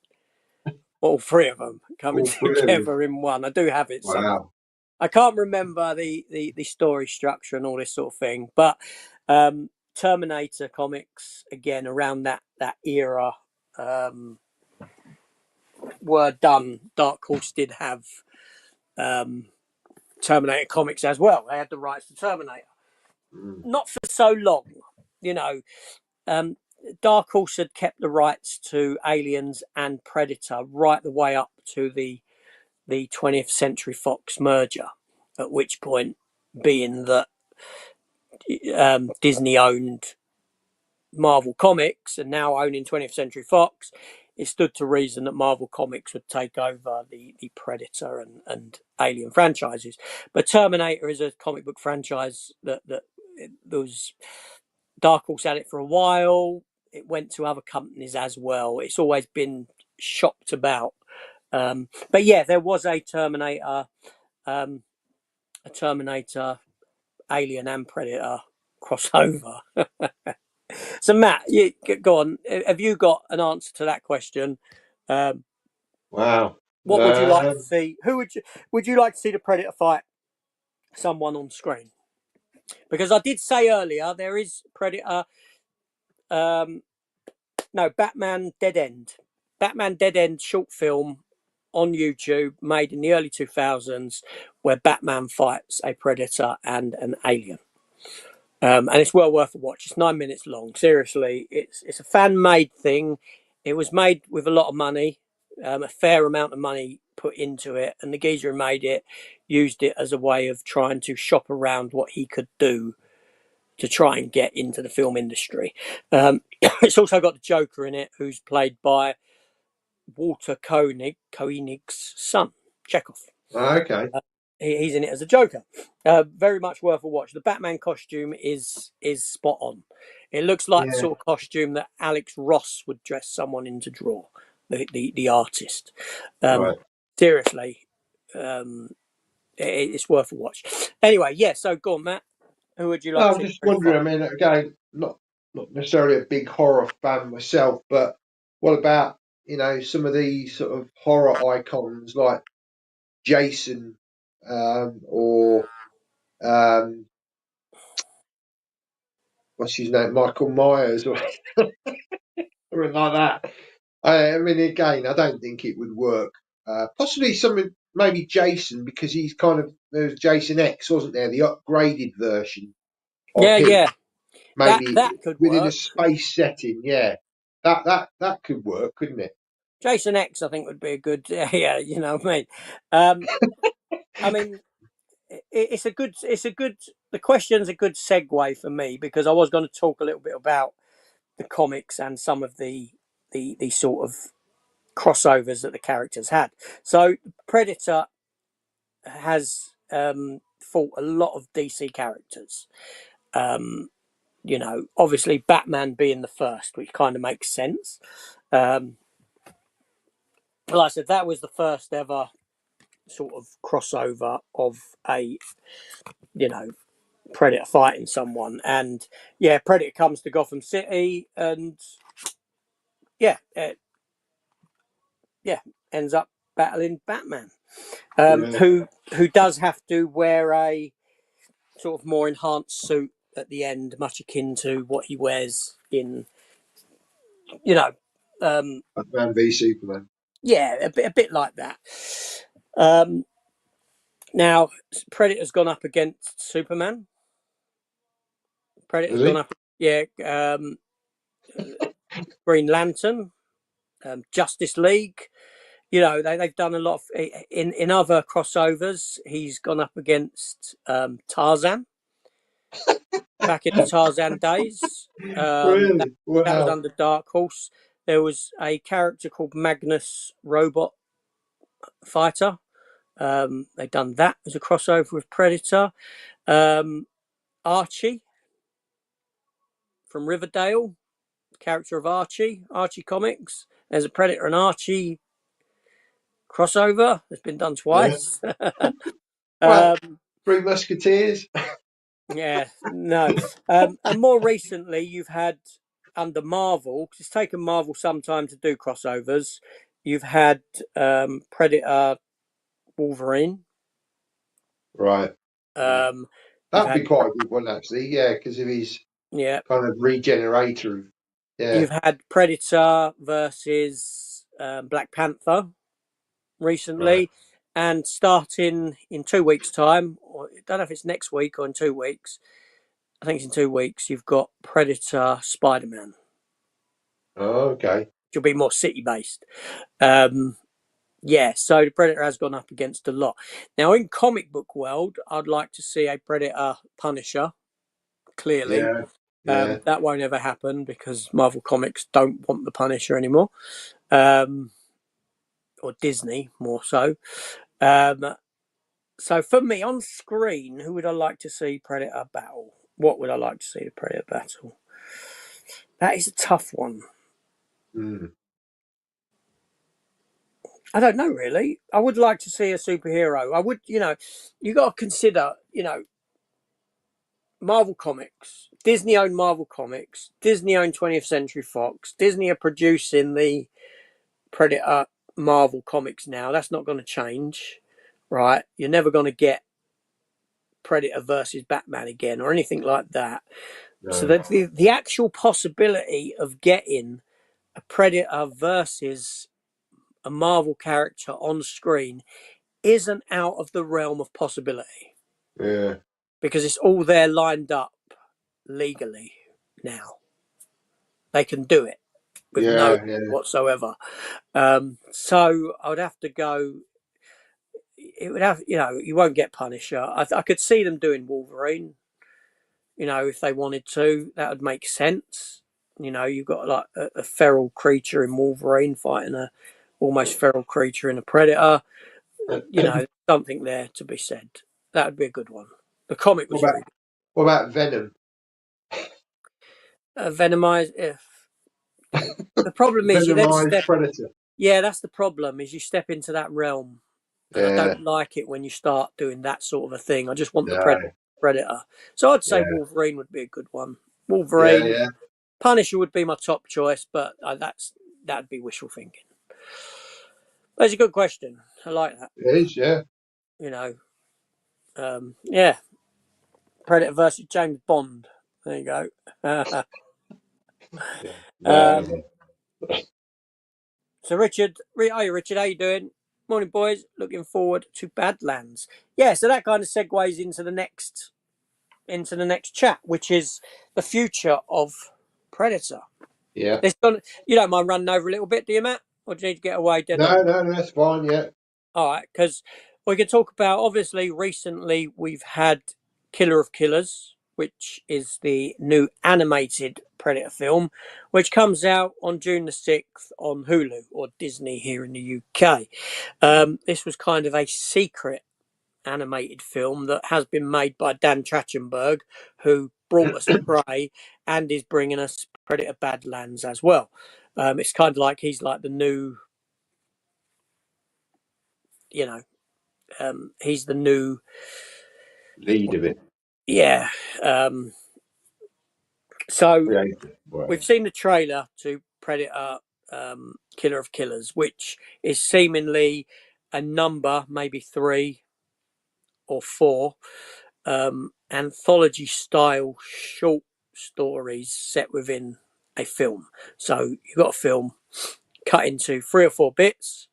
All three of them coming All three of them. together in one. I do have it somewhere. Wow. I can't remember the story structure and all this sort of thing, but Terminator comics again around that era were done. Dark Horse did have Terminator comics as well. They had the rights to Terminator, Mm. not for so long, you know. Um, Dark Horse had kept the rights to Aliens and Predator right the way up to the 20th Century Fox merger, at which point, being that Disney owned Marvel Comics and now owning 20th Century Fox, it stood to reason that Marvel Comics would take over the Predator and Alien franchises. But Terminator is a comic book franchise that there was, Dark Horse had it for a while. It went to other companies as well. It's always been shopped about. But yeah, there was um, a Terminator, Alien and Predator crossover. So Matt, you go on. Have you got an answer to that question? Um, Wow. what would you like to see? Who would you like to see the Predator fight someone on screen? Because I did say earlier there is Predator. No, Batman Dead End. Batman Dead End short film on YouTube made in the early 2000s, where Batman fights a Predator and an alien. And it's well worth a watch. It's 9 minutes long. Seriously, it's a fan made thing. It was made with a lot of money, a fair amount of money put into it, and the geezer who made it used it as a way of trying to shop around what he could do to try and get into the film industry. It's also got the Joker in it, who's played by Walter Koenig's son, Chekhov. Okay. He's in it as a Joker. Very much worth a watch. The Batman costume is spot on. It looks like the Yeah. sort of costume that Alex Ross would dress someone in to draw, the artist. Right. Seriously, it's worth a watch. Anyway, yeah. So go on, Matt. Who would you No, like I'm to just wondering. I mean, again, not necessarily a big horror fan myself, but what about some of these sort of horror icons like Jason, or um, what's his name, Michael Myers, or something like that? I mean, again, I don't think it would work. Possibly something, maybe Jason, because he's kind of, there's Jason X, wasn't there? The upgraded version of Yeah, him, yeah. maybe That could within a work. space setting. Yeah, that could work, couldn't it? Jason X, I think, would be a good. Yeah, you know what I mean. I mean, it's a good. It's a good. The question's a good segue for me, because I was going to talk a little bit about the comics and some of the sort of crossovers that the characters had. So Predator has fought a lot of DC characters. Um, you know, obviously Batman being the first, which kind of makes sense. Um, like I said, that was the first ever sort of crossover of a, you know, Predator fighting someone, and yeah, Predator comes to Gotham City, and yeah, yeah, ends up battling Batman, Yeah, who does have to wear a sort of more enhanced suit at the end, much akin to what he wears in, you know, um, Batman v Superman. yeah, a bit like that. Um, Now, Predator's gone up against Superman. Predator's Does gone he? up, yeah, Green Lantern, Justice League. you know, they've done a lot of in other crossovers. He's gone up against Tarzan back in the Tarzan days. That, Really? that was Wow. under Dark Horse. There was a character called Magnus Robot Fighter. They've done that as a crossover with Predator. Archie from Riverdale, character of Archie Comics. There's a Predator and Archie crossover. It's been done Yeah. twice. Well, um, Three Musketeers. yeah, no. And more recently, you've had under Marvel, because it's taken Marvel some time to do crossovers. You've had Predator Wolverine. Right. Yeah. You've That'd had be quite a good one, actually. Yeah, because of his yeah, kind of regenerator. Yeah. you've had Predator versus Black Panther Right. recently, and starting in 2 weeks' time, or I don't know if it's next week or in 2 weeks. I think it's in 2 weeks. You've got Predator Spider Man, Oh, okay. which will be more city based. Um, yeah, so the Predator has gone up against a lot. Now, in comic book world, I'd like to see a Predator Punisher. Clearly, Yeah. Yeah. that won't ever happen because Marvel Comics don't want the Punisher anymore, um, or Disney more so. Um, so for me, on screen, who would I like to see Predator battle? What would I like to see the Predator battle? That is a tough one. Mm. I don't know really. I would like to see a superhero. I would, you got to consider, Marvel Comics, Disney owned Marvel Comics, Disney owned 20th Century Fox. Disney are producing the Predator Marvel Comics now. That's not going to change, right? You're never going to get Predator versus Batman again or anything like that. So No. that the actual possibility of getting a Predator versus a Marvel character on screen isn't out of the realm of possibility Yeah. because it's all there lined up legally now. They can do it with no Yeah. Yeah. whatsoever. So I would have to go. It would have, you won't get Punisher. I could see them doing Wolverine. If they wanted to, that would make sense. You've got like a feral creature in Wolverine fighting a almost feral creature in a Predator. Something there to be said. That would be a good one. The comic What was about very good. what about Venom? Venomized. If the problem is, you then Venomized step. Predator. Yeah, that's the problem. Is you step into that realm, and I Yeah. don't like it when you start doing that sort of a thing. I just want the No. Predator. So I'd say Yeah. Wolverine would be a good one. Yeah. Wolverine, Yeah. Punisher would be my top choice, but that'd be wishful thinking. That's a good question. I like that. It is. Yeah. You know, yeah, Predator versus James Bond. There you go. Yeah. No. um, so Richard, hi Richard, how you doing? Morning, boys. Looking forward to Badlands. Yeah, so that kind of segues into the next chat, which is the future of Predator. Yeah. This gone, you don't mind running over a little bit, do you, Matt? Or do you need to get away dead No. on? No. No. That's fine. Yeah. All right, because we can talk about, obviously, recently we've had Killer of Killers, which is the new animated Predator film, which comes out on June the 6th on Hulu or Disney here in the UK. This was kind of a secret animated film that has been made by Dan Trachtenberg, who brought us Prey and is bringing us Predator Badlands as well. It's kind of like he's like the new, you know, he's the new, Lead of it. yeah. Um, so Creator. we've Whatever. seen the trailer to Predator Killer of Killers, which is seemingly a number, maybe 3 or 4 anthology style short stories set within a film. So you've got a film cut into 3 or 4 bits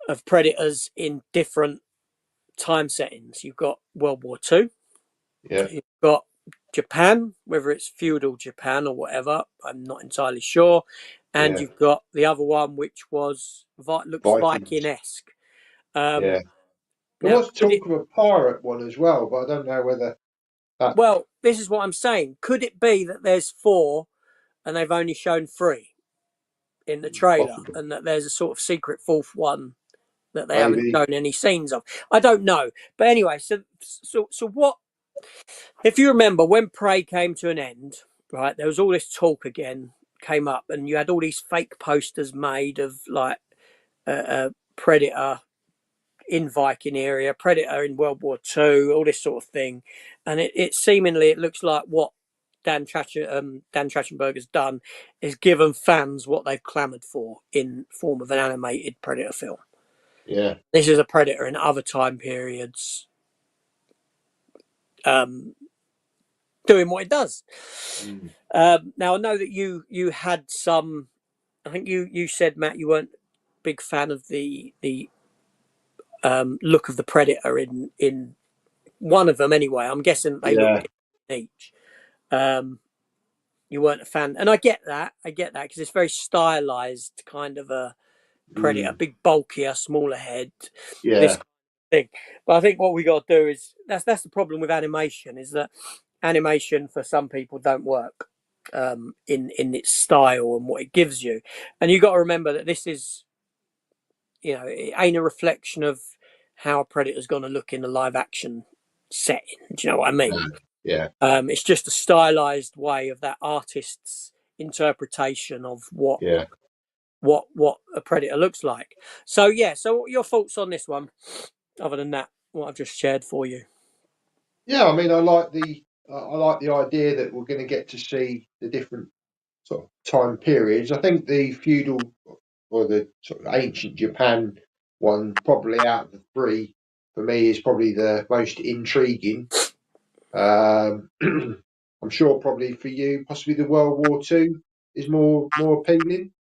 of predators in different time settings. You've got World War Two. Yeah. You've got Japan, whether it's feudal Japan or whatever, I'm not entirely sure. and Yeah. you've got the other one which looks Vikings. Viking-esque. Um, Yeah. There now, was talk of a pirate one as well, but I don't know whether that. well, this is what I'm saying. Could it be that there's four and they've only shown three in the trailer, Possible. and that there's a sort of secret fourth one that they haven't Maybe. shown any scenes of? I don't know. But anyway, so what? If you remember when Prey came to an end, right? There was all this talk again came up, and you had all these fake posters made of like a Predator in Viking area, Predator in World War Two, all this sort of thing, and it seemingly it looks like what Dan Trachtenberg has done is given fans what they've clamoured for in form of an animated Predator film. Yeah. This is a Predator in other time periods, um, doing what it does. Mm. Now I know that you had some. I think you said, Matt, you weren't a big fan of the look of the Predator in one of them anyway. I'm guessing they look Yeah. different in each. Um, you weren't a fan, and I get that. I get that because it's very stylized, kind of a Predator, Mm. big, bulkier, smaller head. This Yeah. thing, but I think what we got to do is that's the problem with animation is that animation for some people don't work in its style and what it gives you, and you got to remember that this is it ain't a reflection of how a Predator's going to look in a live action setting. Do you know what I mean? No. Yeah. It's just a stylized way of that artist's interpretation of Yeah. what a Predator looks like. So yeah, so what are your thoughts on this one, other than that, what I've just shared for you? Yeah. I mean, I like the idea that we're going to get to see the different sort of time periods. I think the feudal or the sort of ancient Japan one, probably out of the three, for me, is probably the most intriguing. Um, I'm sure probably for you, possibly the World War Two is more appealing.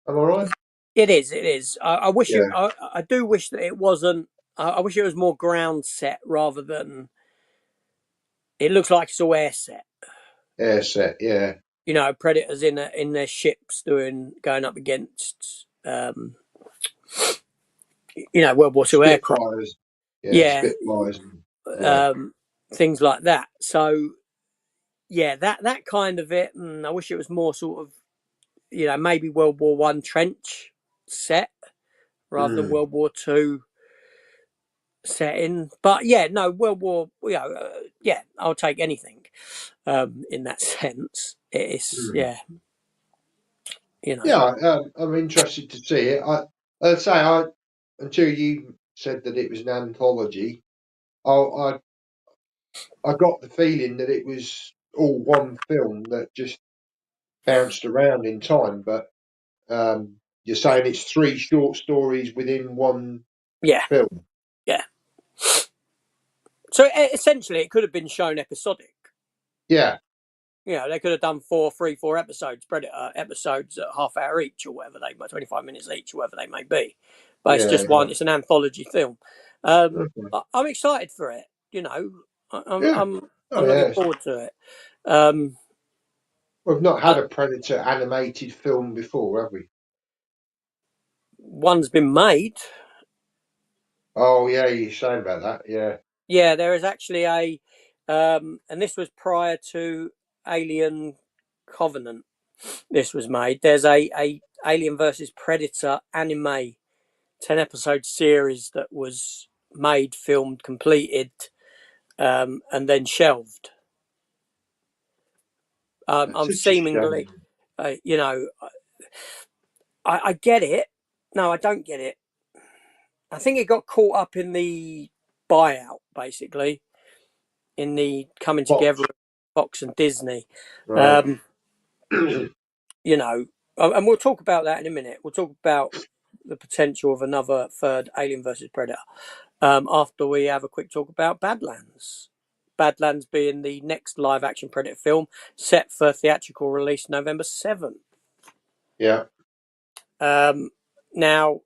Am I right? It is. It is. I wish it. Yeah, I do wish that it wasn't. I wish it was more ground set rather than. It looks like it's all air set. air set. Yeah, Predators in their ships going up against World War Two aircraft. Spitfires. Yeah, Yeah, Spitfires. Yeah, um, things like that. So yeah, that kind of it. I wish it was more sort of maybe World War One trench set rather than mm, World War Two setting. But yeah, no, World War. Yeah, I'll take anything in that sense. It's mm. yeah, you know. Yeah. I'm interested to see it. I'd say until you said that it was an anthology, I I got the feeling that it was all one film that just bounced around in time. But you're saying it's three short stories within one Yeah, film. yeah. So essentially, it could have been shown episodic. Yeah, They could have done four episodes, Predator episodes at half hour each or whatever 25 minutes each, or whatever they may be. But it's yeah, just one. It's an anthology film. okay. I'm excited for it. I'm Yeah. I'm Oh I'm looking yeah. forward to it. Um, We've not had uh, a Predator animated film before, have we? one's been made. Oh yeah, you're saying about that. Yeah, Yeah, there is actually and this was prior to Alien Covenant. This was made. There's a Alien versus Predator anime 10-episode series that was made, filmed, completed, and then shelved. that's I'm such a seemingly, shame. uh, you know, I get it. No, I don't get it. I think it got caught up in the buyout, basically, in the coming together Fox, of Fox and Disney. right? Um, you know, and we'll talk about that in a minute. We'll talk about the potential of another third Alien versus Predator after we have a quick talk about Badlands. Badlands being the next live action Predator film set for theatrical release November 7th. Yeah, Now,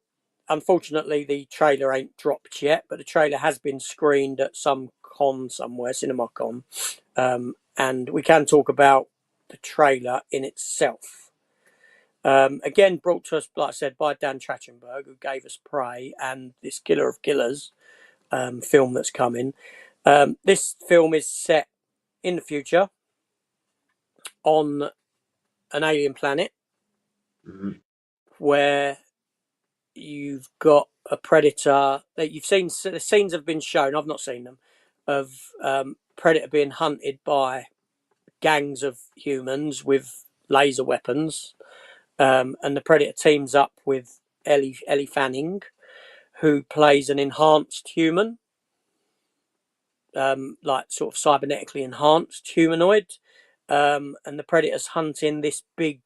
unfortunately, the trailer ain't dropped yet, but the trailer has been screened at some con somewhere, CinemaCon, and we can talk about the trailer in itself. Again, brought to us, like I said, by Dan Trachtenberg, who gave us Prey and this Killer of Killers film that's coming. This film is set in the future on an alien planet Mm-hmm. where you've got a predator that you've seen. The scenes have been shown. I've not seen them of predator being hunted by gangs of humans with laser weapons, and the predator teams up with Ellie Fanning, who plays an enhanced human, like sort of cybernetically enhanced humanoid, and the predator's hunting this big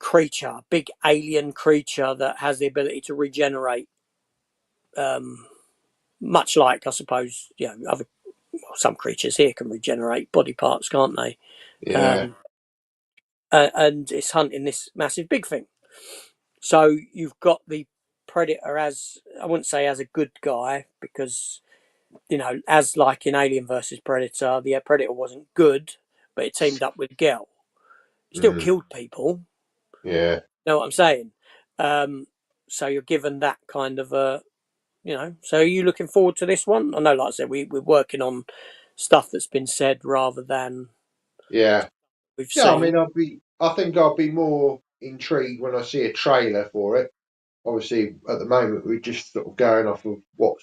creature, big alien creature that has the ability to regenerate, much like I suppose other some creatures here can regenerate body parts, can't they? Yeah. Um, and it's hunting this massive big thing. So you've got the predator as, I wouldn't say as a good guy, because as like in Alien versus Predator, the predator wasn't good, but it teamed up with Gel. Still Mm-hmm. killed people. Yeah. You know what I'm saying? Um, so you're given that kind of a, So are you looking forward to this one? I know, like I said, we're working on stuff that's been said rather than Yeah. we've Yeah. I seen. mean, I think I'll be more intrigued when I see a trailer for it. Obviously, at the moment, we're just sort of going off of what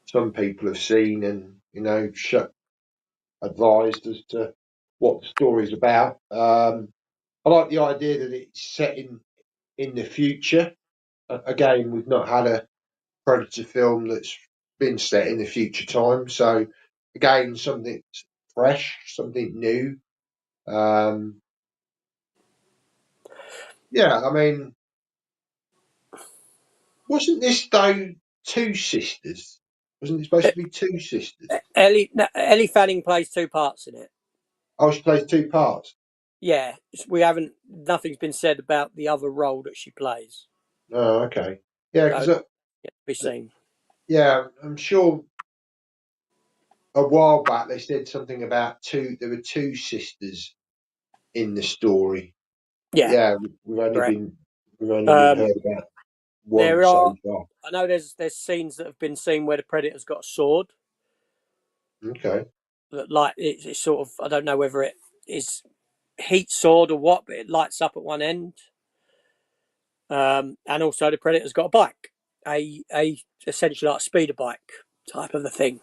some people have seen and advised as to what the story's about. I like the idea that it's set in the future. Again, we've not had a Predator film that's been set in the future time, so again, something fresh, something new. Um, yeah, I mean, wasn't this though two sisters? Wasn't it supposed to be two sisters? Ellie Fanning plays two parts in it. Oh, she plays two parts. Yeah, we haven't. Nothing's been said about the other role that she plays. Oh, okay. Yeah, So because yeah, be seen. yeah, I'm sure a while back they said something about two. There were two sisters in the story. But Yeah, yeah, we've only correct. been we've only been Um, heard about one there so are. far. I know there's scenes that have been seen where the predator's got a sword Okay. that like it's sort of, I don't know whether it is heat sword or what, but it lights up at one end. And also the predator's got a bike, a essentially like a speeder bike type of a thing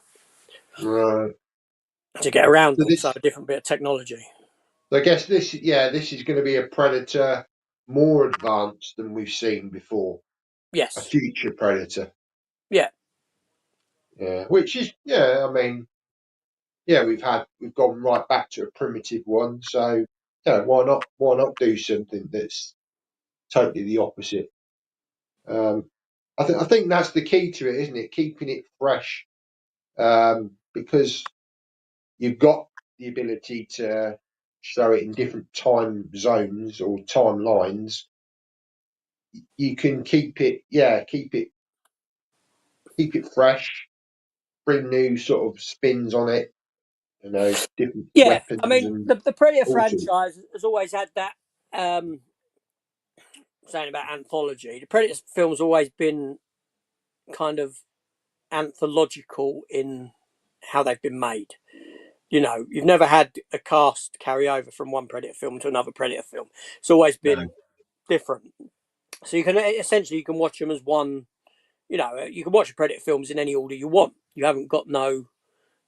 Right. to get around So on. So this, a different bit of technology. I guess this is going to be a predator more advanced than we've seen before. A Yes. future predator. Yeah. Yeah. Which is, yeah. I mean, yeah, we've gone right back to a primitive one. So, yeah, why not do something that's totally the opposite? Um, I think that's the key to it, isn't it? Keeping it fresh, because you've got the ability to show it in different time zones or timelines. You can keep it fresh, bring new sort of spins on it, different Yeah. I weapons mean, and the Predator all sorts. franchise has always had that. Um, Saying about anthology, the Predator film's always been kind of anthological in how they've been made. You've never had a cast carry over from one Predator film to another Predator film. It's always No, been different. So you can watch them as one. You can watch the Predator films in any order you want. You haven't got no,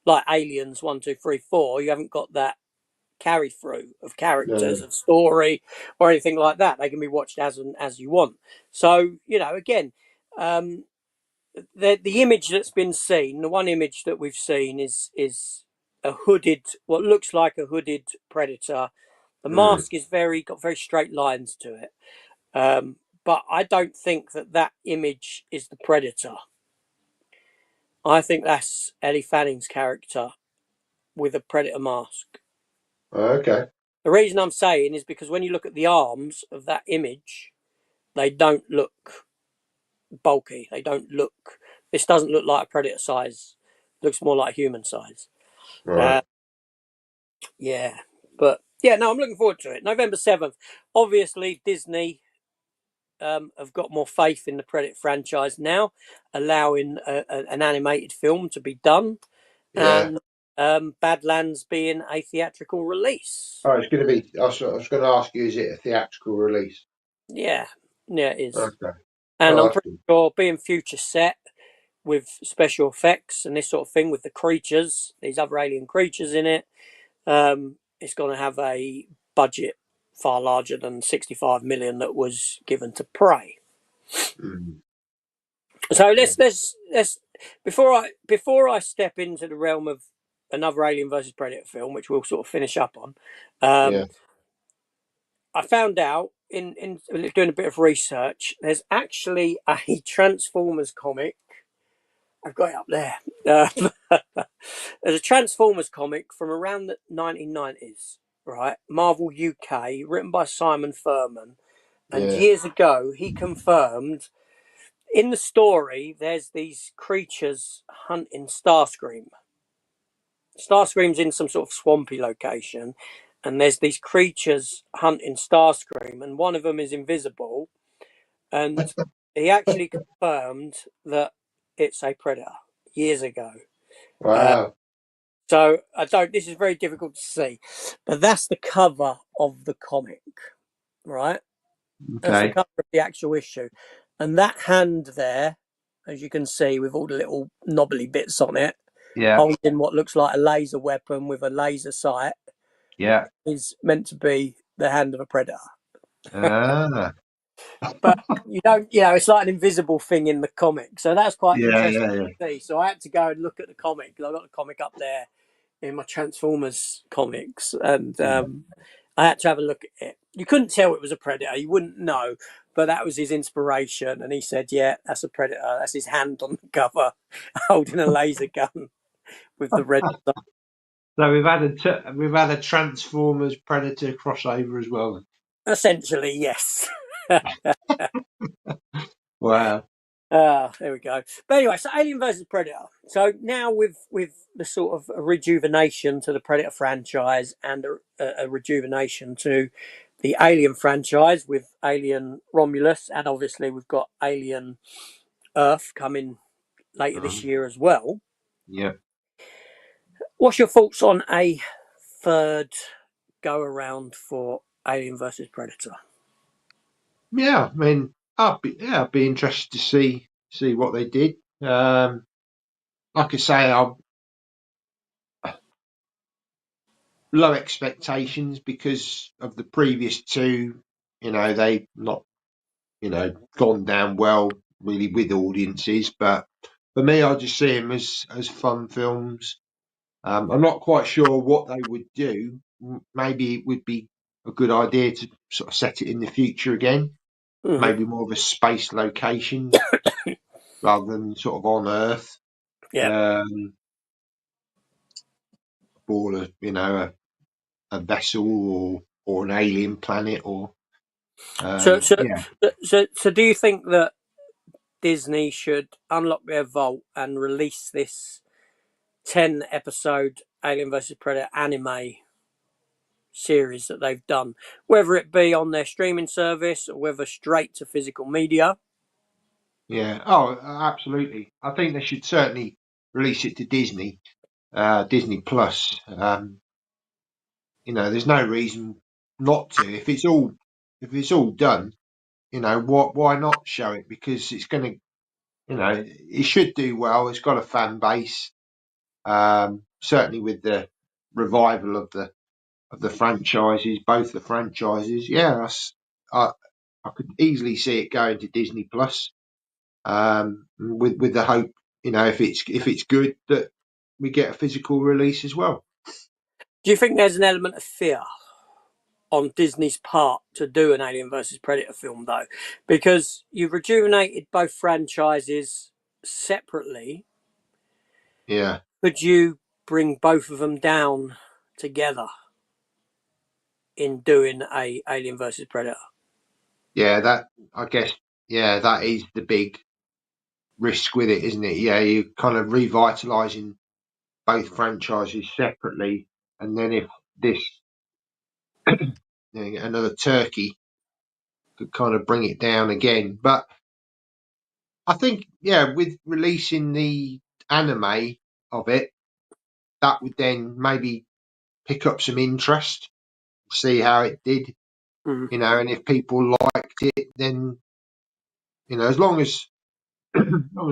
like Aliens 1, 2, 3, 4. You haven't got that carry through of characters, no. of story, or anything like that. They can be watched as you want. So again, um, the image that's been seen, the one image that we've seen is a hooded, what looks like a hooded predator. The Mm. mask is got very straight lines to it, um, but I don't think that image is the predator. I think that's Ellie Fanning's character with a predator mask. Okay. The reason I'm saying is because when you look at the arms of that image, they don't look bulky. They don't look. This doesn't look like a predator size. It looks more like human size. Right. Uh, yeah, but Yeah, no, I'm looking forward to it. November 7th. Obviously, Disney have got more faith in the Predator franchise now, allowing an animated film to be done, Yeah. and Badlands being a theatrical release. Oh, it's going to be. I was going to ask you, is it a theatrical release? Yeah, yeah, it is. Okay. And Oh, I'm that's pretty good. sure being future set with special effects and this sort of thing with the creatures, these other alien creatures in it, it's going to have a budget far larger than 65 million that was given to Prey. Mm, So yeah. let's before I step into the realm of another Alien versus Predator film, which we'll sort of finish up on, Yeah. I found out in doing a bit of research, there's actually a Transformers comic. I've got it up there. There's a Transformers comic from around the 1990s, right? Marvel UK, written by Simon Furman. And Yeah. years ago, he confirmed in the story there's these creatures hunting Starscream. Starscream's in some sort of swampy location, and there's these creatures hunting Starscream, and one of them is invisible. And he actually confirmed that it's a predator years ago. Uh, Wow. so I don't. This is very difficult to see, but that's the cover of the comic, right? That's the Okay. cover of the actual issue, and that hand there, as you can see, with all the little knobbly bits on it, Yeah. holding what looks like a laser weapon with a laser sight, Yeah. is meant to be the hand of a predator. Ah. But you don't, it's like an invisible thing in the comic. So that's quite Yeah. interesting Yeah. Yeah. to see. So I had to go and look at the comic because I got the comic up there in my Transformers comics, and I had to have a look at it. You couldn't tell it was a predator. You wouldn't know, but that was his inspiration. And he said, "Yeah, that's a predator. That's his hand on the cover, holding a laser gun with the red." So we've had a Transformers Predator crossover as well. Essentially, yes. Wow. There we go. But anyway, so Alien versus Predator. So now with the sort of a rejuvenation to the Predator franchise and a rejuvenation to the Alien franchise with Alien Romulus, and obviously we've got Alien Earth coming later this year as well. Yeah. What's your thoughts on a third go around for Alien versus Predator? Yeah. I mean, I'd be interested to see what they did. Like I say, I'm low expectations because of the previous two. They not gone down well really with audiences, but for me, I just see them as fun films. I'm not quite sure what they would do. Maybe it would be a good idea to sort of set it in the future again, Mm-hmm. maybe more of a space location rather than sort of on Earth, Yeah. um, or a vessel or an alien planet or So so yeah. so do you think that Disney should unlock their vault and release this 10 episode Alien vs Predator anime series that they've done, whether it be on their streaming service or whether straight to physical media? Yeah. Oh, absolutely. I think they should certainly release it to Disney Plus. There's no reason not to. If it's all done, why not show it? Because it's going to, it should do well. It's got a fan base. Certainly with the revival of the franchises, both the franchises. Yeah, I could easily see it going to Disney Plus. With the hope, if it's good, that we get a physical release as well. Do you think there's an element of fear on Disney's part to do an Alien vs Predator film, though? Because you've rejuvenated both franchises separately. Yeah, Could you bring both of them down together in doing a Alien vs Predator? yeah, that I guess, yeah, that is the big risk with it, isn't it? Yeah, you're kind of revitalizing both franchises separately, and then if this another turkey could kind of bring it down again. But I think, yeah, with releasing the anime of it, that would then maybe pick up some interest, see how it did, Mm. and if people liked it, then as long as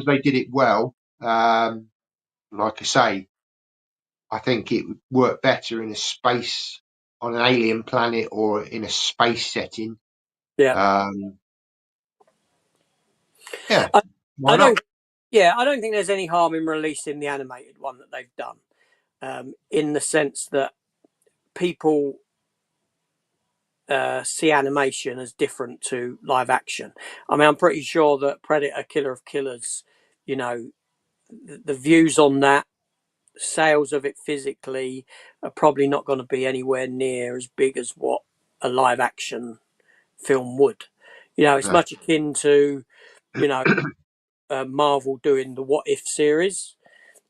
they did it well, like I say, I think it would work better in a space on an alien planet or in a space setting. Yeah. Um, yeah, I, why I not? don't. Yeah, I don't think there's any harm in releasing the animated one that they've done, in the sense that people see animation as different to live action. I mean, I'm pretty sure that Predator, Killer of Killers, you know, the views on that, sales of it physically, are probably not going to be anywhere near as big as what a live action film would. It's No. much akin to, you know, Marvel doing the What If series,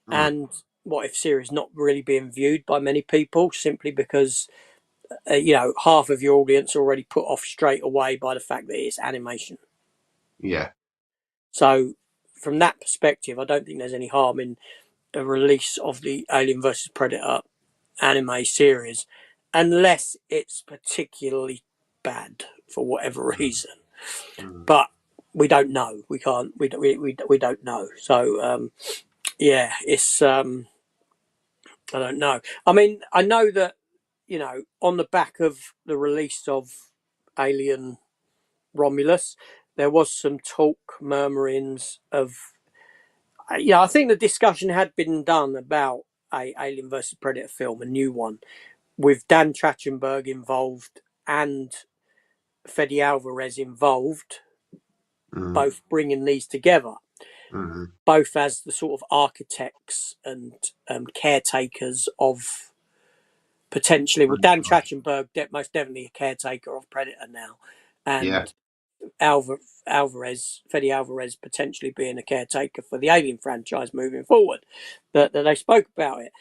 Mm, and What If series not really being viewed by many people simply because half of your audience are already put off straight away by the fact that it's animation. yeah, So from that perspective, I don't think there's any harm in a release of the Alien versus Predator anime series, unless it's particularly bad for whatever mm, reason. mm, But we don't know. We can't. We don't know. So yeah, it's I don't know. I mean, I know that on the back of the release of Alien Romulus, there was some talk, murmurings of, I think the discussion had been done about a Alien versus Predator film, a new one, with Dan Trachtenberg involved and Fede Alvarez involved, mm, both bringing these together, mm, both as the sort of architects and caretakers of potentially. Well, Dan mm. Trachtenberg, most definitely a caretaker of Predator now, Yeah, and Fede Alvarez, potentially being a caretaker for the Alien franchise moving forward. That they spoke about it,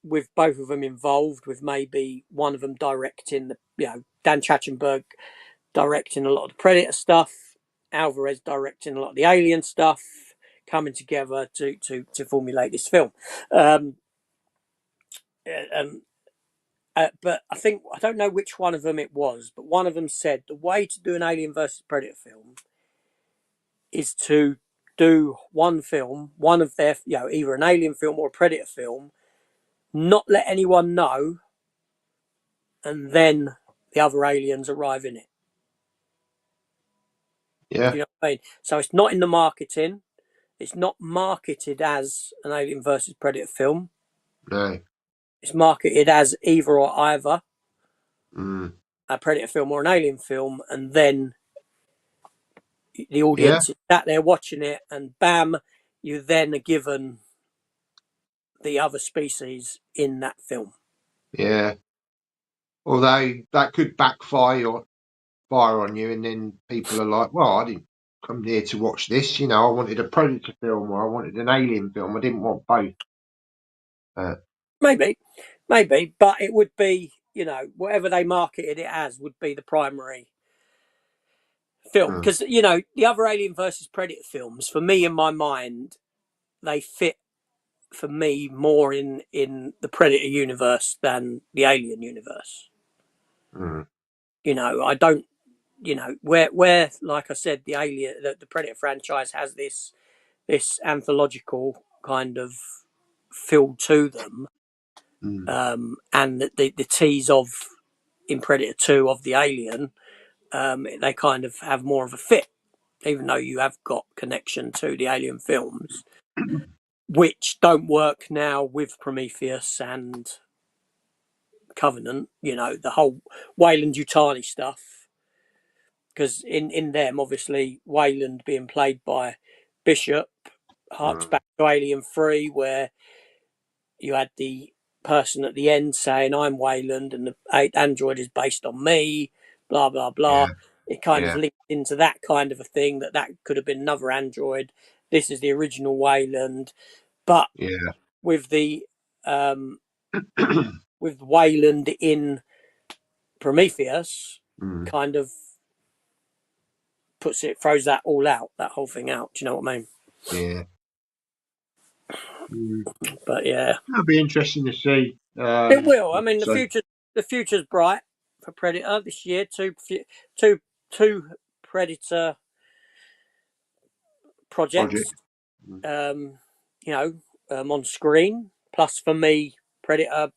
with both of them involved, with maybe one of them directing Dan Trachtenberg directing a lot of the Predator stuff, Alvarez directing a lot of the Alien stuff, coming together to formulate this film. Um, um, but I don't know which one of them it was, but one of them said the way to do an Alien versus Predator film is to do one film, one of their, either an Alien film or a Predator film, not let anyone know, and then the other aliens arrive in it. yeah, You know what I mean? So it's not in the marketing. It's not marketed as an Alien versus Predator film. no, It's marketed as either or either mm, a Predator film or an Alien film, and then the yeah, audience is sat there watching it, and bam, you then are given the other species in that film. yeah. Although that could backfire fire on you, and then people are like, "Well, I didn't come here to watch this. I wanted a Predator film or I wanted an Alien film. I didn't want both." Uh, Maybe, but it would be, whatever they marketed it as would be the primary film. mm, Because, the other Alien versus Predator films, for me, in my mind, they fit for me more in the Predator universe than the Alien universe. mm, I don't, where like I said, the Predator franchise has this anthological kind of feel to them, mm, and the tease of in Predator 2 of the Alien, they kind of have more of a fit, even though you have got connection to the Alien films, which don't work now with Prometheus and Covenant. The whole Wayland Yutani stuff, because in them, obviously, Wayland being played by Bishop harks mm, back to Alien 3, where you had the person at the end saying, "I'm Wayland, and the android is based on me," blah, blah, blah. yeah, It kind of yeah, linked into that kind of a thing, that could have been another android. This is the original Wayland. But yeah, with the with Wayland in Prometheus Mm. kind of throws that all out, that whole thing out. Do you know what I mean? Yeah. Mm. But yeah, That'll be interesting to see. it will. I mean, So the future's bright for Predator this year. Two, two Predator projects. project. Mm. Um, you know, on screen. Plus, for me, Predator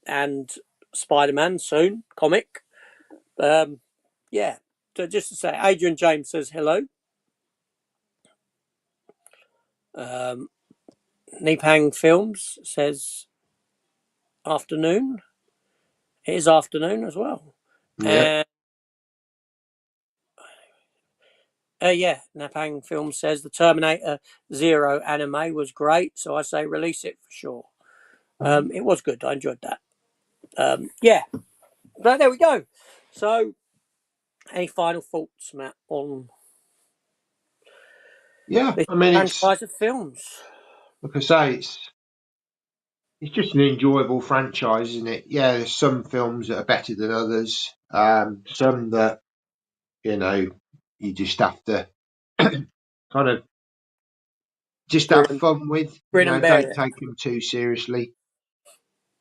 and Spider-Man soon comic. Um, yeah. So just to say, Adrian James says hello. Um, Nipang Films says afternoon. It is afternoon as well. Yeah. And yeah, Napang Film says the Terminator Zero anime was great, so I say release it for sure. Mm. It was good. I enjoyed that. Yeah, but there we go. So, any final thoughts, Matt, on Yeah. this I mean, it's franchise of films? like I say, it's just an enjoyable franchise, isn't it? Yeah, there's some films that are better than others. Some that you know you just have to kind of just Grin have and, fun with. You grin know, and don't bear it. take them too seriously.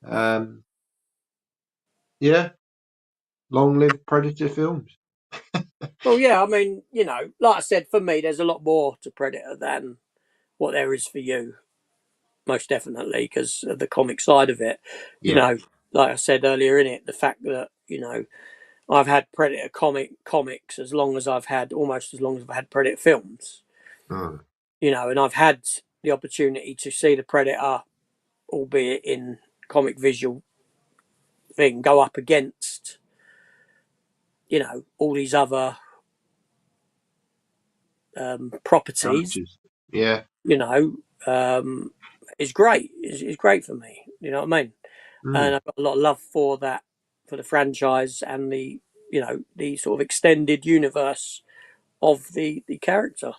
Um, yeah, long live Predator films. Well, yeah, I mean, like I said, for me, there's a lot more to Predator than what there is for you, most definitely, because of the comic side of it. You Yeah. know, like I said earlier in it, the fact that, I've had Predator comics as long as I've had almost as long as I've had Predator films. Mm. And I've had the opportunity to see the Predator, albeit in comic visual thing, go up against all these other properties. Characters. Yeah. You know, um, is great. Is great for me. You know what I mean? And Mm. I've got a lot of love for that, for the franchise and the sort of extended universe of the character,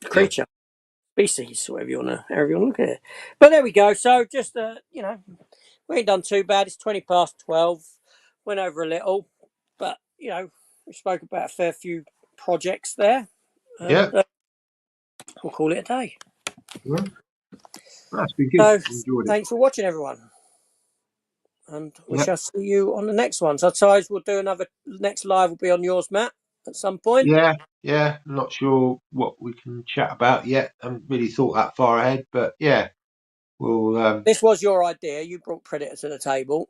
the Yeah. creature, species, however you want to look at it. But there we go. So just we ain't done too bad. It's 20 past 12. Went over a little, but we spoke about a fair few projects there, Yeah. and we'll call it a day. Yeah. That's been good. So Enjoyed it. thanks for watching, everyone, and we Yeah. shall see you on the next one. So I suppose we'll do another. Next live will be on yours, Matt, at some point. Yeah. Yeah. I'm not sure what we can chat about yet. I haven't really thought that far ahead, but yeah, we'll. This was your idea. You brought Predator to the table.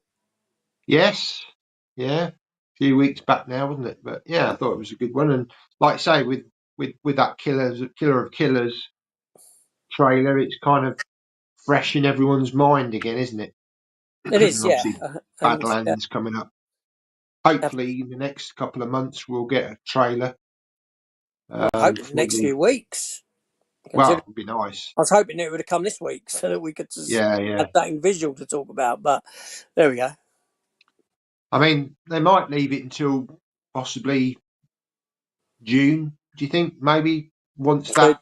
Yes. Yeah. A few weeks back now, wasn't it? But yeah, I thought it was a good one. And like I say, with that Killer of Killers trailer, it's kind of fresh in everyone's mind again, isn't it? It is, And yeah, obviously, and Badlands coming up. Hopefully, in the next couple of months, we'll get a trailer. well, I hope in the For next the few weeks. well, Consider, it'd be nice. I was hoping it would have come this week so that we could just Yeah, have yeah. that in visual to talk about. But there we go. I mean, they might leave it until possibly June. Do you think maybe once Could that?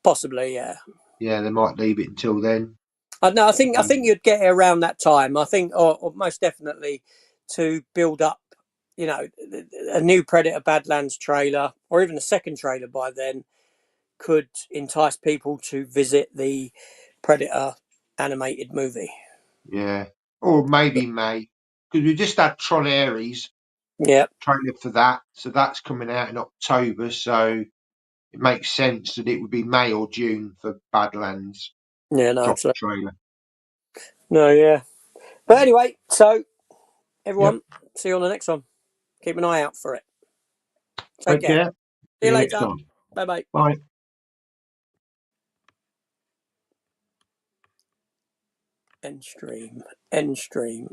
possibly, yeah. Yeah, they might leave it until then. No, I think Um, you'd get it around that time. I think, or most definitely, to build up, a new Predator Badlands trailer, or even a second trailer by then, could entice people to visit the Predator animated movie. yeah, or maybe May because we just had Tron Ares Yeah, trailer for that, so that's coming out in October. So it makes sense that it would be May or June for Badlands yeah, no, drop absolutely, trailer. no, yeah. But anyway, so Yep. everyone, see you on the next one. Keep an eye out for it. Take Take care. care. See See you you next later. time. Bye bye. Bye. End stream. End stream.